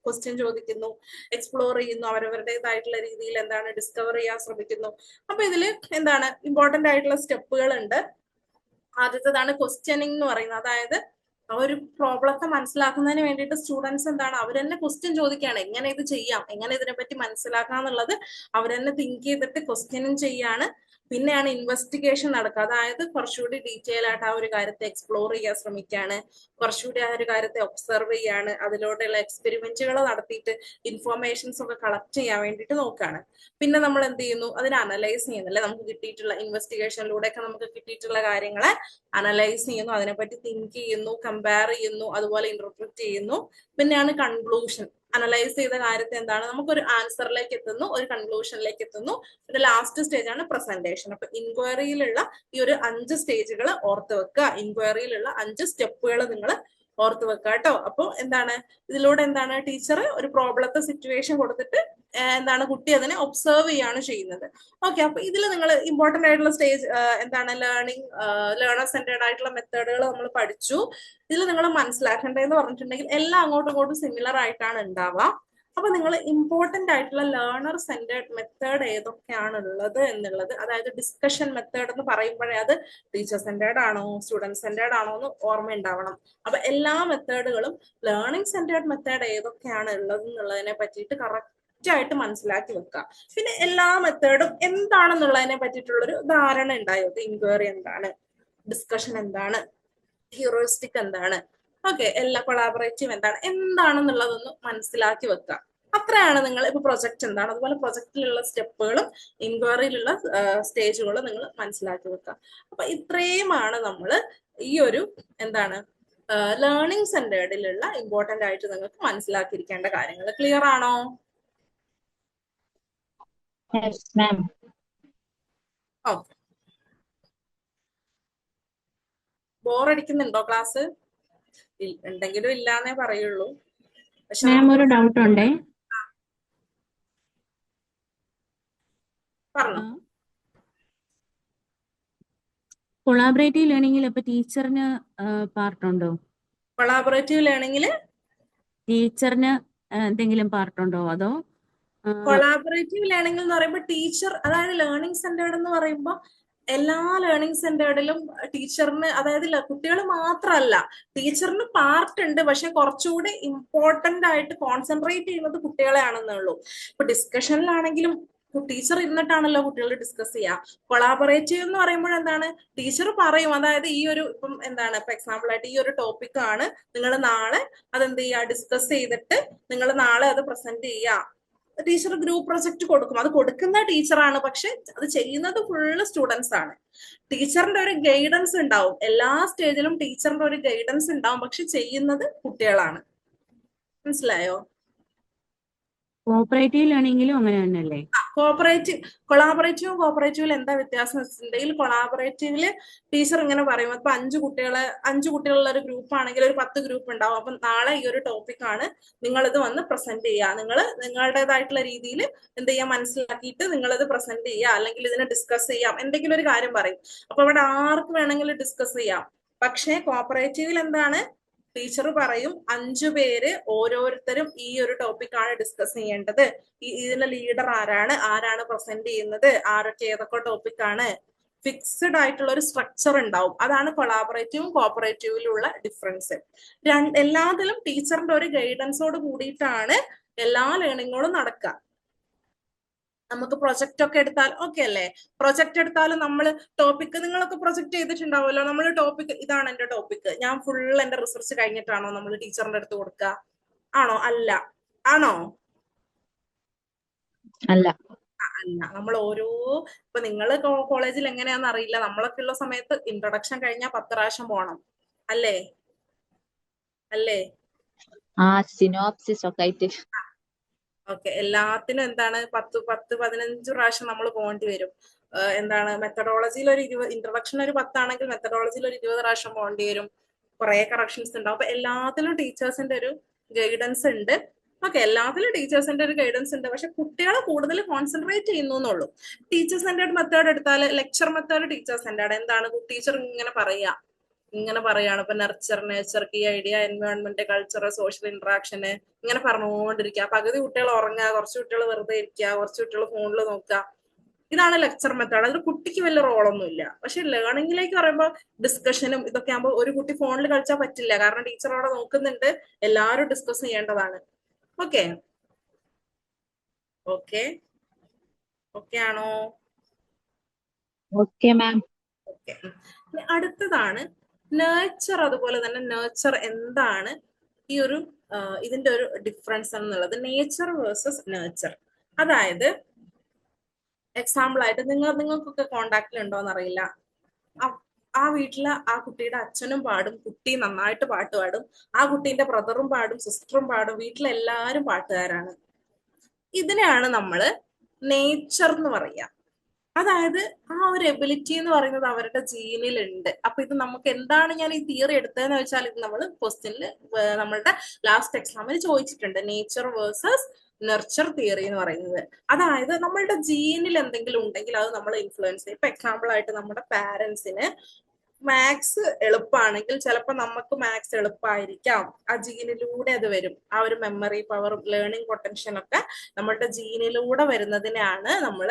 ക്വസ്റ്റ്യൻ ചോദിക്കുന്നു, എക്സ്പ്ലോർ ചെയ്യുന്നു, അവരവരുടേതായിട്ടുള്ള രീതിയിൽ എന്താണ് ഡിസ്കവർ ചെയ്യാൻ ശ്രമിക്കുന്നു. അപ്പൊ ഇതില് എന്താണ് ഇമ്പോർട്ടന്റ് ആയിട്ടുള്ള സ്റ്റെപ്പുകൾ ഉണ്ട്. ആദ്യത്തേതാണ് ക്വസ്റ്റ്യനിങ് എന്ന് പറയുന്നത്. അതായത് ആ ഒരു പ്രോബ്ലത്തെ മനസ്സിലാക്കുന്നതിന് വേണ്ടിയിട്ട് സ്റ്റുഡൻസ് എന്താണ് അവർ തന്നെ ക്വസ്റ്റ്യൻ ചോദിക്കുകയാണ്, എങ്ങനെ ഇത് ചെയ്യാം, എങ്ങനെ ഇതിനെപ്പറ്റി മനസ്സിലാക്കാം എന്നുള്ളത് അവർ തന്നെ തിങ്ക് ചെയ്തിട്ട് ക്വസ്റ്റ്യനിങ് ചെയ്യാണ്. പിന്നെയാണ് ഇൻവെസ്റ്റിഗേഷൻ നടക്കുക. അതായത് കുറച്ചുകൂടി ഡീറ്റെയിൽ ആയിട്ട് ആ ഒരു കാര്യത്തെ എക്സ്പ്ലോർ ചെയ്യാൻ ശ്രമിക്കുകയാണ്, കുറച്ചുകൂടി ആ ഒരു കാര്യത്തെ ഒബ്സർവ് ചെയ്യാണ്, അതിലോട്ടുള്ള എക്സ്പെരിമെന്റുകൾ നടത്തിയിട്ട് ഇൻഫോർമേഷൻസ് ഒക്കെ കളക്ട് ചെയ്യാൻ വേണ്ടിയിട്ട് നോക്കുകയാണ്. പിന്നെ നമ്മൾ എന്ത് ചെയ്യുന്നു, അതിനെ അനലൈസ് ചെയ്യുന്നല്ലേ, നമുക്ക് കിട്ടിയിട്ടുള്ള ഇൻവെസ്റ്റിഗേഷനിലൂടെ ഒക്കെ നമുക്ക് കിട്ടിയിട്ടുള്ള കാര്യങ്ങളെ അനലൈസ് ചെയ്യുന്നു, അതിനെപ്പറ്റി തിങ്ക് ചെയ്യുന്നു, കമ്പയർ ചെയ്യുന്നു, അതുപോലെ ഇന്റർപ്രിറ്റ് ചെയ്യുന്നു. പിന്നെയാണ് കൺക്ലൂഷൻ. അനലൈസ് ചെയ്ത കാര്യത്തെ എന്താണ് നമുക്കൊരു ആൻസറിലേക്ക് എത്തുന്നു, ഒരു കൺക്ലൂഷനിലേക്ക് എത്തുന്നു. പിന്നെ ലാസ്റ്റ് സ്റ്റേജ് ആണ് പ്രസന്റേഷൻ. അപ്പൊ ഇൻക്വയറിയിലുള്ള ഈ ഒരു 5 സ്റ്റേജുകൾ ഓർത്ത് വെക്കുക, ഇൻക്വയറിയിലുള്ള 5 സ്റ്റെപ്പുകൾ നിങ്ങൾ ഓർത്ത് വെക്കുക കേട്ടോ. അപ്പൊ എന്താണ് ഇതിലൂടെ എന്താണ് ടീച്ചർ ഒരു പ്രോബ്ലത്തെ സിറ്റുവേഷൻ കൊടുത്തിട്ട് എന്താണ് കുട്ടി അതിനെ ഒബ്സർവ് ചെയ്യാണ് ചെയ്യുന്നത്. ഓക്കെ, അപ്പൊ ഇതിൽ നിങ്ങൾ ഇമ്പോർട്ടന്റ് ആയിട്ടുള്ള സ്റ്റേജ് എന്താണ് ലേണർ സെന്റേർഡ് ആയിട്ടുള്ള മെത്തേഡുകൾ നമ്മൾ പഠിച്ചു. ഇതിൽ നിങ്ങൾ മനസ്സിലാക്കേണ്ടതെന്ന് പറഞ്ഞിട്ടുണ്ടെങ്കിൽ എല്ലാം അങ്ങോട്ടും ഇങ്ങോട്ടും സിമിലർ ആയിട്ടാണ് ഉണ്ടാവുക. അപ്പൊ നിങ്ങൾ ഇമ്പോർട്ടന്റ് ആയിട്ടുള്ള ലേണർ സെന്റേർഡ് മെത്തേഡ് ഏതൊക്കെയാണ് ഉള്ളത് എന്നുള്ളത്, അതായത് ഡിസ്കഷൻ മെത്തേഡ് എന്ന് പറയുമ്പോഴേ അത് ടീച്ചർ സെന്റേർഡ് ആണോ സ്റ്റുഡന്റ് സെന്റേർഡ് ആണോ എന്ന് ഓർമ്മ ഉണ്ടാവണം. അപ്പൊ എല്ലാ മെത്തേഡുകളും ലേണിംഗ് സെന്റേർഡ് മെത്തേഡ് ഏതൊക്കെയാണ് ഉള്ളത് എന്നുള്ളതിനെ പറ്റിയിട്ട് കറക്റ്റ് ആയിട്ട് മനസ്സിലാക്കി വെക്കുക. പിന്നെ എല്ലാ മെത്തേഡും എന്താണെന്നുള്ളതിനെ പറ്റിയിട്ടുള്ളൊരു ധാരണ ഉണ്ടായോ, ഇൻക്വയറി എന്താണ്, ഡിസ്കഷൻ എന്താണ്, ഹ്യൂറിസ്റ്റിക് എന്താണ്, ഓക്കെ, എല്ലാ കൊളാബറേറ്റീവ് എന്താണെന്നുള്ളതൊന്ന് മനസ്സിലാക്കി വെക്കുക. അത്രയാണ് നിങ്ങൾ ഇപ്പൊ പ്രൊജക്ട് എന്താണ്, അതുപോലെ പ്രൊജക്റ്റിലുള്ള സ്റ്റെപ്പുകളും ഇൻക്വയറിയിലുള്ള സ്റ്റേജുകളും നിങ്ങൾ മനസ്സിലാക്കി വെക്കുക. അപ്പൊ ഇത്രയുമാണ് നമ്മൾ ഈ ഒരു എന്താണ് ലേണിംഗ് സെന്റേർഡിലുള്ള ഇമ്പോർട്ടന്റ് ആയിട്ട് നിങ്ങൾക്ക് മനസ്സിലാക്കിയിരിക്കേണ്ട കാര്യങ്ങൾ. ക്ലിയർ ആണോ? ഓക്കെ. ബോറടിക്കുന്നുണ്ടോ ക്ലാസ്? ഉണ്ടെങ്കിലും ഇല്ലാന്നേ പറയുള്ളൂ. പക്ഷെ ഒരു ഡൗട്ട് ഉണ്ടേ. പറഞ്ഞു. കൊളാബറേറ്റീവ് ലേണിംഗിൽ അപ്പൊ ടീച്ചറിന് പാർട്ടുണ്ടോ? കൊളാബറേറ്റീവ് ലേണിംഗില് ടീച്ചറിന് എന്തെങ്കിലും പാർട്ടുണ്ടോ? അതോ കൊളാബറേറ്റീവ് ലേണിംഗ് എന്ന് പറയുമ്പോൾ ടീച്ചർ, അതായത് ലേണിംഗ് സെന്റേർഡ് എന്ന് പറയുമ്പോൾ എല്ലാ ലേണിംഗ് സെന്റേർഡിലും ടീച്ചറിന്, അതായത് കുട്ടികൾ മാത്രമല്ല, ടീച്ചറിന് പാർട്ട് ഉണ്ട്, പക്ഷെ കുറച്ചുകൂടി ഇമ്പോർട്ടന്റ് ആയിട്ട് കോൺസെൻട്രേറ്റ് ചെയ്യുന്നത് കുട്ടികളെ ആണെന്നേ ഉള്ളൂ. ഇപ്പൊ ഡിസ്കഷനിലാണെങ്കിലും ടീച്ചർ ഇരുന്നിട്ടാണല്ലോ കുട്ടികൾ ഡിസ്കസ് ചെയ്യുക. കൊളാബറേറ്റീവ് എന്ന് പറയുമ്പോൾ എന്താണ്, ടീച്ചർ പറയും, അതായത് ഈ ഒരു ഇപ്പം എന്താണ് ഇപ്പൊ എക്സാമ്പിൾ ആയിട്ട് ഈ ഒരു ടോപ്പിക് ആണ്, നിങ്ങൾ നാളെ അതെന്ത് ചെയ്യുക, ഡിസ്കസ് ചെയ്തിട്ട് നിങ്ങൾ നാളെ അത് പ്രസന്റ് ചെയ്യുക. ടീച്ചർ ഗ്രൂപ്പ് പ്രൊജക്ട് കൊടുക്കും, അത് കൊടുക്കുന്ന ടീച്ചറാണ്, പക്ഷെ അത് ചെയ്യുന്നത് ഫുള്ള് സ്റ്റുഡൻസ് ആണ്. ടീച്ചറിന്റെ ഒരു ഗൈഡൻസ് ഉണ്ടാവും, എല്ലാ സ്റ്റേജിലും ടീച്ചറിന്റെ ഒരു ഗൈഡൻസ് ഉണ്ടാവും, പക്ഷെ ചെയ്യുന്നത് കുട്ടികളാണ്. മനസ്സിലായോ? കോഓപ്പറേറ്റീവ് ലേണിംഗിലും അങ്ങനെ തന്നെയല്ലേ? കൊളാബറേറ്റീവും കോഓപ്പറേറ്റീവിൽ എന്താ വ്യത്യാസം വെച്ചിട്ടുണ്ടെങ്കിൽ, കൊളാബറേറ്റീവില് ടീച്ചർ ഇങ്ങനെ പറയും, അപ്പൊ 5 കുട്ടികളുള്ള ഒരു ഗ്രൂപ്പ് ആണെങ്കിൽ ഒരു 10 ഗ്രൂപ്പ് ഉണ്ടാവും. അപ്പൊ നാളെ ഈ ഒരു ടോപ്പിക് ആണ്, നിങ്ങൾ ഇത് വന്ന് പ്രസന്റ് ചെയ്യുക, നിങ്ങൾ നിങ്ങളുടേതായിട്ടുള്ള രീതിയിൽ എന്ത് ചെയ്യാം മനസ്സിലാക്കിയിട്ട് നിങ്ങൾ ഇത് പ്രസന്റ് ചെയ്യുക, അല്ലെങ്കിൽ ഇതിനെ ഡിസ്കസ് ചെയ്യാം, എന്തെങ്കിലും ഒരു കാര്യം പറയും. അപ്പൊ ഇവിടെ ആർക്ക് വേണമെങ്കിലും ഡിസ്കസ് ചെയ്യാം. പക്ഷേ കോഓപ്പറേറ്റീവിൽ എന്താണ്, ടീച്ചർ പറയും 5 പേര് ഓരോരുത്തരും ഈ ഒരു ടോപ്പിക്കാണ് ഡിസ്കസ് ചെയ്യേണ്ടത്, ഇതിന്റെ ലീഡർ ആരാണ് പ്രസന്റ് ചെയ്യുന്നത്, ആരൊക്കെ ഏതൊക്കെ ടോപ്പിക്കാണ്, ഫിക്സ്ഡ് ആയിട്ടുള്ള ഒരു സ്ട്രക്ചർ ഉണ്ടാവും. അതാണ് കൊളാബറേറ്റീവും കോഓപ്പറേറ്റീവിലുള്ള ഡിഫറൻസ്. എല്ലാത്തിലും ടീച്ചറിന്റെ ഒരു ഗൈഡൻസോട് കൂടിയിട്ടാണ് എല്ലാ ലേണിങ്ങുകളും നടക്കുക. നമുക്ക് പ്രൊജക്റ്റ് ഒക്കെ എടുത്താൽ ഓക്കെ അല്ലേ? പ്രൊജക്റ്റ് എടുത്താലും നമ്മൾ ടോപ്പിക് നിങ്ങളൊക്കെ പ്രൊജക്ട് ചെയ്തിട്ടുണ്ടാവുമല്ലോ. നമ്മൾ ടോപ്പിക് ഇതാണ് എന്റെ ടോപ്പിക്, ഞാൻ ഫുൾ എന്റെ റിസർച്ച് കഴിഞ്ഞിട്ടാണോ നമ്മൾ ടീച്ചറിന്റെ അടുത്ത് കൊടുക്കുക? ആണോ? അല്ല. ആണോ? അല്ല. അല്ല. നമ്മൾ ഓരോ ഇപ്പൊ നിങ്ങൾ കോളേജിൽ എങ്ങനെയാന്ന് അറിയില്ല, നമ്മളൊക്കെ ഉള്ള സമയത്ത് ഇൻട്രൊഡക്ഷൻ കഴിഞ്ഞാൽ 10 പ്രാവശ്യം പോണം അല്ലേ? അല്ലേ? ആ സിനോപ്സിസ് ഒക്കെ ആയിട്ട്. ഓക്കെ, എല്ലാത്തിനും എന്താണ് 10-15 പ്രാവശ്യം നമ്മൾ പോകേണ്ടി വരും. എന്താണ് മെത്തഡോളജിയിൽ ഒരു 20, ഇൻട്രൊഡക്ഷൻ ഒരു 10 ആണെങ്കിൽ മെത്തഡോളജിയിൽ ഒരു 20 പ്രാവശ്യം പോകേണ്ടി വരും. കുറെ കറക്ഷൻസ് ഉണ്ടാവും. അപ്പൊ എല്ലാത്തിലും ടീച്ചേഴ്സിന്റെ ഒരു ഗൈഡൻസ് ഉണ്ട്. ഓക്കെ, എല്ലാത്തിലും ടീച്ചേഴ്സിന്റെ ഒരു ഗൈഡൻസ് ഉണ്ട്. പക്ഷെ കുട്ടികളെ കൂടുതൽ കോൺസെൻട്രേറ്റ് ചെയ്യുന്നു എന്നുള്ളൂ. ടീച്ചർ സെന്റേർഡ് മെത്തേഡ് എടുത്താൽ ലെക്ചർ മെത്തേഡ് ടീച്ചർ സെന്റേർഡ് എന്താണ്? ടീച്ചർ ഇങ്ങനെ പറയാണ്. ഇപ്പൊ nature key idea, environment, culture, social ഇന്ററാക്ഷന് ഇങ്ങനെ പറഞ്ഞുകൊണ്ടിരിക്കുക. പകുതി കുട്ടികൾ ഉറങ്ങുക, കുറച്ച് കുട്ടികൾ വെറുതെ ഇരിക്കുക, കുറച്ച് കുട്ടികൾ ഫോണിൽ നോക്കുക. ഇതാണ് ലെക്ചർ മെത്തേഡ്. അതിൽ കുട്ടിക്ക് വലിയ റോളൊന്നും ഇല്ല. പക്ഷെ ലേണിംഗിലേക്ക് പറയുമ്പോൾ ഡിസ്കഷനും ഇതൊക്കെ ആകുമ്പോൾ ഒരു കുട്ടി ഫോണിൽ കളിച്ചാൽ പറ്റില്ല, കാരണം ടീച്ചർ അവിടെ നോക്കുന്നുണ്ട്. എല്ലാവരും ഡിസ്കസ് ചെയ്യേണ്ടതാണ്. ഓക്കെ ഓക്കെ ഓക്കെ ആണോ? Okay ma'am. ഓക്കെ. അടുത്തതാണ് നേച്ചർ. അതുപോലെ തന്നെ നേച്ചർ എന്താണ്, ഈ ഒരു ഇതിന്റെ ഒരു ഡിഫറൻസ് എന്നുള്ളത് നേച്ചർ വേഴ്സസ് നേച്ചർ. അതായത് എക്സാമ്പിൾ ആയിട്ട് നിങ്ങൾക്കൊക്കെ കോണ്ടാക്റ്റിൽ ഉണ്ടോന്ന് അറിയില്ല, ആ വീട്ടിലെ ആ കുട്ടിയുടെ അച്ഛനും പാടും, കുട്ടി നന്നായിട്ട് പാട്ട് പാടും, ആ കുട്ടീന്റെ ബ്രദറും പാടും, സിസ്റ്ററും പാടും, വീട്ടിലെല്ലാരും പാട്ടുകാരാണ്. ഇതിനെയാണ് നമ്മള് നേച്ചർ എന്ന് പറയാ. അതായത് ആ ഒരു എബിലിറ്റി എന്ന് പറയുന്നത് അവരുടെ ജീനിലുണ്ട്. അപ്പൊ ഇത് നമുക്ക് എന്താണ് ഞാൻ ഈ തിയറി എടുത്തതെന്ന് വെച്ചാൽ, ഇത് നമ്മൾ ക്വസ്റ്റ്യനിൽ നമ്മളുടെ ലാസ്റ്റ് എക്സാമിന് ചോദിച്ചിട്ടുണ്ട്, നേച്ചർ വേഴ്സസ് നെർച്ചർ തിയറി എന്ന് പറയുന്നത്. അതായത് നമ്മളുടെ ജീനിൽ എന്തെങ്കിലും ഉണ്ടെങ്കിൽ അത് നമ്മൾ ഇൻഫ്ലുവൻസ് ചെയ്യും. ഇപ്പൊ എക്സാമ്പിൾ ആയിട്ട് നമ്മുടെ പാരന്റ്സിന് മാത്സ് എളുപ്പമാണെങ്കിൽ ചിലപ്പോൾ നമുക്ക് മാത്സ് എളുപ്പമായിരിക്കാം, ആ ജീനിലൂടെ അത് വരും. ആ ഒരു മെമ്മറി പവറും ലേണിംഗ് പൊട്ടൻഷ്യലും ഒക്കെ നമ്മളുടെ ജീനിലൂടെ വരുന്നതിനാണ് നമ്മൾ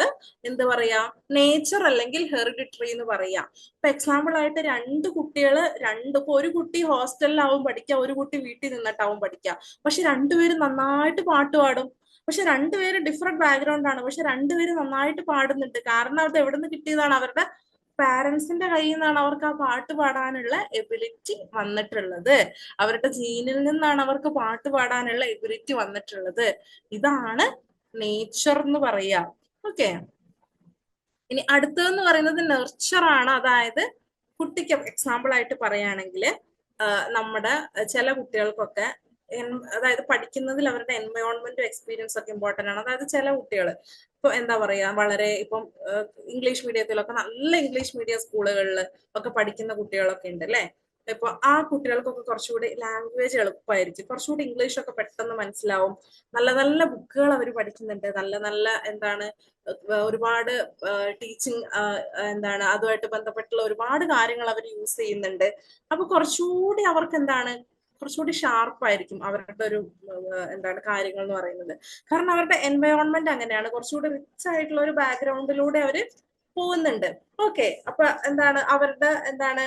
എന്ത് പറയാ, നേച്ചർ അല്ലെങ്കിൽ ഹെറിഡിറ്ററി എന്ന് പറയാ. ഇപ്പൊ എക്സാമ്പിൾ ആയിട്ട് ഇപ്പൊ ഒരു കുട്ടി ഹോസ്റ്റലിലാവും പഠിക്കുക, ഒരു കുട്ടി വീട്ടിൽ നിന്നിട്ടാവും പഠിക്കുക. പക്ഷെ രണ്ടുപേരും നന്നായിട്ട് പാട്ട് പാടും. പക്ഷെ രണ്ടുപേരും ഡിഫറെന്റ് ബാക്ക്ഗ്രൗണ്ട് ആണ്, പക്ഷെ രണ്ടുപേരും നന്നായിട്ട് പാടുന്നുണ്ട്. കാരണം അത് എവിടെ നിന്ന് കിട്ടിയതാണ്? അവരുടെ പാരന്റ്സിന്റെ കയ്യിൽ നിന്നാണ് അവർക്ക് ആ പാട്ട് പാടാനുള്ള എബിലിറ്റി വന്നിട്ടുള്ളത്. അവരുടെ ജീനിൽ നിന്നാണ് അവർക്ക് പാട്ട് പാടാനുള്ള എബിലിറ്റി വന്നിട്ടുള്ളത്. ഇതാണ് നേച്ചർ എന്ന് പറയാ. ഓക്കെ, ഇനി അടുത്തതെന്ന് പറയുന്നത് നെർച്ചർ ആണ്. അതായത് കുട്ടിക്ക് എക്സാമ്പിൾ ആയിട്ട് പറയുകയാണെങ്കിൽ നമ്മുടെ ചില കുട്ടികൾക്കൊക്കെ അതായത് പഠിക്കുന്നതിൽ അവരുടെ എൻവയോൺമെന്റും എക്സ്പീരിയൻസ് ഒക്കെ ഇമ്പോർട്ടന്റ് ആണ്. അതായത് ചില കുട്ടികൾ ഇപ്പൊ എന്താ പറയാ, വളരെ ഇപ്പം ഇംഗ്ലീഷ് മീഡിയത്തിലൊക്കെ നല്ല ഇംഗ്ലീഷ് മീഡിയം സ്കൂളുകളിൽ ഒക്കെ പഠിക്കുന്ന കുട്ടികളൊക്കെ ഉണ്ട് അല്ലെ. ഇപ്പൊ ആ കുട്ടികൾക്കൊക്കെ കുറച്ചുകൂടി ലാംഗ്വേജ് എളുപ്പമായിരിക്കും, കുറച്ചുകൂടി ഇംഗ്ലീഷ് ഒക്കെ പെട്ടെന്ന് മനസ്സിലാവും. നല്ല നല്ല ബുക്കുകൾ അവർ പഠിക്കുന്നുണ്ട്, നല്ല നല്ല എന്താണ് ഒരുപാട് ടീച്ചിങ് എന്താണ് അതുമായിട്ട് ബന്ധപ്പെട്ടുള്ള ഒരുപാട് കാര്യങ്ങൾ അവർ യൂസ് ചെയ്യുന്നുണ്ട്. അപ്പൊ കുറച്ചുകൂടി അവർക്ക് എന്താണ്, കുറച്ചുകൂടി ഷാർപ്പായിരിക്കും അവരുടെ ഒരു എന്താണ് കാര്യങ്ങൾ എന്ന് പറയുന്നത്. കാരണം അവരുടെ എൻവയോൺമെന്റ് അങ്ങനെയാണ്, കുറച്ചുകൂടി റിച്ച് ആയിട്ടുള്ള ഒരു ബാക്ക്ഗ്രൗണ്ടിലൂടെ അവര് പോകുന്നുണ്ട്. ഓക്കെ, അപ്പൊ എന്താണ് അവരുടെ എന്താണ്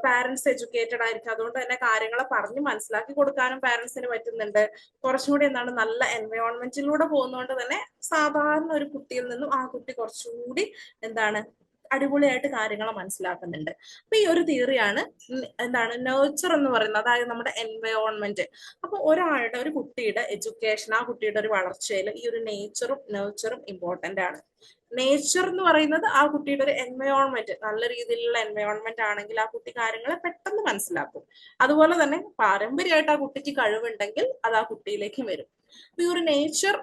പാരന്റ്സ് എഡ്യൂക്കേറ്റഡ് ആയിരിക്കും, അതുകൊണ്ട് തന്നെ കാര്യങ്ങളെ പറഞ്ഞ് മനസ്സിലാക്കി കൊടുക്കാനും പാരന്റ്സിന് പറ്റുന്നുണ്ട്. കുറച്ചുകൂടി എന്താണ് നല്ല എൻവയോൺമെന്റിലൂടെ പോകുന്നതുകൊണ്ട് തന്നെ സാധാരണ ഒരു കുട്ടിയിൽ നിന്നും ആ കുട്ടി കുറച്ചുകൂടി എന്താണ് അടിപൊളിയായിട്ട് കാര്യങ്ങൾ മനസ്സിലാക്കുന്നുണ്ട്. അപ്പൊ ഈ ഒരു തിയറിയാണ് എന്താണ് നേച്ചർ എന്ന് പറയുന്നത്, അതായത് നമ്മുടെ എൻവയോൺമെന്റ്. അപ്പൊ ഒരു കുട്ടിയുടെ എഡ്യൂക്കേഷൻ, ആ കുട്ടിയുടെ ഒരു വളർച്ചയിൽ ഈ ഒരു നേച്ചറും ഇമ്പോർട്ടന്റ് ആണ്. നേച്ചർ എന്ന് പറയുന്നത് ആ കുട്ടിയുടെ ഒരു എൻവയോൺമെന്റ്, നല്ല രീതിയിലുള്ള എൻവയോൺമെന്റ് ആണെങ്കിൽ ആ കുട്ടി കാര്യങ്ങളെ പെട്ടെന്ന് മനസ്സിലാക്കും. അതുപോലെ തന്നെ പാരമ്പര്യമായിട്ട് ആ കുട്ടിക്ക് കഴിവുണ്ടെങ്കിൽ അത് ആ കുട്ടിയിലേക്ക് വരും. ഈ ഒരു നേച്ചർ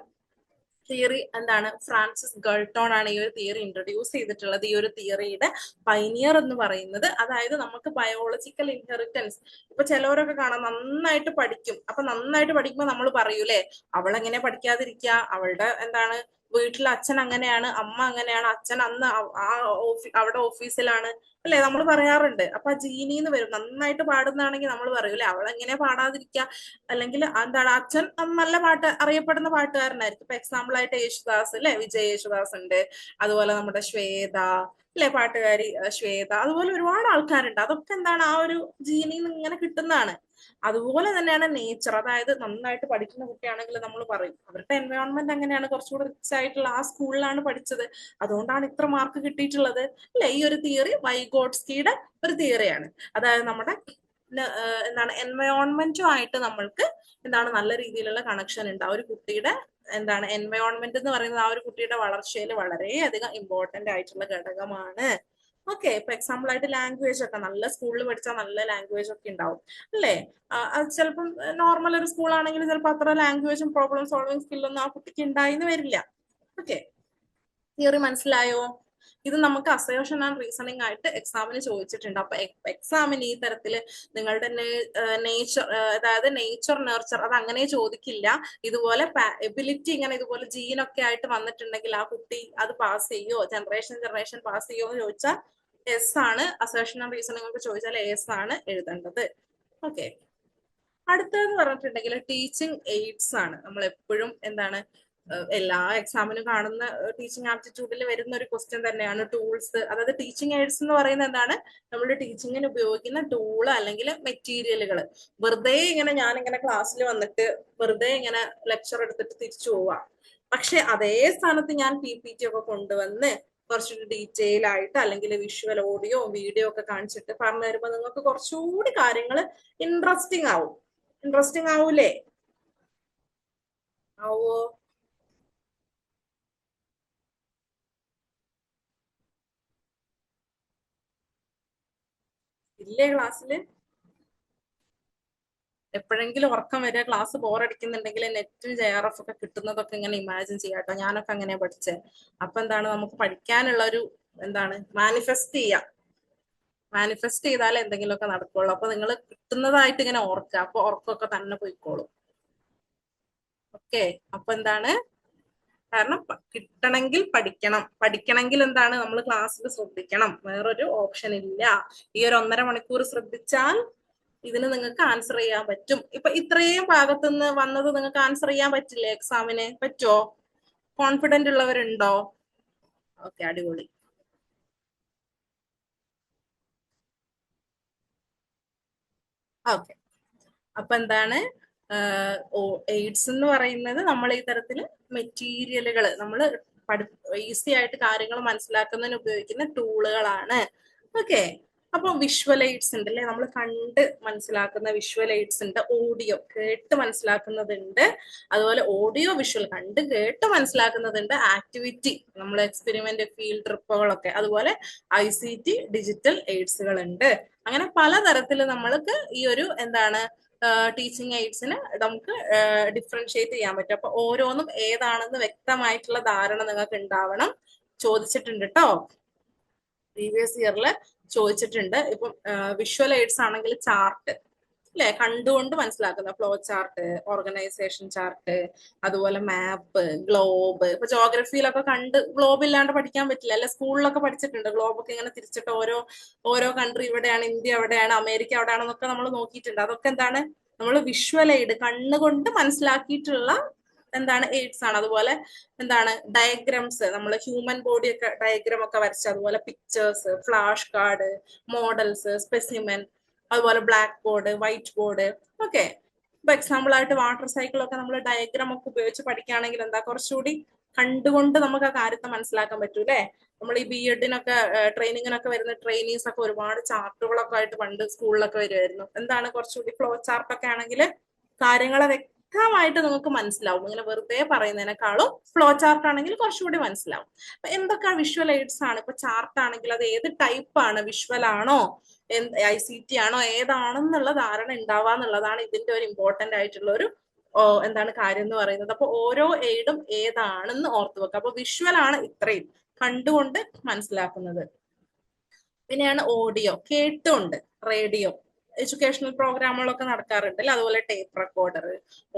തിയറി എന്താണ്, ഫ്രാൻസിസ് ഗൾട്ടോൺ ആണ് ഈ ഒരു തിയറി ഇൻട്രൊഡ്യൂസ് ചെയ്തിട്ടുള്ളത്. ഈ ഒരു തിയറിയുടെ പൈനിയർ എന്ന് പറയുന്നത്. അതായത് നമുക്ക് ബയോളജിക്കൽ ഇൻഹെറിറ്റൻസ്, ഇപ്പൊ ചിലവരൊക്കെ കാണാം നന്നായിട്ട് പഠിക്കും. അപ്പൊ നന്നായിട്ട് പഠിക്കുമ്പോൾ നമ്മൾ പറയൂലേ, അവളെങ്ങനെ പഠിക്കാതിരിക്കുക, അവളുടെ എന്താണ് വീട്ടിൽ അച്ഛൻ അങ്ങനെയാണ്, അമ്മ അങ്ങനെയാണ്, അച്ഛൻ അന്ന് അവിടെ ഓഫീസിലാണ് അല്ലെ, നമ്മൾ പറയാറുണ്ട്. അപ്പൊ ആ ജീനിന്ന് വരും. നന്നായിട്ട് പാടുന്നതാണെങ്കിൽ നമ്മൾ പറയൂലേ, അവളെങ്ങനെ പാടാതിരിക്കുക, അല്ലെങ്കിൽ എന്താണ് അച്ഛൻ നല്ല അറിയപ്പെടുന്ന പാട്ടുകാരനായിരിക്കും. ഇപ്പൊ എക്സാമ്പിൾ ആയിട്ട് യേശുദാസ് അല്ലെ, വിജയ് യേശുദാസ് ഉണ്ട്, അതുപോലെ നമ്മുടെ ശ്വേത അല്ലെ, പാട്ടുകാരി ശ്വേത, അതുപോലെ ഒരുപാട് ആൾക്കാരുണ്ട്. അതൊക്കെ എന്താണ് ആ ഒരു ജീനിന്ന് ഇങ്ങനെ കിട്ടുന്നതാണ്. അതുപോലെ തന്നെയാണ് നേച്ചർ. അതായത് നന്നായിട്ട് പഠിക്കുന്ന കുട്ടിയാണെങ്കിൽ നമ്മൾ പറയും അവരുടെ എൻവയോൺമെന്റ് അങ്ങനെയാണ്, കുറച്ചുകൂടെ റിച്ച് ആയിട്ടുള്ള ആ സ്കൂളിലാണ് പഠിച്ചത്, അതുകൊണ്ടാണ് ഇത്ര മാർക്ക് കിട്ടിയിട്ടുള്ളത് അല്ലെ. ഈ ഒരു തിയറി വൈഗോട്സ്കിയുടെ ഒരു തിയറിയാണ്. അതായത് നമ്മുടെ എന്താണ് എൻവയോൺമെന്റുമായിട്ട് നമ്മൾക്ക് എന്താണ് നല്ല രീതിയിലുള്ള കണക്ഷൻ ഉണ്ട്. ആ ഒരു കുട്ടിയുടെ എന്താണ് എൻവയോൺമെന്റ് എന്ന് പറയുന്നത് ആ ഒരു കുട്ടിയുടെ വളർച്ചയിൽ വളരെയധികം ഇമ്പോർട്ടന്റ് ആയിട്ടുള്ള ഘടകമാണ്. ഓക്കെ. ഇപ്പൊ എക്സാമ്പിൾ ആയിട്ട് ലാംഗ്വേജ് ഒക്കെ, നല്ല സ്കൂളിൽ പഠിച്ചാൽ നല്ല ലാംഗ്വേജ് ഒക്കെ ഉണ്ടാവും അല്ലേ. അത് ചിലപ്പം നോർമൽ ഒരു സ്കൂൾ ആണെങ്കിൽ ചിലപ്പോൾ അത്ര ലാംഗ്വേജും പ്രോബ്ലം സോൾവിങ് സ്കില്ലൊന്നും ആ കുട്ടിക്ക് ഉണ്ടായിന്ന് വരില്ല. ഓക്കെ, തിയറി മനസ്സിലായോ? ഇത് നമുക്ക് അസേർഷൻ ആൻഡ് റീസണിങ് ആയിട്ട് എക്സാമിന് ചോദിച്ചിട്ടുണ്ട്. അപ്പൊ എക്സാമിന് ഈ തരത്തില് നിങ്ങളുടെ നേച്ചർ, അതായത് നേച്ചർ നെർച്ചർ അത് അങ്ങനെ ചോദിക്കില്ല. ഇതുപോലെ എബിലിറ്റി ഇങ്ങനെ ഇതുപോലെ ജീനൊക്കെ ആയിട്ട് വന്നിട്ടുണ്ടെങ്കിൽ ആ കുട്ടി അത് പാസ് ചെയ്യോ, ജനറേഷൻ പാസ് ചെയ്യോ എന്ന് ചോദിച്ചാൽ എസ് ആണ്. അസേർഷൻ ആൻഡ് റീസണിങ് ഒക്കെ ചോദിച്ചാൽ എസ് ആണ് എഴുതേണ്ടത്. ഓക്കെ, അടുത്തതെന്ന് പറഞ്ഞിട്ടുണ്ടെങ്കിൽ ടീച്ചിങ് എയ്ഡ്സ് ആണ്. നമ്മൾ എപ്പോഴും എന്താണ് എല്ലാ എക്സാമിനും കാണുന്ന ടീച്ചിങ് ആപ്റ്റിറ്റ്യൂഡിൽ വരുന്ന ഒരു ക്വസ്റ്റ്യൻ തന്നെയാണ് ടൂൾസ്. അതായത് ടീച്ചിങ് എയ്ഡ്സ് എന്ന് പറയുന്നത് എന്താണ്, നമ്മുടെ ടീച്ചിങ്ങിന് ഉപയോഗിക്കുന്ന ടൂള് അല്ലെങ്കിൽ മെറ്റീരിയലുകൾ. വെറുതെ ഇങ്ങനെ ഞാനിങ്ങനെ ക്ലാസ്സിൽ വന്നിട്ട് വെറുതെ ഇങ്ങനെ ലെക്ചർ എടുത്തിട്ട് തിരിച്ചു പോവാം, പക്ഷെ അതേ സ്ഥാനത്ത് ഞാൻ PPT ഒക്കെ കൊണ്ടുവന്ന് കുറച്ചുകൂടി ഡീറ്റെയിൽ ആയിട്ട് അല്ലെങ്കിൽ വിഷ്വൽ ഓഡിയോ വീഡിയോ ഒക്കെ കാണിച്ചിട്ട് പറഞ്ഞു തരുമ്പോൾ നിങ്ങൾക്ക് കുറച്ചുകൂടി കാര്യങ്ങൾ ഇൻട്രസ്റ്റിംഗ് ആവും. ഇൻട്രസ്റ്റിംഗ് ആവൂലേ? ആവോ? ഇല്ലേ ക്ലാസ്സില്? എപ്പോഴെങ്കിലും ഉറക്കം വരിക, ക്ലാസ് ബോറടിക്കുന്നുണ്ടെങ്കിൽ നെറ്റും JRF ഒക്കെ കിട്ടുന്നതൊക്കെ ഇങ്ങനെ ഇമാജിൻ ചെയ്യാട്ടോ. ഞാനൊക്കെ അങ്ങനെയാ പഠിച്ചത്. അപ്പൊ എന്താണ് നമുക്ക് പഠിക്കാനുള്ള ഒരു എന്താണ് മാനിഫെസ്റ്റ് ചെയ്യാം. മാനിഫെസ്റ്റ് ചെയ്താലേ എന്തെങ്കിലുമൊക്കെ നടക്കുള്ളൂ. അപ്പൊ നിങ്ങൾ കിട്ടുന്നതായിട്ട് ഇങ്ങനെ ഓർക്കുക, അപ്പൊ ഉറക്കമൊക്കെ തന്നെ പോയിക്കോളും. ഓക്കെ, അപ്പൊ എന്താണ്, കാരണം കിട്ടണമെങ്കിൽ പഠിക്കണം. പഠിക്കണമെങ്കിൽ എന്താണ്, നമ്മൾ ക്ലാസ്സിൽ ശ്രദ്ധിക്കണം, വേറൊരു ഓപ്ഷൻ ഇല്ല. ഈ ഒരു 1.5 മണിക്കൂർ ശ്രദ്ധിച്ചാൽ ഇതിന് നിങ്ങൾക്ക് ആൻസർ ചെയ്യാൻ പറ്റും. ഇപ്പൊ ഇത്രയും ഭാഗത്തുനിന്ന് വന്നത് നിങ്ങൾക്ക് ആൻസർ ചെയ്യാൻ പറ്റില്ലേ? എക്സാമിന് പറ്റുമോ? കോൺഫിഡന്റ് ഉള്ളവരുണ്ടോ? ഓക്കെ, അടിപൊളി. ഓക്കെ, അപ്പൊ എന്താണ് എയ്ഡ്സ് എന്ന് പറയുന്നത്, നമ്മൾ ഈ തരത്തില് മെറ്റീരിയലുകൾ നമ്മൾ ഈസി ആയിട്ട് കാര്യങ്ങൾ മനസ്സിലാക്കുന്നതിന് ഉപയോഗിക്കുന്ന ടൂളുകളാണ്. ഓക്കെ, അപ്പൊ വിഷ്വൽ എയ്ഡ്സ് ഉണ്ട് അല്ലെ, നമ്മൾ കണ്ട് മനസ്സിലാക്കുന്ന വിഷ്വൽ എയ്ഡ്സ് ഉണ്ട്, ഓഡിയോ കേട്ട് മനസ്സിലാക്കുന്നതുണ്ട്, അതുപോലെ ഓഡിയോ വിഷ്വൽ കണ്ട് കേട്ട് മനസ്സിലാക്കുന്നതുണ്ട്, ആക്ടിവിറ്റി നമ്മൾ എക്സ്പെരിമെന്റ് ഫീൽഡ് ട്രിപ്പുകളൊക്കെ, അതുപോലെ ICT ഡിജിറ്റൽ എയ്ഡ്സുകൾ ഉണ്ട്. അങ്ങനെ പലതരത്തിൽ നമ്മൾക്ക് ഈ ഒരു എന്താണ് ടീച്ചിങ് എയ്ഡ്സിന് നമുക്ക് ഡിഫറൻഷിയേറ്റ് ചെയ്യാൻ പറ്റും. അപ്പൊ ഓരോന്നും ഏതാണെന്ന് വ്യക്തമായിട്ടുള്ള ധാരണ നിങ്ങൾക്ക് ഉണ്ടാവണം. ചോദിച്ചിട്ടുണ്ട് കേട്ടോ, പ്രീവിയസ് ഇയറിൽ ചോദിച്ചിട്ടുണ്ട്. ഇപ്പം വിഷ്വൽ എയ്ഡ്സ് ആണെങ്കിൽ ചാർട്ട് അല്ലെ, കണ്ടുകൊണ്ട് മനസ്സിലാക്കുന്ന ഫ്ലോ ചാർട്ട്, ഓർഗനൈസേഷൻ ചാർട്ട്, അതുപോലെ മാപ്പ്, ഗ്ലോബ്. ഇപ്പൊ ജോഗ്രഫിയിലൊക്കെ കണ്ട് ഗ്ലോബ് ഇല്ലാണ്ട് പഠിക്കാൻ പറ്റില്ല അല്ലെ. സ്കൂളിലൊക്കെ പഠിച്ചിട്ടുണ്ട് ഗ്ലോബൊക്കെ ഇങ്ങനെ തിരിച്ചിട്ട് ഓരോ കൺട്രി ഇവിടെയാണ്, ഇന്ത്യ എവിടെയാണ്, അമേരിക്ക എവിടെയാണെന്നൊക്കെ നമ്മൾ നോക്കിയിട്ടുണ്ട്. അതൊക്കെ എന്താണ്, നമ്മൾ വിഷ്വൽ എയ്ഡ് കണ്ണുകൊണ്ട് മനസ്സിലാക്കിയിട്ടുള്ള എന്താണ് എയ്ഡ്സ് ആണ്. അതുപോലെ എന്താണ് ഡയഗ്രംസ്, നമ്മൾ ഹ്യൂമൻ ബോഡി ഒക്കെ ഡയഗ്രാം ഒക്കെ വരച്ച്, അതുപോലെ pictures, flash card, models, specimen, അതുപോലെ black board, white board. Okay, ഇപ്പൊ എക്സാമ്പിൾ ആയിട്ട് വാട്ടർ സൈക്കിൾ ഒക്കെ നമ്മൾ ഡയഗ്രാം ഒക്കെ ഉപയോഗിച്ച് പഠിക്കുകയാണെങ്കിൽ എന്താ കുറച്ചുകൂടി കണ്ടുകൊണ്ട് നമുക്ക് ആ കാര്യത്തെ മനസ്സിലാക്കാൻ പറ്റൂ അല്ലെ. നമ്മൾ ഈ BEdനൊക്കെ ട്രെയിനിങ്ങിനൊക്കെ വരുന്ന ട്രെയിനീസ് ഒക്കെ ഒരുപാട് ചാർട്ടുകളൊക്കെ ആയിട്ട് പണ്ട് സ്കൂളിലൊക്കെ വരുമായിരുന്നു. എന്താണ് കുറച്ചുകൂടി ഫ്ലോ ചാർട്ടൊക്കെ ആണെങ്കിൽ കാര്യങ്ങളെ വ്യക്തമായിട്ട് നിങ്ങൾക്ക് മനസ്സിലാവും. ഇങ്ങനെ വെറുതെ പറയുന്നതിനേക്കാളും ഫ്ലോ ചാർട്ട് ആണെങ്കിൽ കുറച്ചുകൂടി മനസ്സിലാവും. അപ്പൊ എന്തൊക്കെ വിഷ്വൽ എയ്ഡ്സ് ആണ്? ഇപ്പൊ ചാർട്ട് ആണെങ്കിൽ അത് ഏത് ടൈപ്പ് ആണ്, വിഷ്വൽ ആണോ ICT ആണോ ഏതാണെന്നുള്ള ധാരണ ഉണ്ടാവാന്നുള്ളതാണ് ഇതിന്റെ ഒരു ഇമ്പോർട്ടന്റ് ആയിട്ടുള്ള ഒരു എന്താണ് കാര്യം എന്ന് പറയുന്നത്. അപ്പൊ ഓരോ എയ്ഡും ഏതാണെന്ന് ഓർത്തു വെക്കുക. അപ്പൊ വിഷ്വൽ ആണ് ഇത്രയും കണ്ടുകൊണ്ട് മനസ്സിലാക്കുന്നത്. പിന്നെയാണ് ഓഡിയോ, കേട്ടുകൊണ്ട്, റേഡിയോ, എഡ്യൂക്കേഷണൽ പ്രോഗ്രാമുകളൊക്കെ നടക്കാറുണ്ട് അല്ലെ. അതുപോലെ ടേപ്പ് റെക്കോർഡർ,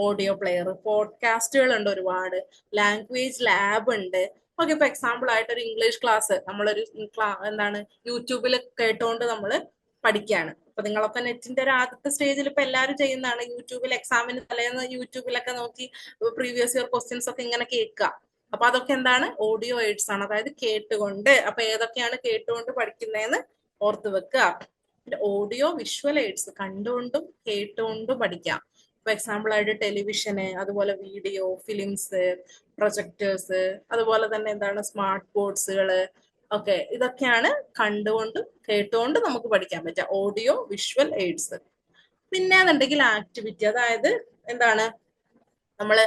ഓഡിയോ പ്ലെയർ, പോഡ്കാസ്റ്റുകൾ ഉണ്ട് ഒരുപാട്, ലാംഗ്വേജ് ലാബ് ഉണ്ട്. ഓക്കെ, ഇപ്പൊ എക്സാമ്പിൾ ആയിട്ട് ഒരു ഇംഗ്ലീഷ് ക്ലാസ് നമ്മളൊരു എന്താണ് യൂട്യൂബിൽ കേട്ടോണ്ട് നമ്മൾ പഠിക്കുകയാണ്. അപ്പൊ നിങ്ങളൊക്കെ നെറ്റിന്റെ ഒരു ആദ്യത്തെ സ്റ്റേജിൽ ഇപ്പൊ എല്ലാവരും ചെയ്യുന്നതാണ്, യൂട്യൂബിൽ എക്സാമിന് തലേന്ന് യൂട്യൂബിലൊക്കെ നോക്കി പ്രീവിയസ് ഇയർ ക്വസ്റ്റ്യൻസ് ഒക്കെ ഇങ്ങനെ കേൾക്കുക. അപ്പൊ അതൊക്കെ എന്താണ് ഓഡിയോ എയ്ഡ്സ് ആണ്, അതായത് കേട്ടുകൊണ്ട്. അപ്പൊ ഏതൊക്കെയാണ് കേട്ടുകൊണ്ട് പഠിക്കുന്നതെന്ന് ഓർത്ത് വെക്കുക. ഓഡിയോ വിഷ്വൽ എയ്ഡ്സ് കണ്ടുകൊണ്ടും കേട്ടുകൊണ്ടും പഠിക്കാം. ഫോർ എക്സാമ്പിൾ ആയിട്ട് ടെലിവിഷന്, അതുപോലെ വീഡിയോ, ഫിലിംസ്, പ്രൊജക്ടേഴ്സ്, അതുപോലെ തന്നെ എന്താണ് സ്മാർട്ട് ബോർഡ്സുകള് ഒക്കെ, ഇതൊക്കെയാണ് കണ്ടുകൊണ്ടും കേട്ടുകൊണ്ടും നമുക്ക് പഠിക്കാൻ പറ്റുക ഓഡിയോ വിഷ്വൽ എയ്ഡ്സ്. പിന്നെ എന്നുണ്ടെങ്കിൽ ആക്ടിവിറ്റി, അതായത് എന്താണ് നമ്മള്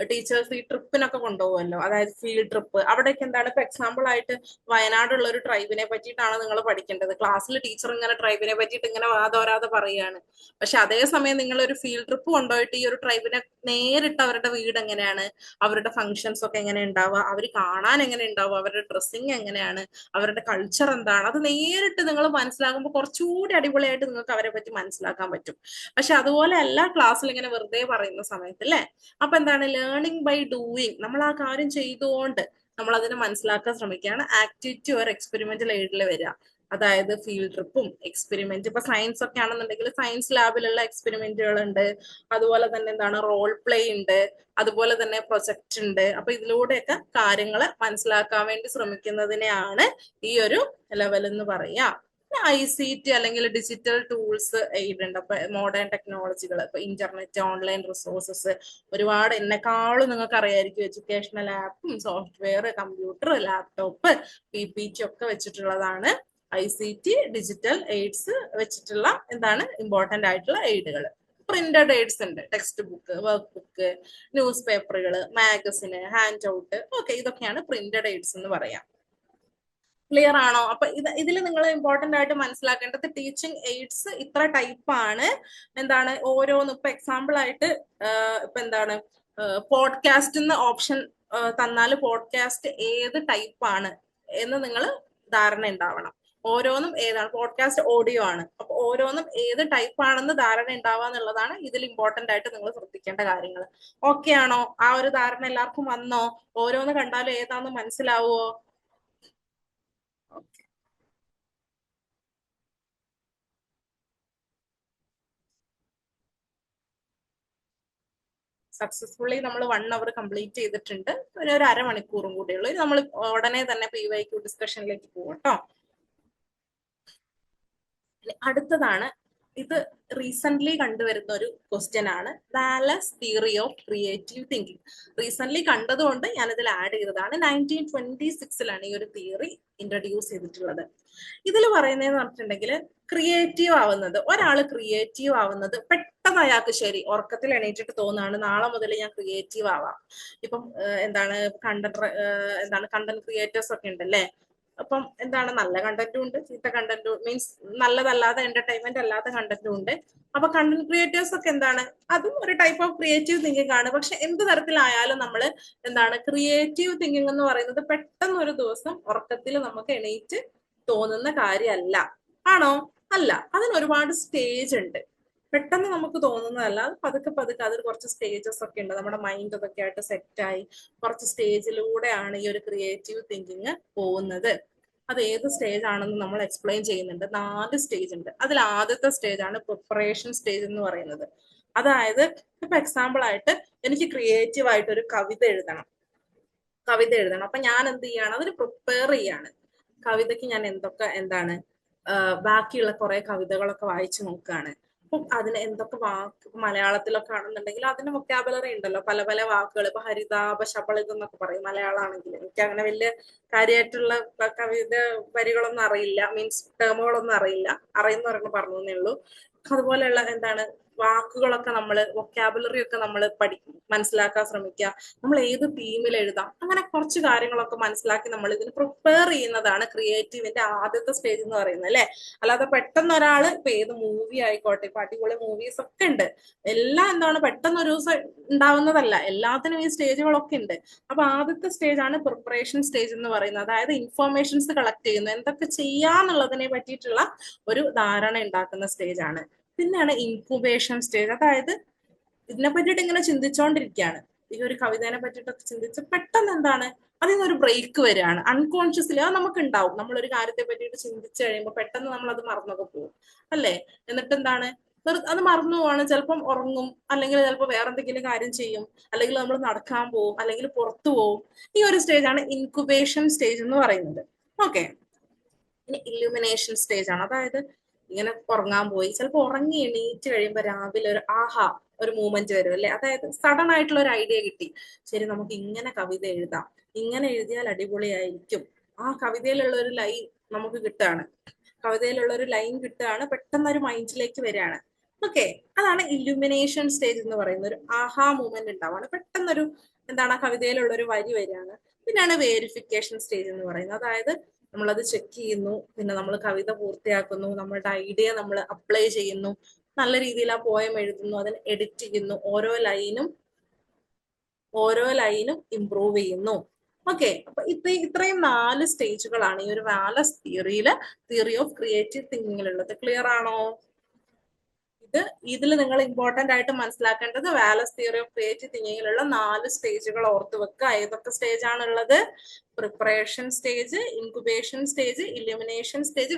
ടീച്ചേഴ്സ് ഈ ട്രിപ്പിനൊക്കെ കൊണ്ടുപോകുമല്ലോ, അതായത് ഫീൽഡ് ട്രിപ്പ്. അവിടേക്ക് എന്താണ് ഇപ്പൊ എക്സാമ്പിൾ ആയിട്ട് വയനാടുള്ള ഒരു ട്രൈബിനെ പറ്റിയിട്ടാണ് നിങ്ങൾ പഠിക്കേണ്ടത്. ക്ലാസ്സിൽ ടീച്ചർ ഇങ്ങനെ ട്രൈബിനെ പറ്റിയിട്ട് ഇങ്ങനെ വാദോരാതെ പറയുകയാണ്. പക്ഷെ അതേസമയം നിങ്ങൾ ഒരു ഫീൽഡ് ട്രിപ്പ് കൊണ്ടുപോയിട്ട് ഈ ഒരു ട്രൈബിനെ നേരിട്ട് അവരുടെ വീട് എങ്ങനെയാണ്, അവരുടെ ഫങ്ഷൻസ് ഒക്കെ എങ്ങനെ ഉണ്ടാവുക, അവർ കാണാൻ എങ്ങനെ ഉണ്ടാവുക, അവരുടെ ഡ്രസ്സിങ് എങ്ങനെയാണ്, അവരുടെ കൾച്ചർ എന്താണ്, അത് നേരിട്ട് നിങ്ങൾ മനസ്സിലാക്കുമ്പോൾ കുറച്ചുകൂടി അടിപൊളിയായിട്ട് നിങ്ങൾക്ക് അവരെ പറ്റി മനസ്സിലാക്കാൻ പറ്റും. പക്ഷെ അതുപോലെ അല്ല ക്ലാസ്സിൽ ഇങ്ങനെ വെറുതെ പറയുന്ന സമയത്ത് അല്ലേ. അപ്പൊ എന്താണ് ലേണിംഗ് ബൈ ഡൂയിങ്, നമ്മൾ ആ കാര്യം ചെയ്തുകൊണ്ട് നമ്മൾ അതിനെ മനസ്സിലാക്കാൻ ശ്രമിക്കുകയാണ് ആക്ടിവിറ്റി ഓർ എക്സ്പെരിമെന്റൽ എയ്ഡിൽ വരിക. അതായത് ഫീൽഡ് ട്രിപ്പും എക്സ്പെരിമെന്റ്, ഇപ്പൊ സയൻസ് ഒക്കെ ആണെന്നുണ്ടെങ്കിൽ സയൻസ് ലാബിലുള്ള എക്സ്പെരിമെന്റുകൾ ഉണ്ട്, അതുപോലെ തന്നെ എന്താണ് റോൾ പ്ലേ ഉണ്ട്, അതുപോലെ തന്നെ പ്രൊജക്ട് ഉണ്ട്. അപ്പൊ ഇതിലൂടെയൊക്കെ കാര്യങ്ങൾ മനസ്സിലാക്കാൻ വേണ്ടി ശ്രമിക്കുന്നതിനെയാണ് ഈ ഒരു ലെവൽ എന്ന് പറയാ. ICT അല്ലെങ്കിൽ ഡിജിറ്റൽ ടൂൾസ് എയ്ഡ് ഉണ്ട്. അപ്പൊ മോഡേൺ ടെക്നോളജികൾ, ഇപ്പൊ ഇന്റർനെറ്റ്, ഓൺലൈൻ റിസോഴ്സസ്, ഒരുപാട് എന്നെക്കാളും നിങ്ങൾക്ക് അറിയായിരിക്കും. എഡ്യൂക്കേഷണൽ ആപ്പും സോഫ്റ്റ്വെയർ, കമ്പ്യൂട്ടർ, ലാപ്ടോപ്പ്, PPT ഒക്കെ വെച്ചിട്ടുള്ളതാണ് ICT ഡിജിറ്റൽ എയ്ഡ്സ് വെച്ചിട്ടുള്ള എന്താണ് ഇമ്പോർട്ടന്റ് ആയിട്ടുള്ള എയ്ഡുകൾ. പ്രിന്റഡ് എയ്ഡ്സ് ഉണ്ട്, text book, work book, news പേപ്പറുകൾ, മാഗസിന്, ഹാൻഡ് ഔട്ട്, ഓക്കെ, ഇതൊക്കെയാണ് പ്രിന്റഡ് എയ്ഡ്സ് എന്ന് പറയാം. ക്ലിയർ ആണോ? അപ്പൊ ഇതിൽ നിങ്ങൾ ഇമ്പോർട്ടന്റ് ആയിട്ട് മനസ്സിലാക്കേണ്ടത് ടീച്ചിങ് എയ്ഡ്സ് ഇത്ര ടൈപ്പാണ്. എന്താണ് ഓരോന്നും ഇപ്പൊ എക്സാമ്പിൾ ആയിട്ട് ഇപ്പൊ എന്താണ് പോഡ്കാസ്റ്റ് ഓപ്ഷൻ തന്നാൽ പോഡ്കാസ്റ്റ് ഏത് ടൈപ്പാണ് എന്ന് നിങ്ങൾ ധാരണ ഉണ്ടാവണം. ഓരോന്നും ഏതാണ്, പോഡ്കാസ്റ്റ് ഓഡിയോ ആണ്, അപ്പൊ ഓരോന്നും ഏത് ടൈപ്പ് ആണെന്ന് ധാരണ ഉണ്ടാവുക എന്നുള്ളതാണ് ഇതിൽ ഇമ്പോർട്ടന്റ് ആയിട്ട് നിങ്ങൾ ശ്രദ്ധിക്കേണ്ട കാര്യങ്ങൾ. ഓക്കെ ആണോ? ആ ഒരു ധാരണ എല്ലാവർക്കും വന്നോ? ഓരോന്ന് കണ്ടാലും ഏതാന്ന് മനസ്സിലാവുമോ? സക്സസ്ഫുള്ളി നമ്മൾ 1 അവർ കംപ്ലീറ്റ് ചെയ്തിട്ടുണ്ട്. പിന്നെ ഒരു അരമണിക്കൂറും കൂടിയുള്ളൂ. നമ്മൾ ഉടനെ തന്നെ PYQ ഡിസ്കഷനിലേക്ക് പോകും കേട്ടോ. അടുത്തതാണ്, ഇത് റീസെന്റ് കണ്ടുവരുന്ന ഒരു ക്വസ്റ്റ്യൻ ആണ്, Wallas theory of creative thinking. Recent കണ്ടതുകൊണ്ട് ഞാൻ ഇതിൽ ആഡ് ചെയ്തതാണ്. 1926 ഈ ഒരു തിയറി ഇൻട്രൊഡ്യൂസ് ചെയ്തിട്ടുള്ളത്. ഇതിൽ പറയുന്നതെന്ന് പറഞ്ഞിട്ടുണ്ടെങ്കിൽ ക്രിയേറ്റീവ് ആവുന്നത്, ഒരാൾ ക്രിയേറ്റീവ് ആവുന്നത് പെട്ടെന്ന് അയാൾക്ക് ശരി ഉറക്കത്തിൽ എണീറ്റിട്ട് തോന്നുകയാണ് നാളെ മുതൽ ഞാൻ ക്രിയേറ്റീവ് ആവാം. ഇപ്പം എന്താണ് കണ്ടന്റ് ക്രിയേറ്റേഴ്സ് ഒക്കെ ഉണ്ടല്ലേ. അപ്പം എന്താണ് നല്ല കണ്ടന്റും ഉണ്ട്, ചീത്ത കണ്ടന്റും, മീൻസ് നല്ലതല്ലാതെ എന്റർടൈൻമെന്റ് അല്ലാത്ത കണ്ടന്റും ഉണ്ട്. അപ്പൊ കണ്ടന്റ് ക്രിയേറ്റേഴ്സ് ഒക്കെ എന്താണ്, അതും ഒരു ടൈപ്പ് ഓഫ് ക്രിയേറ്റീവ് തിങ്കിങ് ആണ്. പക്ഷെ എന്ത് തരത്തിലായാലും നമ്മൾ എന്താണ് ക്രിയേറ്റീവ് തിങ്കിങ് എന്ന് പറയുന്നത് പെട്ടെന്ന് ഒരു ദിവസം ഉറക്കത്തിൽ നമുക്ക് എണീറ്റ് തോന്നുന്ന കാര്യമല്ല. ആണോ? അല്ല. അതിന് ഒരുപാട് സ്റ്റേജ് ഉണ്ട്. പെട്ടെന്ന് നമുക്ക് തോന്നുന്നതല്ല, അത് പതുക്കെ പതുക്കെ അതിൽ കുറച്ച് സ്റ്റേജസ് ഒക്കെ ഉണ്ട്. നമ്മുടെ മൈൻഡ് അതൊക്കെ ആയിട്ട് സെറ്റായി കുറച്ച് സ്റ്റേജിലൂടെയാണ് ഈ ഒരു ക്രിയേറ്റീവ് തിങ്കിങ് പോകുന്നത്. അത് ഏത് സ്റ്റേജ് ആണെന്ന് നമ്മൾ എക്സ്പ്ലെയിൻ ചെയ്യുന്നുണ്ട്. 4 സ്റ്റേജ് ഉണ്ട്. അതിൽ ആദ്യത്തെ സ്റ്റേജ് ആണ് പ്രിപ്പറേഷൻ സ്റ്റേജ് എന്ന് പറയുന്നത്. അതായത് ഇപ്പൊ എക്സാമ്പിൾ ആയിട്ട് എനിക്ക് ക്രിയേറ്റീവ് ആയിട്ട് ഒരു കവിത എഴുതണം. അപ്പൊ ഞാൻ എന്ത് ചെയ്യാണ്, അതിന് പ്രിപ്പയർ ചെയ്യാണ്. കവിതയ്ക്ക് ഞാൻ എന്താണ് ബാക്കിയുള്ള കുറെ കവിതകളൊക്കെ വായിച്ചു നോക്കുകയാണ്. അപ്പം അതിന് എന്തൊക്കെ വാക്ക്, മലയാളത്തിലൊക്കെ ആണെന്നുണ്ടെങ്കിൽ അതിന് വൊക്കാബുലറി ഉണ്ടല്ലോ, പല പല വാക്കുകൾ. ഇപ്പൊ ഹരിതാപ ശബളിതം എന്നൊക്കെ പറയും മലയാളമാണെങ്കിൽ. എനിക്ക് അങ്ങനെ വലിയ കാര്യമായിട്ടുള്ള കവിത വരികളൊന്നും അറിയില്ല, മീൻസ് ടേമുകളൊന്നും അറിയില്ല. അറിയുന്നവരൊക്കെ പറഞ്ഞേ ഉള്ളൂ. അതുപോലെയുള്ള എന്താണ് വാക്കുകളൊക്കെ നമ്മൾ, വൊക്കാബുലറി ഒക്കെ നമ്മൾ മനസ്സിലാക്കാൻ ശ്രമിക്കുക. നമ്മൾ ഏത് തീമിൽ എഴുതാം, അങ്ങനെ കുറച്ച് കാര്യങ്ങളൊക്കെ മനസ്സിലാക്കി നമ്മൾ ഇതിന് പ്രിപ്പയർ ചെയ്യുന്നതാണ് ക്രിയേറ്റീവിന്റെ ആദ്യത്തെ സ്റ്റേജ് എന്ന് പറയുന്നത് അല്ലെ. അല്ലാതെ പെട്ടെന്ന് ഒരാൾ ഇപ്പൊ ഏത് മൂവി ആയിക്കോട്ടെ, ഇപ്പൊ അടിപൊളി മൂവീസ് ഒക്കെ ഉണ്ട്, എല്ലാം എന്താണ് പെട്ടെന്ന് ഒരു ദിവസം ഉണ്ടാവുന്നതല്ല, എല്ലാത്തിനും ഈ സ്റ്റേജുകളൊക്കെ ഉണ്ട്. അപ്പൊ ആദ്യത്തെ സ്റ്റേജ് ആണ് പ്രിപ്പറേഷൻ സ്റ്റേജ് എന്ന് പറയുന്നത്. അതായത് ഇൻഫോർമേഷൻസ് കളക്ട് ചെയ്യുന്നു, എന്തൊക്കെ ചെയ്യാന്നുള്ളതിനെ പറ്റിയിട്ടുള്ള ഒരു ധാരണ ഉണ്ടാക്കുന്ന സ്റ്റേജ് ആണ്. പിന്നെയാണ് ഇൻക്യുബേഷൻ സ്റ്റേജ്. അതായത് ഇതിനെ പറ്റിയിട്ട് ഇങ്ങനെ ചിന്തിച്ചോണ്ടിരിക്കുകയാണ്, ഈ ഒരു കവിതേനെ പറ്റിയിട്ടൊക്കെ ചിന്തിച്ച് പെട്ടെന്ന് എന്താണ് അതിൽ നിന്നൊരു ബ്രേക്ക് വരികയാണ്. അൺകോൺഷ്യസ്ലി അത് നമുക്ക് ഉണ്ടാവും. നമ്മളൊരു കാര്യത്തെ പറ്റിയിട്ട് ചിന്തിച്ചു കഴിയുമ്പോൾ പെട്ടെന്ന് നമ്മൾ അത് മറന്നൊക്കെ പോകും അല്ലേ. എന്നിട്ട് എന്താണ് അത് മറന്നു പോവാണ്. ചിലപ്പം ഉറങ്ങും, അല്ലെങ്കിൽ ചിലപ്പോൾ വേറെ എന്തെങ്കിലും കാര്യം ചെയ്യും, അല്ലെങ്കിൽ നമ്മൾ നടക്കാൻ പോവും, അല്ലെങ്കിൽ പുറത്തു പോവും. ഈ ഒരു സ്റ്റേജ് ആണ് ഇൻക്യുബേഷൻ സ്റ്റേജ് എന്ന് പറയുന്നത്. ഓക്കെ. ഇനി ഇല്യൂമിനേഷൻ സ്റ്റേജ് ആണ്. അതായത് ഇങ്ങനെ ഉറങ്ങാൻ പോയി, ചിലപ്പോൾ ഉറങ്ങി എണീറ്റ് കഴിയുമ്പോൾ രാവിലെ ഒരു ആഹാ ഒരു മൂവ്മെന്റ് വരും അല്ലെ, അതായത് സഡൻ ആയിട്ടുള്ള ഒരു ഐഡിയ കിട്ടി, ശരി നമുക്ക് ഇങ്ങനെ കവിത എഴുതാം, ഇങ്ങനെ എഴുതിയാൽ അടിപൊളിയായിരിക്കും, ആ കവിതയിലുള്ള ഒരു ലൈൻ നമുക്ക് കിട്ടുകയാണ്, കവിതയിലുള്ള ഒരു ലൈൻ കിട്ടുകയാണ്, പെട്ടെന്ന് ഒരു മൈൻഡിലേക്ക് വരികയാണ്. ഓക്കെ, അതാണ് ഇല്ലുമിനേഷൻ സ്റ്റേജ് എന്ന് പറയുന്ന ഒരു ആഹാ മൂവ്മെന്റ് ഉണ്ടാവാണ്, പെട്ടെന്നൊരു എന്താണ് ആ കവിതയിലുള്ള ഒരു വരി വരികയാണ്. പിന്നെയാണ് വേരിഫിക്കേഷൻ സ്റ്റേജ് എന്ന് പറയുന്നത്, അതായത് നമ്മളത് ചെക്ക് ചെയ്യുന്നു, പിന്നെ നമ്മൾ കവിത പൂർത്തിയാക്കുന്നു, നമ്മളുടെ ഐഡിയ നമ്മൾ അപ്ലൈ ചെയ്യുന്നു, നല്ല രീതിയിൽ ആ പോയം എഴുതുന്നു, അതിന് എഡിറ്റ് ചെയ്യുന്നു, ഓരോ ലൈനും ഇംപ്രൂവ് ചെയ്യുന്നു. ഓക്കെ, അപ്പൊ ഇത്രയും 4 സ്റ്റേജുകളാണ് ഈ ഒരു വാലസ് തിയറി ഓഫ് ക്രിയേറ്റീവ് തിങ്കിങ്ങിലുള്ളത്. ക്ലിയർ ആണോ? ഇതിൽ നിങ്ങൾ ഇമ്പോർട്ടന്റ് ആയിട്ട് മനസ്സിലാക്കേണ്ടത് വാലസ് തിയറി ഓഫ് ക്രിയേറ്റീവ് തിങ്കിങ്ങിലുള്ള 4 സ്റ്റേജുകൾ ഓർത്ത് വെക്കുക. ഏതൊക്കെ സ്റ്റേജ് ആണുള്ളത്? Preparation stage, incubation stage, illumination stage,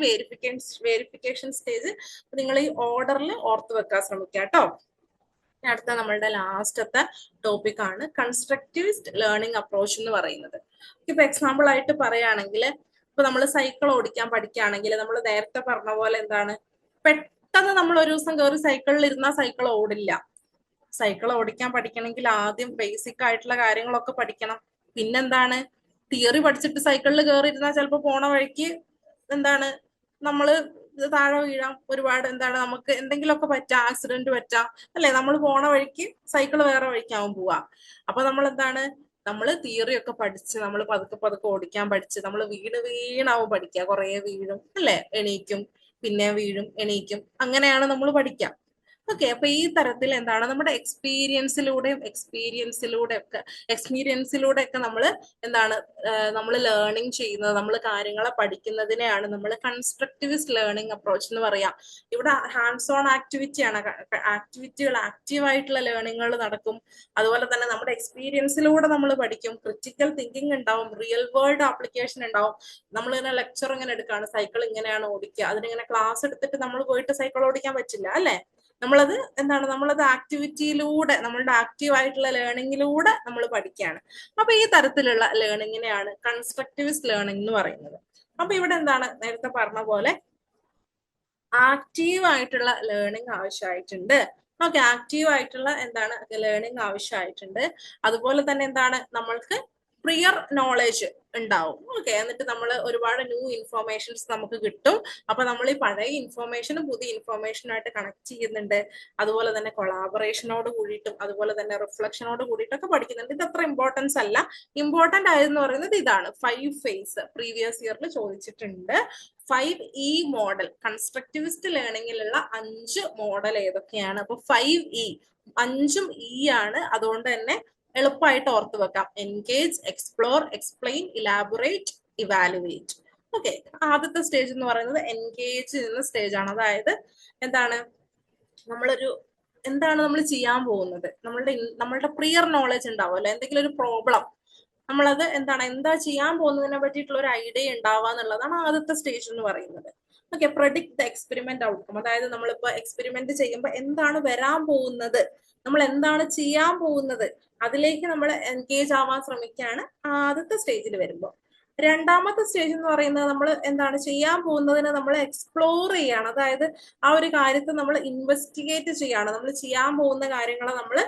verification stage. നിങ്ങൾ ഈ ഓർഡറിൽ ഓർത്ത് വെക്കാൻ ശ്രമിക്കുക കേട്ടോ. അടുത്ത നമ്മളുടെ ലാസ്റ്റത്തെ ടോപ്പിക് ആണ് കൺസ്ട്രക്റ്റിവിസ്റ്റ് ലേണിംഗ് അപ്രോച്ച് എന്ന് പറയുന്നത്. ഇപ്പൊ എക്സാമ്പിൾ ആയിട്ട് പറയുകയാണെങ്കിൽ, ഇപ്പൊ നമ്മൾ സൈക്കിൾ ഓടിക്കാൻ പഠിക്കുകയാണെങ്കിൽ നമ്മൾ നേരത്തെ പറഞ്ഞ പോലെ എന്താണ്, പെട്ടെന്ന് നമ്മൾ ഒരു ദിവസം കയറി സൈക്കിളിൽ ഇരുന്നാൽ സൈക്കിൾ ഓടില്ല. സൈക്കിൾ ഓടിക്കാൻ പഠിക്കണമെങ്കിൽ ആദ്യം ബേസിക് ആയിട്ടുള്ള കാര്യങ്ങളൊക്കെ പഠിക്കണം. പിന്നെന്താണ്, തിയറി പഠിച്ചിട്ട് സൈക്കിളിൽ കയറി ഇരുന്നാൽ ചിലപ്പോൾ പോണ വഴിക്ക് എന്താണ് നമ്മള് താഴെ വീഴാം, ഒരുപാട് എന്താണ് നമുക്ക് എന്തെങ്കിലുമൊക്കെ പറ്റാം, ആക്സിഡന്റ് പറ്റാം അല്ലെ, നമ്മൾ പോണ വഴിക്ക് സൈക്കിൾ വേറെ വഴിക്കാവും പോവാ. അപ്പൊ നമ്മൾ എന്താണ്, നമ്മൾ തിയറി ഒക്കെ പഠിച്ച് നമ്മൾ പതുക്കെ ഓടിക്കാൻ പഠിച്ച് നമ്മൾ വീണാവും പഠിക്കുക, കുറെ വീഴും അല്ലെ, എണീക്കും, പിന്നെ വീഴും എണീക്കും, അങ്ങനെയാണ് നമ്മൾ പഠിക്കുക. ഓക്കെ, അപ്പൊ ഈ തരത്തിൽ എന്താണ് നമ്മുടെ എക്സ്പീരിയൻസിലൂടെ ഒക്കെ നമ്മൾ എന്താണ് നമ്മൾ ലേണിംഗ് ചെയ്യുന്നത്, നമ്മൾ കാര്യങ്ങളെ പഠിക്കുന്നതിനെയാണ് നമ്മൾ കൺസ്ട്രക്റ്റിവിസ്റ്റ് ലേണിംഗ് അപ്രോച്ച് എന്ന് പറയാം. ഇവിടെ ഹാൻഡ്സ് ഓൺ ആക്ടിവിറ്റിയാണ്, ആക്ടിവിറ്റികൾ ആക്റ്റീവായിട്ടുള്ള ലേണിങ്ങുകൾ നടക്കും. അതുപോലെ തന്നെ നമ്മുടെ എക്സ്പീരിയൻസിലൂടെ നമ്മൾ പഠിക്കും, ക്രിറ്റിക്കൽ തിങ്കിങ് ഉണ്ടാവും, റിയൽ വേൾഡ് ആപ്ലിക്കേഷൻ ഉണ്ടാവും. നമ്മൾ ഇങ്ങനെ ലെക്ചർ ഇങ്ങനെ എടുക്കുകയാണ്, സൈക്കിൾ ഇങ്ങനെയാണ് ഓടിക്കുക, അതിനിങ്ങനെ ക്ലാസ് എടുത്തിട്ട് നമ്മൾ പോയിട്ട് സൈക്കിൾ ഓടിക്കാൻ പറ്റില്ല അല്ലെ. നമ്മളത് ആക്ടിവിറ്റിയിലൂടെ, നമ്മളുടെ ആക്റ്റീവ് ആയിട്ടുള്ള ലേണിങ്ങിലൂടെ നമ്മൾ പഠിക്കുകയാണ്. അപ്പൊ ഈ തരത്തിലുള്ള ലേണിങ്ങിനെയാണ് കൺസ്ട്രക്റ്റിവിസ്റ്റ് ലേണിംഗ് എന്ന് പറയുന്നത്. അപ്പൊ ഇവിടെ എന്താണ്, നേരത്തെ പറഞ്ഞ പോലെ ആക്റ്റീവ് ആയിട്ടുള്ള ലേണിംഗ് ആവശ്യമായിട്ടുണ്ട്. ഓക്കെ, ആക്റ്റീവ് ആയിട്ടുള്ള എന്താണ് ലേണിംഗ് ആവശ്യമായിട്ടുണ്ട്. അതുപോലെ തന്നെ എന്താണ്, നമ്മൾക്ക് പ്രിയർ നോളേജ് ഉണ്ടാവും. ഓക്കെ, എന്നിട്ട് നമ്മൾ ഒരുപാട് ന്യൂ ഇൻഫോർമേഷൻസ് നമുക്ക് കിട്ടും. അപ്പൊ നമ്മൾ ഈ പഴയ ഇൻഫോർമേഷനും പുതിയ ഇൻഫോർമേഷനായിട്ട് കണക്ട് ചെയ്യുന്നുണ്ട്. അതുപോലെ തന്നെ കൊളാബറേഷനോട് കൂടിയിട്ടും അതുപോലെ തന്നെ റിഫ്ലക്ഷനോട് കൂടിയിട്ടൊക്കെ പഠിക്കുന്നുണ്ട്. ഇത് അത്ര ഇമ്പോർട്ടൻസ് അല്ല. ഇമ്പോർട്ടന്റ് ആയെന്ന് പറയുന്നത് ഇതാണ്, 5 ഫേസ് പ്രീവിയസ് ഇയറിൽ ചോദിച്ചിട്ടുണ്ട്. 5E മോഡൽ, കൺസ്ട്രക്റ്റിവിസ്റ്റ് ലേണിംഗിലുള്ള 5 മോഡൽ ഏതൊക്കെയാണ്? അപ്പൊ 5E, 5ഉം E ആണ്. അതുകൊണ്ട് തന്നെ എളുപ്പമായിട്ട് ഓർത്ത് വെക്കാം. Engage, explore, explain, elaborate, evaluate. Okay, ആദ്യത്തെ സ്റ്റേജ് എന്ന് പറയുന്നത് എൻഗേജ് എന്ന സ്റ്റേജ് ആണ്. അതായത് എന്താണ് നമ്മൾ ചെയ്യാൻ പോകുന്നത്, നമ്മളുടെ പ്രിയർ നോളജ് ഉണ്ടാവുമല്ലോ, എന്തെങ്കിലും ഒരു പ്രോബ്ലം നമ്മളത് എന്താ ചെയ്യാൻ പോകുന്നതിനെ പറ്റിയിട്ടുള്ള ഒരു ഐഡിയ ഉണ്ടാവുക എന്നുള്ളതാണ് ആദ്യത്തെ സ്റ്റേജ് എന്ന് പറയുന്നത്. Okay, predict the experiment outcome, അതായത് നമ്മളിപ്പോ എക്സ്പെരിമെന്റ് ചെയ്യുമ്പോൾ എന്താണ് വരാൻ പോകുന്നത്, നമ്മൾ എന്താണ് ചെയ്യാൻ പോകുന്നത്, അതിലേക്ക് നമ്മൾ എൻഗേജ് ആവാൻ ശ്രമിക്കുകയാണ് ആദ്യത്തെ സ്റ്റേജിൽ വരുമ്പോൾ. രണ്ടാമത്തെ സ്റ്റേജ് എന്ന് പറയുന്നത് നമ്മൾ എന്താണ് ചെയ്യാൻ പോകുന്നതിന് നമ്മൾ എക്സ്പ്ലോർ ചെയ്യാണ്, അതായത് ആ ഒരു കാര്യത്തെ നമ്മൾ ഇൻവെസ്റ്റിഗേറ്റ് ചെയ്യാണ്, നമ്മൾ ചെയ്യാൻ പോകുന്ന കാര്യങ്ങളെ നമ്മൾ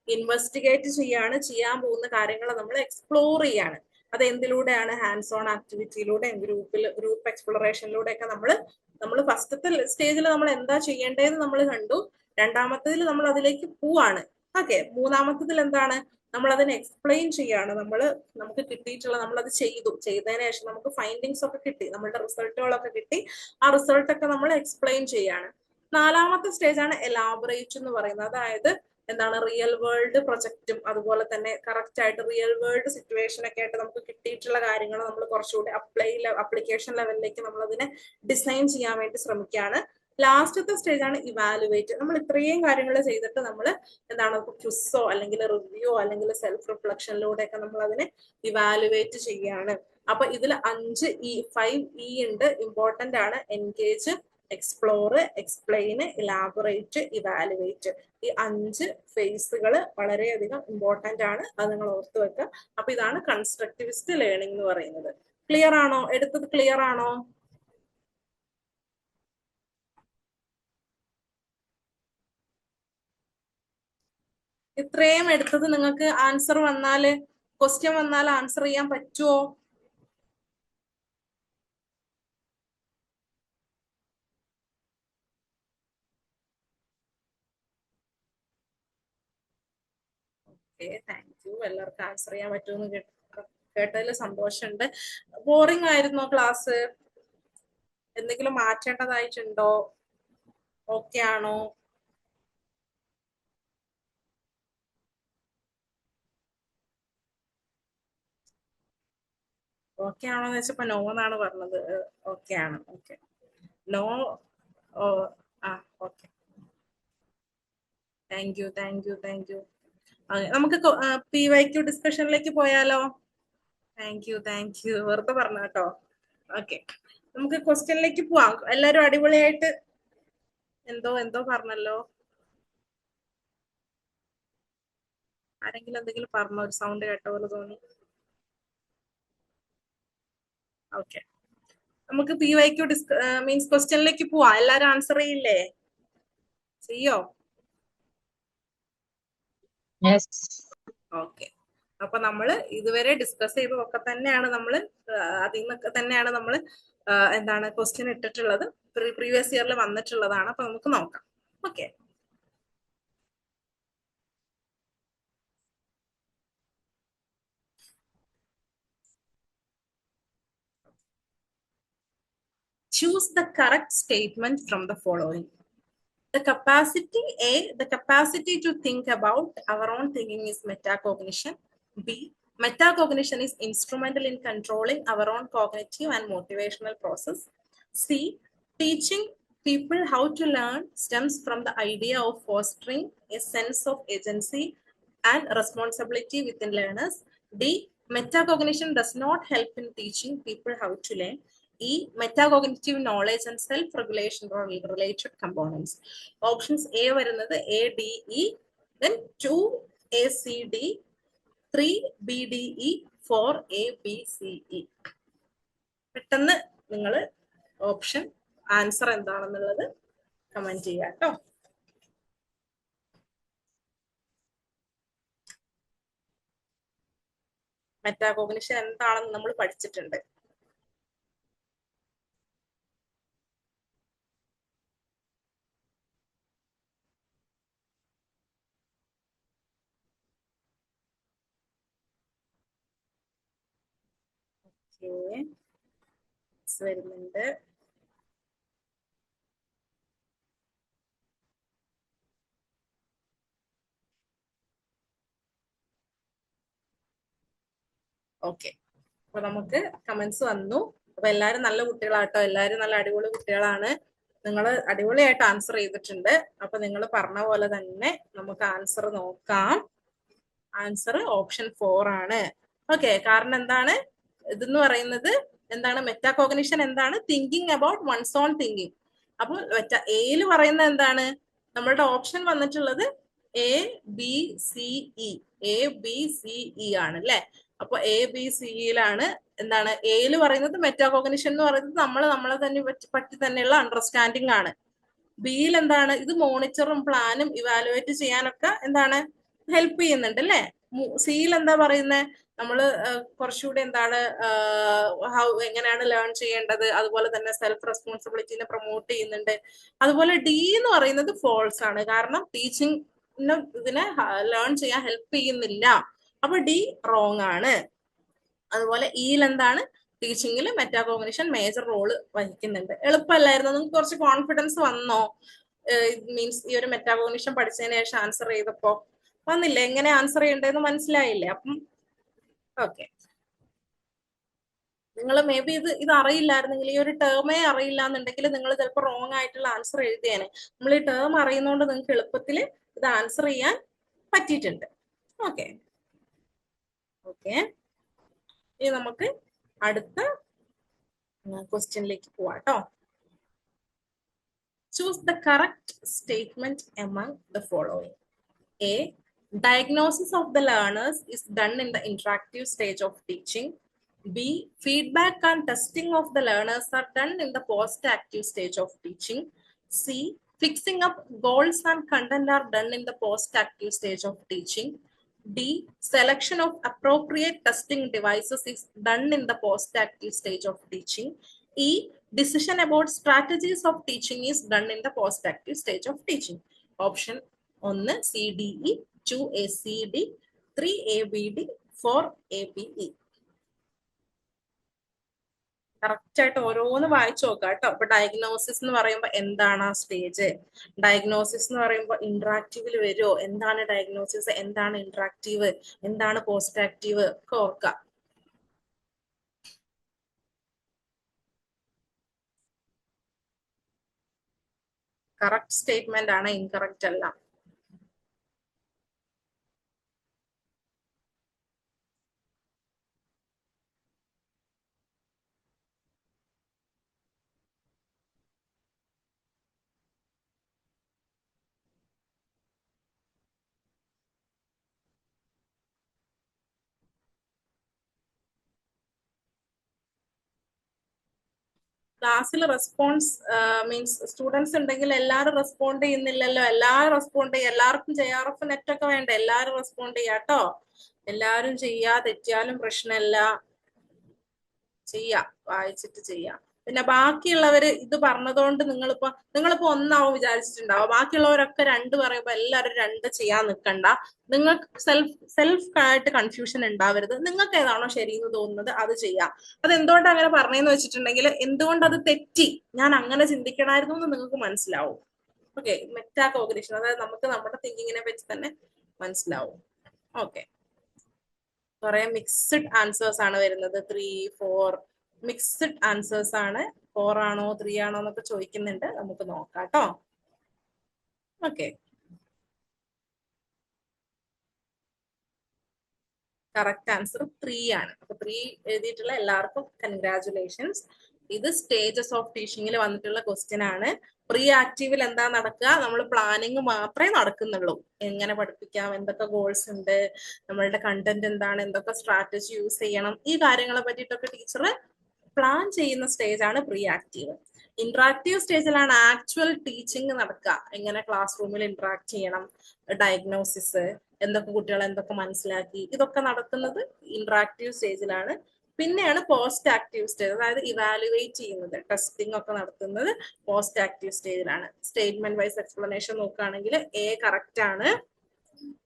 ഇൻവെസ്റ്റിഗേറ്റ് ചെയ്യാണ്, ചെയ്യാൻ പോകുന്ന കാര്യങ്ങളെ നമ്മൾ എക്സ്പ്ലോർ ചെയ്യാണ്. അത് എന്തിലൂടെയാണ്? ഹാൻഡ്സ് ഓൺ ആക്ടിവിറ്റിയിലൂടെ, ഗ്രൂപ്പ് എക്സ്പ്ലോറേഷനിലൂടെ ഒക്കെ നമ്മൾ ഫസ്റ്റത്തെ സ്റ്റേജിൽ നമ്മൾ എന്താ ചെയ്യേണ്ടതെന്ന് നമ്മൾ കണ്ടു. രണ്ടാമത്തേതിൽ നമ്മൾ അതിലേക്ക് പോവാണ്. ഓക്കെ, മൂന്നാമത്തതിൽ എന്താണ്, നമ്മൾ അതിനെ എക്സ്പ്ലെയിൻ ചെയ്യാണ്. നമുക്ക് കിട്ടിയിട്ടുള്ള, നമ്മളത് ചെയ്തതിനു ശേഷം നമുക്ക് ഫൈൻഡിങ്സ് ഒക്കെ കിട്ടി, നമ്മളുടെ റിസൾട്ടുകളൊക്കെ കിട്ടി, ആ റിസൾട്ടൊക്കെ നമ്മൾ എക്സ്പ്ലെയിൻ ചെയ്യാണ്. നാലാമത്തെ സ്റ്റേജാണ് എലാബറേറ്റ് എന്ന് പറയുന്നത്. അതായത് എന്താണ്, റിയൽ വേൾഡ് പ്രൊജക്റ്റും അതുപോലെ തന്നെ കറക്റ്റ് ആയിട്ട് റിയൽ വേൾഡ് സിറ്റുവേഷൻ ഒക്കെ ആയിട്ട് നമുക്ക് കിട്ടിയിട്ടുള്ള കാര്യങ്ങൾ നമ്മൾ കുറച്ചുകൂടി അപ്ലിക്കേഷൻ ലെവലിലേക്ക് നമ്മൾ അതിനെ ഡിസൈൻ ചെയ്യാൻ വേണ്ടി ശ്രമിക്കുകയാണ്. ലാസ്റ്റത്തെ സ്റ്റേജാണ് ഇവാലുവേറ്റ്. നമ്മൾ ഇത്രയും കാര്യങ്ങൾ ചെയ്തിട്ട് നമ്മൾ ക്വിസോ അല്ലെങ്കിൽ റിവ്യൂ അല്ലെങ്കിൽ സെൽഫ് റിഫ്ലക്ഷനിലൂടെ ഒക്കെ നമ്മൾ അതിനെ ഇവാലുവേറ്റ് ചെയ്യാണ്. അപ്പൊ ഇതിൽ 5E ഉണ്ട്, ഇമ്പോർട്ടന്റ് ആണ്. Engage, explore, explain, elaborate, evaluate. ഈ 5 ഫേസുകൾ വളരെയധികം ഇമ്പോർട്ടന്റ് ആണ്, അത് നിങ്ങൾ ഓർത്ത് വെക്കുക. അപ്പൊ ഇതാണ് കൺസ്ട്രക്റ്റിവിസ്റ്റ് ലേണിംഗ് എന്ന് പറയുന്നത്. ക്ലിയർ ആണോ? എടുത്തത് ക്ലിയർ ആണോ? ഇത്രയും എടുത്തത് നിങ്ങൾക്ക് ആൻസർ വന്നാല്, ക്വസ്റ്റ്യൻ വന്നാൽ ആൻസർ ചെയ്യാൻ പറ്റുമോ? Okay, thank U. എല്ലാവർക്കും ആൻസർ ചെയ്യാൻ പറ്റുമെന്ന് കേട്ടതിൽ സന്തോഷമുണ്ട്. ബോറിംഗ് ആയിരുന്നോ ക്ലാസ്? എന്തെങ്കിലും മാറ്റേണ്ടതായിട്ടുണ്ടോ? ഓക്കെ ആണോ? ഓക്കെ ആണോന്ന് വെച്ചപ്പോ നോ എന്നാണ് പറഞ്ഞത്. ഓക്കെ ആണ്. Okay, no. Oh, ah, okay. Thank you, thank you, thank you. നമുക്ക് PYQ ഡിസ്കഷനിലേക്ക് പോയാലോ? Thank you, thank you. വെറുതെ പറഞ്ഞ കേട്ടോ. ഓക്കെ, നമുക്ക് ക്വസ്റ്റ്യനിലേക്ക് പോവാം. എല്ലാരും അടിപൊളിയായിട്ട് എന്തോ പറഞ്ഞല്ലോ. ആരെങ്കിലും എന്തെങ്കിലും പറഞ്ഞോ? ഒരു സൗണ്ട് കേട്ട പോലെ തോന്നി. ഓക്കെ, നമുക്ക് PYQ മീൻസ് ക്വസ്റ്റ്യനിലേക്ക് പോവാം. എല്ലാരും ആൻസർ ചെയ്യില്ലേ? ചെയ്യോ? യെസ്. ഓക്കെ, അപ്പൊ നമ്മള് ഇതുവരെ ഡിസ്കസ് ചെയ്തതൊക്കെ തന്നെയാണ് നമ്മള് അതിൽ നിന്നൊക്കെ തന്നെയാണ് നമ്മള് എന്താണ് ക്വസ്റ്റ്യൻ ഇട്ടിട്ടുള്ളത്. പ്രീവിയസ് ഇയറിൽ വന്നിട്ടുള്ളതാണ്. അപ്പൊ നമുക്ക് നോക്കാം. Okay, choose the correct statement from the following. The capacity to think about our own thinking is metacognition. B, metacognition is instrumental in controlling our own cognitive and motivational process. C, teaching people how to learn stems from the idea of fostering a sense of agency and responsibility within learners. D, metacognition does not help in teaching people how to learn. E, metacognitive knowledge and self-regulation are related components. Options A വരുന്നത് A, D, E, then 2 A, C, D, 3 B, D, E, 4 A, B, C, E. പെട്ടെന്ന് നിങ്ങൾ option answer എന്താണെന്നുള്ളത് comment ചെയ്യാം കേട്ടോ. Metacognition എന്താണെന്ന് നമ്മൾ പഠിച്ചിട്ടുണ്ട്. വരുന്നുണ്ട്. ഓക്കെ, അപ്പൊ നമുക്ക് കമന്റ്സ് വന്നു. അപ്പൊ എല്ലാരും നല്ല കുട്ടികളാട്ടോ. എല്ലാരും നല്ല അടിപൊളി കുട്ടികളാണ്. നിങ്ങൾ അടിപൊളിയായിട്ട് ആൻസർ ചെയ്തിട്ടുണ്ട്. അപ്പൊ നിങ്ങൾ പറഞ്ഞ പോലെ തന്നെ നമുക്ക് ആൻസർ നോക്കാം. ആൻസർ ഓപ്ഷൻ 4 ആണ്. ഓക്കെ, കാരണം എന്താണ് ഇതെന്ന് പറയുന്നത്? എന്താണ് മെറ്റാകോഗ്നിഷൻ? എന്താണ്? Thinking about one's own thinking. അപ്പൊ എയിൽ പറയുന്നത് എന്താണ്? നമ്മളുടെ ഓപ്ഷൻ വന്നിട്ടുള്ളത് A, B, C, E. A, B, C, E ആണ് അല്ലെ? അപ്പൊ A, B, C യിലാണ് എന്താണ് എയിൽ പറയുന്നത്? മെറ്റാകോഗ്നിഷൻ എന്ന് പറയുന്നത് നമ്മളെ തന്നെ പറ്റി തന്നെയുള്ള അണ്ടർസ്റ്റാൻഡിങ് ആണ്. ബിയിൽ എന്താണ്? ഇത് മോണിറ്ററും പ്ലാനും ഇവാലുവേറ്റ് ചെയ്യാനൊക്കെ എന്താണ് ഹെൽപ്പ് ചെയ്യുന്നുണ്ട് അല്ലെ? സിയിൽ എന്താ പറയുന്നത്? നമ്മള് കുറച്ചുകൂടി എന്താണ് എങ്ങനെയാണ് ലേൺ ചെയ്യേണ്ടത്, അതുപോലെ തന്നെ സെൽഫ് റെസ്പോൺസിബിലിറ്റിനെ പ്രൊമോട്ട് ചെയ്യുന്നുണ്ട്. അതുപോലെ ഡി എന്ന് പറയുന്നത് ഫോൾസ് ആണ്. കാരണം ടീച്ചിങ് ഇതിനെ ലേൺ ചെയ്യാൻ ഹെൽപ്പ് ചെയ്യുന്നില്ല. അപ്പൊ ഡി റോങ് ആണ്. അതുപോലെ ഇയിൽ എന്താണ്? ടീച്ചിങ്ങിൽ മെറ്റാകോഗ്നിഷൻ മേജർ റോള് വഹിക്കുന്നുണ്ട്. എളുപ്പമല്ലായിരുന്നു? നിങ്ങൾക്ക് കുറച്ച് കോൺഫിഡൻസ് വന്നോ? മീൻസ് ഈ ഒരു മെറ്റാകോഗ്നിഷൻ പഠിച്ചതിന് ശേഷം ആൻസർ ചെയ്തപ്പോ വന്നില്ലേ? എങ്ങനെ ആൻസർ ചെയ്യണ്ടെന്ന് മനസ്സിലായില്ലേ? അപ്പം ഓക്കെ, നിങ്ങൾ മേ ബി ഇത് അറിയില്ലായിരുന്നെങ്കിൽ, ഈ ഒരു ടേമേ അറിയില്ല എന്നുണ്ടെങ്കിൽ നിങ്ങൾ ചിലപ്പോൾ റോങ് ആയിട്ടുള്ള ആൻസർ എഴുതിയേനെ. നമ്മൾ ഈ ടേം അറിയുന്നതുകൊണ്ട് നിങ്ങൾക്ക് എളുപ്പത്തിൽ ഇത് ആൻസർ ചെയ്യാൻ പറ്റിയിട്ടുണ്ട്. ഓക്കെ ഓക്കെ, ഇനി നമുക്ക് അടുത്ത ക്വസ്റ്റ്യനിലേക്ക് പോവാട്ടോ. Choose the correct statement among the following. A, diagnosis of the learners is done in the interactive stage of teaching. B, feedback and testing of the learners are done in the post-active stage of teaching. C, Fixing up goals and content are done in the post-active stage of teaching. D. Selection of appropriate testing devices is done in the post-active stage of teaching. E. Decision about strategies of teaching is done in the post-active stage of teaching. Option 1 CDE, 2 ACD, 3 ABD, 4 ABE. Correct ആയിട്ട് ഓരോന്ന് വായിച്ചു നോക്കാം കേട്ടോ. അപ്പൊ diagnosis എന്ന് പറയുമ്പോൾ എന്താണ് ആ സ്റ്റേജ്, ഡയഗ്നോസിസ് എന്ന് പറയുമ്പോൾ ഇന്ററാക്റ്റീവിൽ വരുമോ, എന്താണ് ഡയഗ്നോസിസ്, എന്താണ് ഇന്ററാക്റ്റീവ്, എന്താണ് പോസ്റ്റ് ആക്റ്റീവ് ഒക്കെ ഓർക്കാം. കറക്റ്റ് സ്റ്റേറ്റ്മെന്റ് ആണ്, ഇൻകറക്റ്റ് അല്ല. ക്ലാസ്സിൽ റെസ്പോൺസ് മീൻസ് സ്റ്റുഡൻസ് ഉണ്ടെങ്കിൽ എല്ലാവരും റെസ്പോണ്ട് ചെയ്യുന്നില്ലല്ലോ. എല്ലാവരും റെസ്പോണ്ട് ചെയ്യുക, എല്ലാവർക്കും JRF നെറ്റ് ഒക്കെ വേണ്ട, എല്ലാവരും റെസ്പോണ്ട് ചെയ്യാട്ടോ. എല്ലാവരും ചെയ്യാ, തെറ്റിയാലും പ്രശ്നമില്ല, ചെയ്യാം, വായിച്ചിട്ട് ചെയ്യാം. പിന്നെ ബാക്കിയുള്ളവര് ഇത് പറഞ്ഞതുകൊണ്ട് നിങ്ങളിപ്പോ ഒന്നാവും വിചാരിച്ചിട്ടുണ്ടാവും. ബാക്കിയുള്ളവരൊക്കെ 2 പറയുമ്പോ എല്ലാവരും 2 ചെയ്യാൻ നിൽക്കണ്ട. നിങ്ങൾക്ക് സെൽഫ് ആയിട്ട് കൺഫ്യൂഷൻ ഉണ്ടാവരുത്. നിങ്ങൾക്ക് ഏതാണോ ശരിയെന്ന് തോന്നുന്നത് അത് ചെയ്യാം. അത് എന്തുകൊണ്ട് അങ്ങനെ പറഞ്ഞെന്ന് വെച്ചിട്ടുണ്ടെങ്കിൽ എന്തുകൊണ്ട് അത് തെറ്റി, ഞാൻ അങ്ങനെ ചിന്തിക്കണമായിരുന്നു എന്ന് നിങ്ങൾക്ക് മനസ്സിലാവും. ഓക്കെ, മെറ്റാ കോഗ്നിഷൻ, അതായത് നമുക്ക് നമ്മുടെ തിങ്കിങ്ങിനെ പറ്റി തന്നെ മനസ്സിലാവും. ഓക്കെ, കുറെ മിക്സ്ഡ് ആൻസേഴ്സ് ആണ് വരുന്നത്. 3, 4 മിക്സ്ഡ് ആൻസേഴ്സ് ആണ്. 4 ആണോ 3 ആണോ എന്നൊക്കെ ചോദിക്കുന്നുണ്ട്, നമുക്ക് നോക്കാം കേട്ടോ. ഓക്കെ, കറക്റ്റ് ആൻസർ 3 ആണ്. അപ്പൊ 3 എഴുതിയിട്ടുള്ള എല്ലാവർക്കും കൺഗ്രാറ്റുലേഷൻസ്. ഇത് സ്റ്റേജസ് ഓഫ് ടീച്ചിങ്ങിൽ വന്നിട്ടുള്ള ക്വസ്റ്റ്യൻ ആണ്. പ്രീ ആക്റ്റീവിൽ എന്താ നടക്കുക, നമ്മൾ പ്ലാനിങ് മാത്രമേ നടക്കുന്നുള്ളൂ. എങ്ങനെ പഠിപ്പിക്കാം, എന്തൊക്കെ ഗോൾസ് ഉണ്ട്, നമ്മളുടെ കണ്ടന്റ് എന്താണ്, എന്തൊക്കെ സ്ട്രാറ്റജി യൂസ് ചെയ്യണം, ഈ കാര്യങ്ങളെ പറ്റിയിട്ടൊക്കെ ടീച്ചർ പ്ലാൻ ചെയ്യുന്ന സ്റ്റേജ് ആണ് പ്രീ ആക്റ്റീവ്. ഇന്ററാക്റ്റീവ് സ്റ്റേജിലാണ് ആക്ച്വൽ ടീച്ചിങ് നടക്കുക. എങ്ങനെ ക്ലാസ് റൂമിൽ ഇന്ററാക്ട് ചെയ്യണം, ഡയഗ്നോസിസ്, എന്തൊക്കെ കുട്ടികൾ എന്തൊക്കെ മനസ്സിലാക്കി, ഇതൊക്കെ നടക്കുന്നത് ഇന്ററാക്റ്റീവ് സ്റ്റേജിലാണ്. പിന്നെയാണ് പോസ്റ്റ് ആക്റ്റീവ് സ്റ്റേജ്, അതായത് ഇവാലുവേറ്റ് ചെയ്യുന്നത്, ടെസ്റ്റിംഗ് ഒക്കെ നടത്തുന്നത് പോസ്റ്റ് ആക്റ്റീവ് സ്റ്റേജിലാണ്. സ്റ്റേറ്റ്മെന്റ് വൈസ് എക്സ്പ്ലനേഷൻ നോക്കുകയാണെങ്കിൽ A കറക്റ്റ് ആണ്.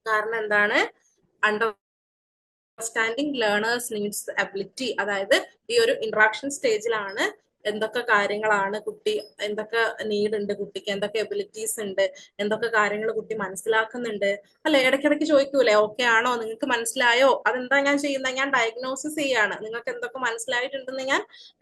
കാരണം എന്താണ്, അണ്ടർസ്റ്റാൻഡിങ് ലേണേഴ്സ് നീഡ്സ് എബിലിറ്റി, അതായത് ഈ ഒരു ഇന്ററാക്ഷൻ സ്റ്റേജിലാണ് എന്തൊക്കെ കാര്യങ്ങളാണ് കുട്ടി, എന്തൊക്കെ നീഡ് ഉണ്ട് കുട്ടിക്ക്, എന്തൊക്കെ എബിലിറ്റീസ് ഉണ്ട്, എന്തൊക്കെ കാര്യങ്ങൾ കുട്ടി മനസ്സിലാക്കുന്നുണ്ട് അല്ലെ. ഇടയ്ക്കിടയ്ക്ക് ചോദിക്കൂലേ, ഓക്കെ ആണോ, നിങ്ങൾക്ക് മനസ്സിലായോ, അതെന്താ ഞാൻ ചെയ്യുന്നത്, ഞാൻ ഡയഗ്നോസിസ് ചെയ്യാണ്, നിങ്ങൾക്ക് എന്തൊക്കെ മനസ്സിലായിട്ടുണ്ടെന്ന് ഞാൻ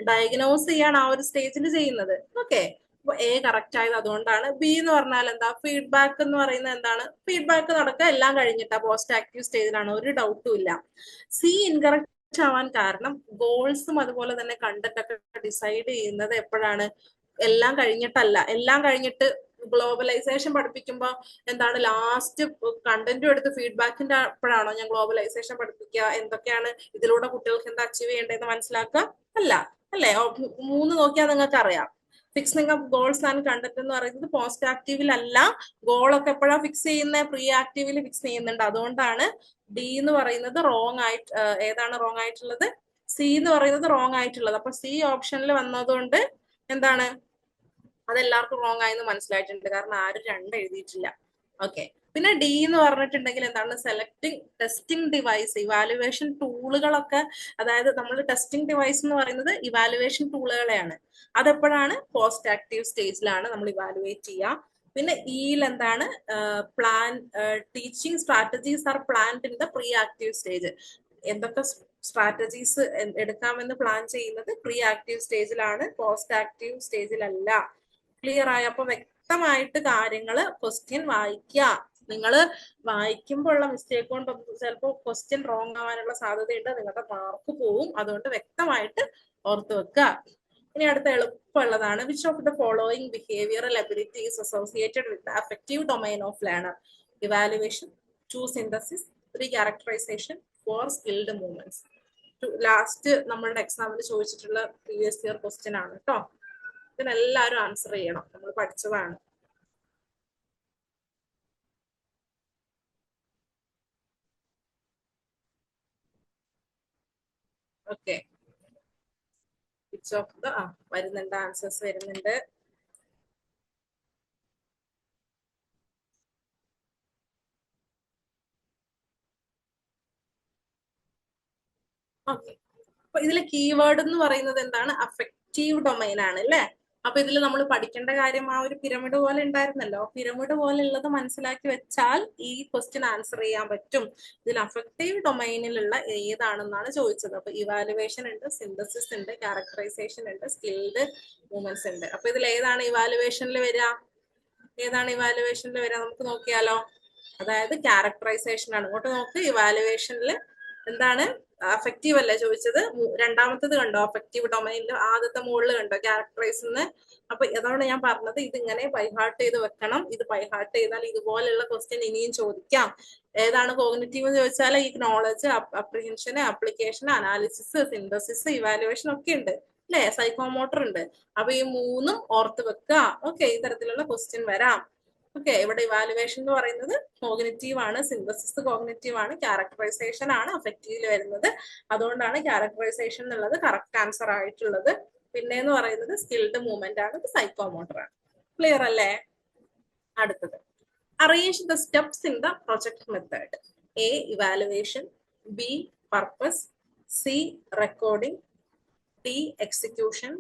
ഡയഗ്നോസ് ചെയ്യാണ് ആ ഒരു സ്റ്റേജിൽ ചെയ്യുന്നത്. ഓക്കെ, അപ്പൊ A കറക്റ്റ് ആയത് അതുകൊണ്ടാണ്. B എന്ന് പറഞ്ഞാൽ എന്താ, ഫീഡ്ബാക്ക് എന്ന് പറയുന്നത് എന്താണ്, ഫീഡ്ബാക്ക് നടക്കുക എല്ലാം കഴിഞ്ഞിട്ടാ, പോസ്റ്റ് ആക്റ്റീവ് സ്റ്റേജിലാണ്, ഒരു ഡൗട്ടും ഇല്ല. C ഇൻകറക്റ്റ് ആവാൻ കാരണം ഗോൾസും അതുപോലെ തന്നെ കണ്ടന്റ് ഒക്കെ ഡിസൈഡ് ചെയ്യുന്നത് എപ്പോഴാണ്, എല്ലാം കഴിഞ്ഞിട്ടല്ല. എല്ലാം കഴിഞ്ഞിട്ട് ഗ്ലോബലൈസേഷൻ പഠിപ്പിക്കുമ്പോ എന്താണ്, ലാസ്റ്റ് കണ്ടന്റും എടുത്ത് ഫീഡ്ബാക്കിന്റെ അപ്പോഴാണോ ഞാൻ ഗ്ലോബലൈസേഷൻ പഠിപ്പിക്കുക, എന്തൊക്കെയാണ് ഇതിലൂടെ കുട്ടികൾക്ക് എന്താ അച്ചീവ് ചെയ്യേണ്ടതെന്ന് മനസ്സിലാക്കുക അല്ല, അല്ലേ. 3 നോക്കിയാൽ നിങ്ങൾക്ക് അറിയാം. Fixing of goals and content എന്ന് പറയുന്നത് പോസ്റ്റ് ആക്റ്റീവിലല്ല. ഗോളൊക്കെ എപ്പോഴാണ് ഫിക്സ് ചെയ്യുന്നത്, പ്രീ ആക്റ്റീവിൽ ഫിക്സ് ചെയ്യുന്നുണ്ട്. അതുകൊണ്ടാണ് D എന്ന് പറയുന്നത് റോങ് ആയിട്ട്, ഏതാണ് റോങ് ആയിട്ടുള്ളത്, C എന്ന് പറയുന്നത് റോങ് ആയിട്ടുള്ളത്. അപ്പൊ C ഓപ്ഷനിൽ വന്നതുകൊണ്ട് എന്താണ്, അതെല്ലാവർക്കും റോങ് ആയെന്ന് മനസ്സിലായിട്ടുണ്ട്, കാരണം ആരും 2 എഴുതിയിട്ടില്ല. ഓക്കെ, പിന്നെ D എന്ന് പറഞ്ഞിട്ടുണ്ടെങ്കിൽ എന്താണ്, സെലക്ടിങ് ടെസ്റ്റിംഗ് ഡിവൈസ്, ഇവാലുവേഷൻ ടൂളുകളൊക്കെ, അതായത് നമ്മൾ ടെസ്റ്റിംഗ് ഡിവൈസ് എന്ന് പറയുന്നത് ഇവാലുവേഷൻ ടൂളുകളെയാണ്. അതെപ്പോഴാണ്, പോസ്റ്റ് ആക്റ്റീവ് സ്റ്റേജിലാണ് നമ്മൾ ഇവാലുവേറ്റ് ചെയ്യുക. പിന്നെ ഇയിൽ എന്താണ്, plan teaching strategies are planned in the pre active stage. എന്തൊക്കെ സ്ട്രാറ്റജീസ് എടുക്കാമെന്ന് പ്ലാൻ ചെയ്യുന്നത് പ്രീ ആക്റ്റീവ് സ്റ്റേജിലാണ്, പോസ്റ്റ് ആക്റ്റീവ് സ്റ്റേജിലല്ല. ക്ലിയർ ആയ? അപ്പൊ വ്യക്തമായിട്ട് കാര്യങ്ങള് ക്വസ്റ്റ്യൻ വായിക്കുക. നിങ്ങൾ വായിക്കുമ്പോൾ ഉള്ള മിസ്റ്റേക്ക് കൊണ്ട് ചിലപ്പോൾ ക്വസ്റ്റ്യൻ റോങ് ആവാനുള്ള സാധ്യതയുണ്ട്, നിങ്ങളുടെ മാർക്ക് പോവും. അതുകൊണ്ട് വ്യക്തമായിട്ട് ഓർത്ത് വെക്കുക. ഇനി അടുത്ത എളുപ്പമുള്ളതാണ്, which of the following behavioural ability is associated with the affective domain of learner? Evaluation, 2 synthesis, 3 characterisation, 4 skilled movements. Last നമ്മളുടെ എക്സാമിൽ ചോദിച്ചിട്ടുള്ള പ്രീവിയസ് ഇയർ ക്വസ്റ്റ്യൻ ആണ് കേട്ടോ. ഇതിനെല്ലാവരും ആൻസർ ചെയ്യണം, നമ്മൾ പഠിച്ചതാണ്. ഓക്കെ, വിച്ച് ഓഫ് ദ വരുന്നുണ്ട്, ആൻസേഴ്സ് വരുന്നുണ്ട്. ഓക്കെ, അപ്പൊ ഇതിലെ കീവേഡ് എന്ന് പറയുന്നത് എന്താണ്? അഫക്റ്റീവ് ഡൊമൈൻ ആണ് അല്ലേ? അപ്പൊ ഇതിൽ നമ്മൾ പഠിക്കേണ്ട കാര്യം ആ ഒരു പിരമിഡ് പോലെ ഉണ്ടായിരുന്നല്ലോ. പിരമിഡ് പോലെ ഉള്ളത് മനസ്സിലാക്കി വെച്ചാൽ ഈ ക്വസ്റ്റ്യൻ ആൻസർ ചെയ്യാൻ പറ്റും. ഇതിൽ അഫക്റ്റീവ് ഡൊമൈനിലുള്ള ഏതാണെന്നാണ് ചോദിച്ചത്. അപ്പൊ ഇവാലുവേഷൻ ഉണ്ട്, സിന്തസിസ് ഉണ്ട്, ക്യാരക്ടറൈസേഷൻ ഉണ്ട്, സ്കിൽഡ് മൂവ്മെന്റ്സ് ഉണ്ട്. അപ്പൊ ഇതിൽ ഏതാണ് ഇവാലുവേഷനിൽ വരിക? ഏതാണ് ഇവാലുവേഷനിൽ വരിക? നമുക്ക് നോക്കിയാലോ. അതായത് ക്യാരക്ടറൈസേഷൻ ആണ്. ഇങ്ങോട്ട് നോക്ക്, ഇവാലുവേഷനിൽ എന്താണ്? അഫക്റ്റീവ് അല്ലേ ചോദിച്ചത്? രണ്ടാമത്തത് കണ്ടോ? അഫക്റ്റീവ് ഡൊമൈനിൽ ആദ്യത്തെ മുകളിൽ കണ്ടോ ക്യാരക്ടറൈസ്? അപ്പൊ അതാണ് ഞാൻ പറഞ്ഞത്, ഇതിങ്ങനെ ബൈഹാർട്ട് ചെയ്ത് വെക്കണം. ഇത് ബൈഹാർട്ട് ചെയ്താൽ ഇതുപോലുള്ള ക്വസ്റ്റ്യൻ ഇനിയും ചോദിക്കാം. ഏതാണ് കോഗ്നിറ്റീവ് എന്ന് ചോദിച്ചാൽ ഈ knowledge, apprehension, application, analysis, synthesis, evaluation ഒക്കെ ഉണ്ട് അല്ലെ? സൈക്കോമോട്ടർ ഉണ്ട്. അപ്പൊ ഈ മൂന്നും ഓർത്ത് വെക്കുക. ഓക്കെ, ഈ തരത്തിലുള്ള ക്വസ്റ്റ്യൻ വരാം. ഓക്കെ, ഇവിടെ ഇവാലുവേഷൻ എന്ന് പറയുന്നത് കോഗ്നിറ്റീവ് ആണ്, സിന്തസിസ് കോഗ്നിറ്റീവ് ആണ്, ക്യാരക്ടറൈസേഷൻ ആണ് അഫക്റ്റീവിൽ വരുന്നത്. അതുകൊണ്ടാണ് ക്യാരക്ടറൈസേഷൻ എന്നുള്ളത് കറക്റ്റ് ആൻസർ ആയിട്ടുള്ളത്. പിന്നെ എന്ന് പറയുന്നത് സ്കിൽഡ് മൂവ്മെന്റ് ആണ്, സൈക്കോമോട്ടർ ആണ്. ക്ലിയർ അല്ലേ? അടുത്തത്, arrange the steps in the project method. A evaluation, B purpose, C recording, D execution,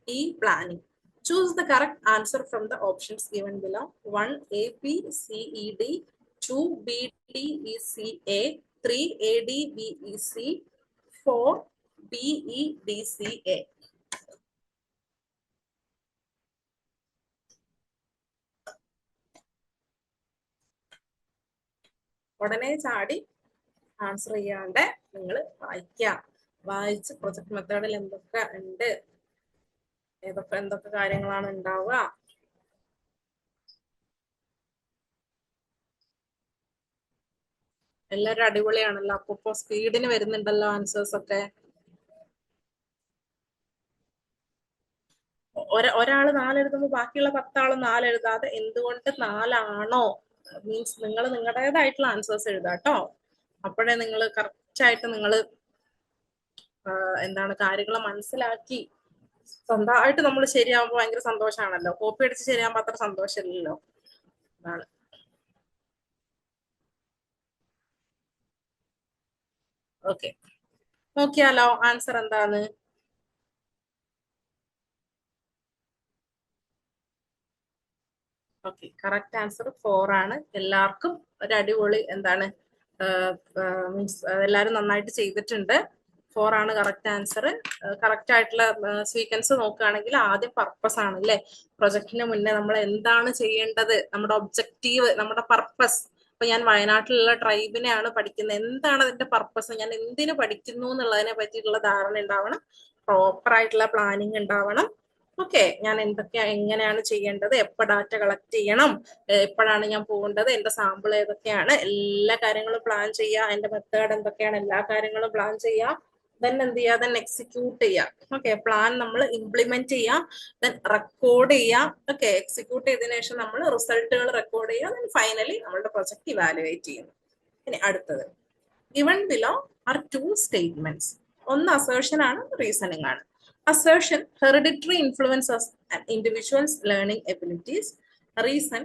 E planning. Choose the correct answer from the options given below. 1 A B C E D, 2 B D E C A, 3 A D B E C, 4 B E D C A. ഉടനെ ചാടി answer ചെയ്യാണ്ട് നിങ്ങൾ വായിക്കുക. വായിച്ച് project മെത്തേഡിൽ എന്തൊക്കെ ഉണ്ട്, എന്തൊക്കെ കാര്യങ്ങളാണ് ഉണ്ടാവുക. എല്ലാവരും അടിപൊളിയാണല്ലോ. അപ്പൊ സ്പീഡിന് വരുന്നുണ്ടല്ലോ ആൻസേഴ്സ് ഒക്കെ. ഒരാള് 4 എഴുതുമ്പോൾ ബാക്കിയുള്ള 10 ആള് 4 എഴുതാതെ എന്തുകൊണ്ട് 4 ആണോ? മീൻസ് നിങ്ങൾ നിങ്ങളുടേതായിട്ടുള്ള ആൻസേഴ്സ് എഴുതാട്ടോ. അപ്പോഴേ നിങ്ങൾ കറക്റ്റ് ആയിട്ട് നിങ്ങൾ എന്താണ് കാര്യങ്ങൾ മനസ്സിലാക്കി സ്വന്തമായിട്ട് നമ്മൾ ശരിയാവുമ്പോൾ ഭയങ്കര സന്തോഷമാണല്ലോ. കോപ്പി അടിച്ച് ശരിയാകുമ്പോൾ അത്ര സന്തോഷമില്ലല്ലോ. അതാണ്. ഓക്കെ, നോക്കിയാലോ ആൻസർ എന്താണ്? ഓക്കെ, കറക്റ്റ് ആൻസർ 4 ആണ്. എല്ലാവർക്കും ഒരു അടിപൊളി എന്താണ് മീൻസ് എല്ലാവരും നന്നായിട്ട് ചെയ്തിട്ടുണ്ട്. 4 ആണ് കറക്റ്റ് ആൻസർ. കറക്റ്റ് ആയിട്ടുള്ള സീക്വൻസ് നോക്കുകയാണെങ്കിൽ ആദ്യം പർപ്പസ് ആണ് അല്ലെ? പ്രൊജക്ടിന് മുന്നേ നമ്മൾ എന്താണ് ചെയ്യേണ്ടത്, നമ്മുടെ ഒബ്ജക്റ്റീവ്, നമ്മുടെ പർപ്പസ്. അപ്പൊ ഞാൻ വയനാട്ടിലുള്ള ട്രൈബിനെയാണ് പഠിക്കുന്നത്. എന്താണ് അതിന്റെ പർപ്പസ്, ഞാൻ എന്തിനു പഠിക്കുന്നു എന്നുള്ളതിനെ പറ്റിയിട്ടുള്ള ധാരണ ഉണ്ടാവണം. പ്രോപ്പർ ആയിട്ടുള്ള പ്ലാനിങ് ഉണ്ടാവണം. ഓക്കെ, ഞാൻ എങ്ങനെയാണ് ചെയ്യേണ്ടത്, എപ്പോൾ ഡാറ്റ കളക്ട് ചെയ്യണം, എപ്പോഴാണ് ഞാൻ പോകേണ്ടത്, എന്റെ സാമ്പിൾ ഏതൊക്കെയാണ്, എല്ലാ കാര്യങ്ങളും പ്ലാൻ ചെയ്യുക. എന്റെ മെത്തേഡ് എന്തൊക്കെയാണ്, എല്ലാ കാര്യങ്ങളും പ്ലാൻ ചെയ്യുക. ദെൻ എന്ത് ചെയ്യുക? ദെൻ എക്സിക്യൂട്ട് ചെയ്യുക. ഓക്കെ, പ്ലാൻ നമ്മൾ ഇംപ്ലിമെന്റ് ചെയ്യുക. ദെൻ റെക്കോർഡ് ചെയ്യുക. ഓക്കെ, എക്സിക്യൂട്ട് ചെയ്തതിനു ശേഷം നമ്മൾ റിസൾട്ടുകൾ റെക്കോർഡ് ചെയ്യുക. ദെൻ ഫൈനലി നമ്മളുടെ പ്രൊജക്ട് ഇവാലുവേറ്റ് ചെയ്യുന്നു. ഇനി അടുത്തത്, given below are 2 statements. ഒന്ന് അസേർഷൻ ആണ്, റീസണിങ് ആണ്. Assertion, hereditary influences an individual's learning abilities. Reason,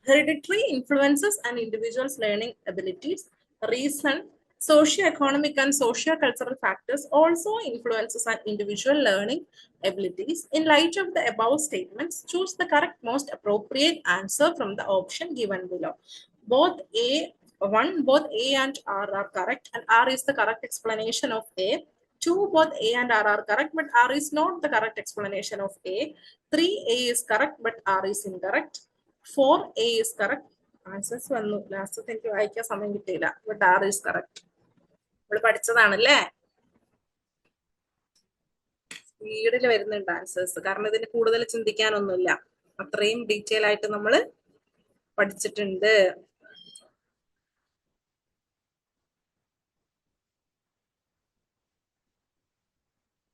hereditary influences an individual's learning abilities. Reason, socio-economic and socio-cultural factors also influences an individual learning abilities. In light of the above statements, choose the correct most appropriate answer from the option given below. Both A and R are correct, and R is the correct explanation of A. 2, both A and R are correct, but R is not the correct explanation of A. 3, A is correct, but R is incorrect. 4, A is correct. Answers വന്നു. Last എനിക്ക് വായിക്കാൻ സമയം കിട്ടിയില്ല. But R is correct. നമ്മൾ പഠിച്ചതാണല്ലേ? സ്പീഡിൽ വരുന്നുണ്ട് answers. കാരണം ഇതിന് കൂടുതൽ ചിന്തിക്കാനൊന്നുമില്ല. അത്രയും ഡീറ്റെയിൽ ആയിട്ട് നമ്മൾ പഠിച്ചിട്ടുണ്ട്.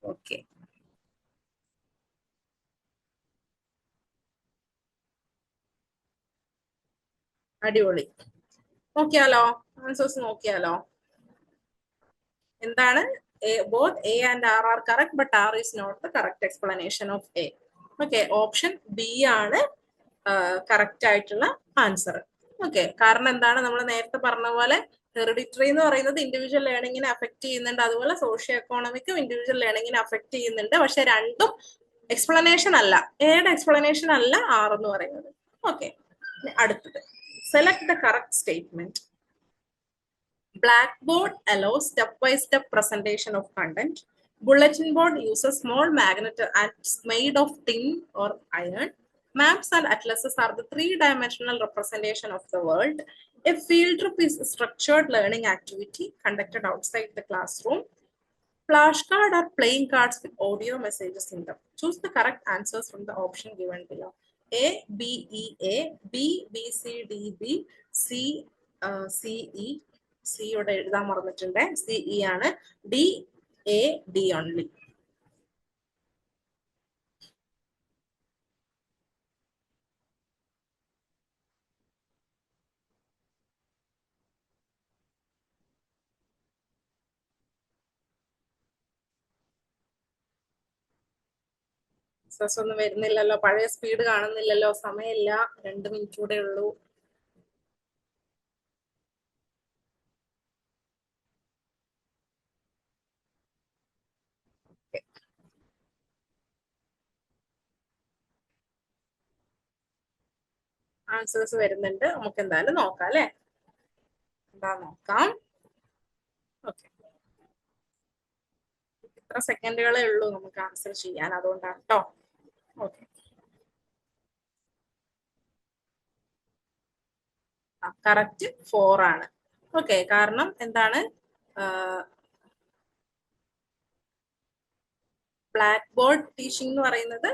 ഓക്കെ, അടിപൊളി. നോക്കിയാലോ ആൻസേഴ്സ്? നോക്കിയാലോ? എന്താണ് both A and R are correct, but R is not the correct explanation of A. Okay, option B ആണ് കറക്റ്റ് ആയിട്ടുള്ള ആൻസർ. ഓക്കെ, കാരണം എന്താണ്, നമ്മൾ നേരത്തെ പറഞ്ഞ പോലെ ഹെറിഡിറ്ററി എന്ന് പറയുന്നത് ഇൻഡിവിജ്വൽ ലേണിങ്ങിനെ അഫക്ട് ചെയ്യുന്നുണ്ട്, അതുപോലെ സോഷ്യോ എക്കോണമിക്കും ഇൻഡിവിജ്വൽ ലേണിങ്ങിനെ അഫക്ട് ചെയ്യുന്നുണ്ട്. പക്ഷെ രണ്ടും എക്സ്പ്ലനേഷൻ അല്ല, എയുടെ എക്സ്പ്ലനേഷൻ അല്ല ആർ എന്ന് പറയുന്നത്. ഓക്കെ, അടുത്തത് select the correct statement. Blackboard allows step-by-step presentation of content. Bulletin board uses small magnet and made of tin or iron. Maps and atlases are the three-dimensional representation of the world. A field trip is a structured learning activity conducted outside the classroom. Flashcard are playing cards with audio messages in them. Choose the correct answers from the option given below. A, B, E, A, B, B, C, D, B, C, C, E. C യുടെ എഴുതാൻ മറന്നിട്ടുണ്ട്, C E ആണ്. D, A, D only. ഒന്നും വരുന്നില്ലല്ലോ, പഴയ speed കാണുന്നില്ലല്ലോ, സമയമില്ല, 2 minute കൂടെ ഉള്ളൂ. ആൻസേഴ്സ് വരുന്നുണ്ട്, നമുക്ക് എന്തായാലും നോക്കാം അല്ലെ, എന്താ നോക്കാം. ഓക്കെ, ഇത്ര സെക്കൻഡുകളേ ഉള്ളൂ നമുക്ക് ആൻസർ ചെയ്യാൻ, അതുകൊണ്ടാണ് കേട്ടോ. ഓക്കെ, കറക്റ്റ് 4 ആണ്. ഓക്കെ, കാരണം എന്താണ്, ബ്ലാക്ക് ബോർഡ് ടീച്ചിങ് എന്ന് പറയുന്നത്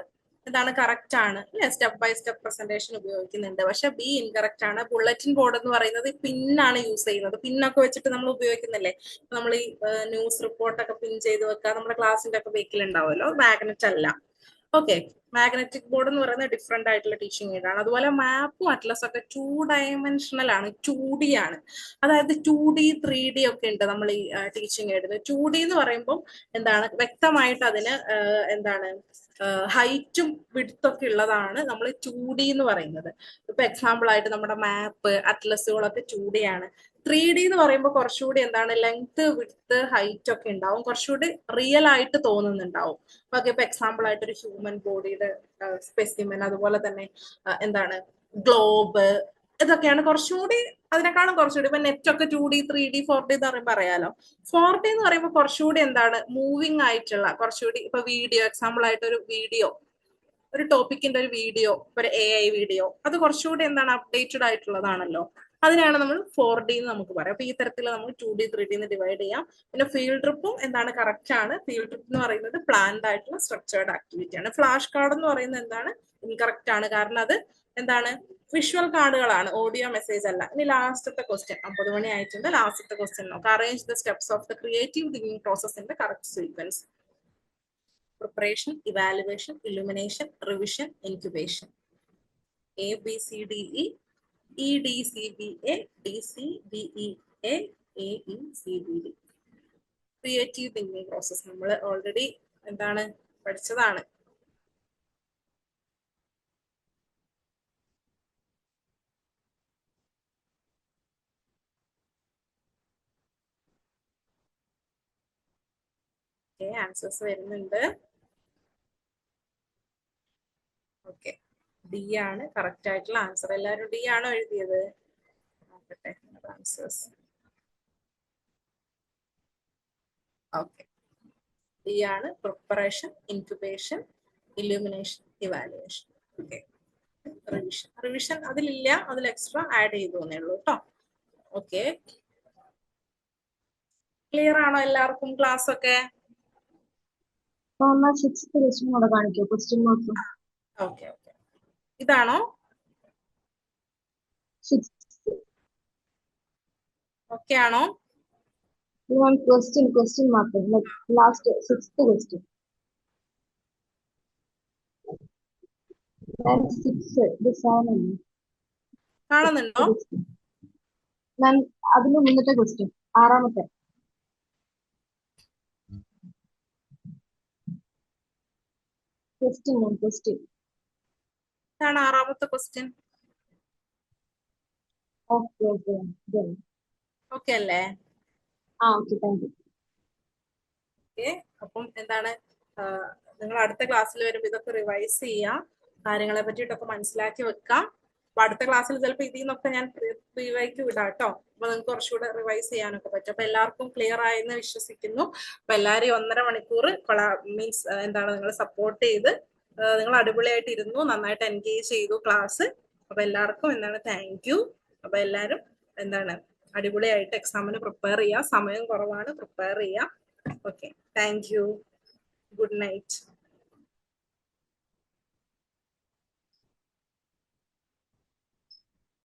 എന്താണ്, കറക്റ്റ് ആണ് അല്ലെ, സ്റ്റെപ്പ് ബൈ സ്റ്റെപ്പ് പ്രസന്റേഷൻ ഉപയോഗിക്കുന്നുണ്ട്. പക്ഷെ ബി ഇൻകറക്റ്റ് ആണ്. ബുള്ളറ്റിൻ ബോർഡ് എന്ന് പറയുന്നത് പിന്നാണ് യൂസ് ചെയ്യുന്നത്, പിന്നൊക്കെ വെച്ചിട്ട് നമ്മൾ ഉപയോഗിക്കുന്നില്ലേ, നമ്മൾ ഈ ന്യൂസ് റിപ്പോർട്ടൊക്കെ പിൻ ചെയ്ത് വെക്കുക, നമ്മുടെ ക്ലാസ്സിന്റെ ഒക്കെ ബേക്കിൽ ഉണ്ടാവുമല്ലോ, മാഗ്നറ്റ് അല്ല. ഓക്കെ, മാഗ്നറ്റിക് ബോർഡ് എന്ന് പറയുന്നത് ഡിഫറെന്റ് ആയിട്ടുള്ള ടീച്ചിങ് എയ്ഡാണ്. അതുപോലെ മാപ്പും അറ്റ്ലസ് ഒക്കെ 2 ഡയമെൻഷണൽ ആണ്, 2D ആണ്. അതായത് 2D 3D ഒക്കെ ഉണ്ട് നമ്മൾ ഈ ടീച്ചിങ് എയ്ഡിന്. 2D എന്ന് പറയുമ്പോൾ എന്താണ്, വ്യക്തമായിട്ട് അതിന് എന്താണ് ഹൈറ്റും വിഡ്ത്തും ഒക്കെ ഉള്ളതാണ് നമ്മൾ 2D എന്ന് പറയുന്നത്. ഇപ്പൊ എക്സാമ്പിൾ ആയിട്ട് നമ്മുടെ മാപ്പ്, അറ്റ്ലസുകളൊക്കെ 2D ആണ്. 3D എന്ന് പറയുമ്പോൾ കുറച്ചുകൂടി എന്താണ്, ലെങ്ത്, വിഡ്ത്ത്, ഹൈറ്റ് ഒക്കെ ഉണ്ടാവും, കുറച്ചുകൂടി റിയൽ ആയിട്ട് തോന്നുന്നുണ്ടാവും. ഓക്കെ, ഇപ്പൊ എക്സാമ്പിൾ ആയിട്ട് ഒരു ഹ്യൂമൻ ബോഡിയുടെ സ്പെസിമെൻ, അതുപോലെ തന്നെ എന്താണ് ഗ്ലോബ്, ഇതൊക്കെയാണ് കുറച്ചുകൂടി, അതിനേക്കാളും കുറച്ചുകൂടി. ഇപ്പൊ നെറ്റ് ഒക്കെ 2D 3D 4D എന്ന് പറയുമ്പോൾ അറിയാലോ. 4D എന്ന് പറയുമ്പോൾ കുറച്ചുകൂടി എന്താണ്, മൂവിങ് ആയിട്ടുള്ള, കുറച്ചുകൂടി ഇപ്പൊ വീഡിയോ, എക്സാമ്പിൾ ആയിട്ട് ഒരു വീഡിയോ, ഒരു ടോപ്പിക്കിന്റെ ഒരു വീഡിയോ, ഒരു AI വീഡിയോ, അത് കുറച്ചുകൂടി എന്താണ്, അപ്ഡേറ്റഡ് ആയിട്ടുള്ളതാണല്ലോ. അതിനാണ് നമ്മൾ 4D എന്ന് നമുക്ക് പറയാം. അപ്പൊ ഈ തരത്തിൽ നമുക്ക് 2D 3D എന്ന് ഡിവൈഡ് ചെയ്യാം. പിന്നെ ഫീൽഡ് ട്രിപ്പും എന്താണ്, കറക്റ്റ് ആണ്. ഫീൽഡ് ട്രിപ്പ് എന്ന് പറയുന്നത് പ്ലാൻഡ് ആയിട്ടുള്ള സ്ട്രക്ചേർഡ് ആക്ടിവിറ്റി ആണ്. ഫ്ലാഷ് കാർഡ് എന്ന് പറയുന്നത് എന്താണ്, ഇൻകറക്റ്റ് ആണ്. കാരണം അത് എന്താണ്, വിഷ്വൽ കാർഡുകളാണ്, ഓഡിയോ മെസ്സേജ് അല്ല. ഇനി ലാസ്റ്റത്തെ ക്വസ്റ്റ്യൻ, 50 മണി ആയിട്ടുണ്ട്. ലാസ്റ്റത്തെ ക്വസ്റ്റ്യൻ നോക്കാം. Arrange the steps of the creative thinking process in the correct sequence. Preparation, evaluation, illumination, revision, incubation. A, B, C, D, E, E, D, C, B, A, D, C, B, E, A, A, E, C, B, D. Creative thinking process നമ്മൾ already എന്താണ് പഠിച്ചതാണ്. Answers വരുന്നുണ്ട്. Okay, D ആണ് correct ആയിട്ടുള്ള answer. എല്ലാവരും D ആണോ എഴുതിയത്? നോക്കട്ടെ ആൻസേഴ്സ്. ഓക്കെ, ഡി ആണ്. Preparation, incubation, illumination, evaluation. Okay, revision. Revision അതിലില്ല, അതിൽ എക്സ്ട്രാ ആഡ് ചെയ്തു എന്നേ ഉള്ളൂ കേട്ടോ. ഓക്കെ, ക്ലിയർ ആണോ എല്ലാവർക്കും ക്ലാസ് ഒക്കെ? ഓക്കെ ഓക്കെ, ഇതാണോ? ഓക്കെ ആണോ? Question mark, like last 6th question. And 6, this one. കാണുന്നുണ്ടോ? മാം അതിന് മുന്നത്തെ ക്വസ്റ്റ്യൻ, 6ാമത്തെ. Question and question. ഇതാണ് 6ാമത്തെ question. Okay, okay. Then. Okay അല്ലേ? Okay, thank you. ഓക്കെ. അപ്പം എന്താണ് നിങ്ങൾ അടുത്ത ക്ലാസ്സിൽ വരുമ്പോൾ ഇതൊക്കെ റിവൈസ് ചെയ്യാം, കാര്യങ്ങളെ പറ്റിയിട്ടൊക്കെ മനസ്സിലാക്കി വെക്കാം. അപ്പൊ അടുത്ത ക്ലാസ്സിൽ ചിലപ്പോൾ ഇതിൽ നിന്നൊക്കെ ഞാൻ പ്രീവൈക്ക് വിടാം കേട്ടോ. അപ്പൊ നിങ്ങൾക്ക് കുറച്ചുകൂടെ റിവൈസ് ചെയ്യാനൊക്കെ പറ്റും. അപ്പൊ എല്ലാവർക്കും ക്ലിയർ ആയെന്ന് വിശ്വസിക്കുന്നു. അപ്പൊ എല്ലാവരെയും 1.5 മണിക്കൂർ മീൻസ് എന്താണ് നിങ്ങൾ സപ്പോർട്ട് ചെയ്ത് നിങ്ങൾ അടിപൊളിയായിട്ട് ഇരുന്നു, നന്നായിട്ട് എൻഗേജ് ചെയ്തു ക്ലാസ്. അപ്പൊ എല്ലാവർക്കും എന്താണ് താങ്ക് യു. അപ്പൊ എല്ലാവരും എന്താണ് അടിപൊളിയായിട്ട് എക്സാമിന് പ്രിപ്പയർ ചെയ്യുക. സമയം കുറവാണ്, പ്രിപ്പയർ ചെയ്യുക. Okay, thank you. Good night.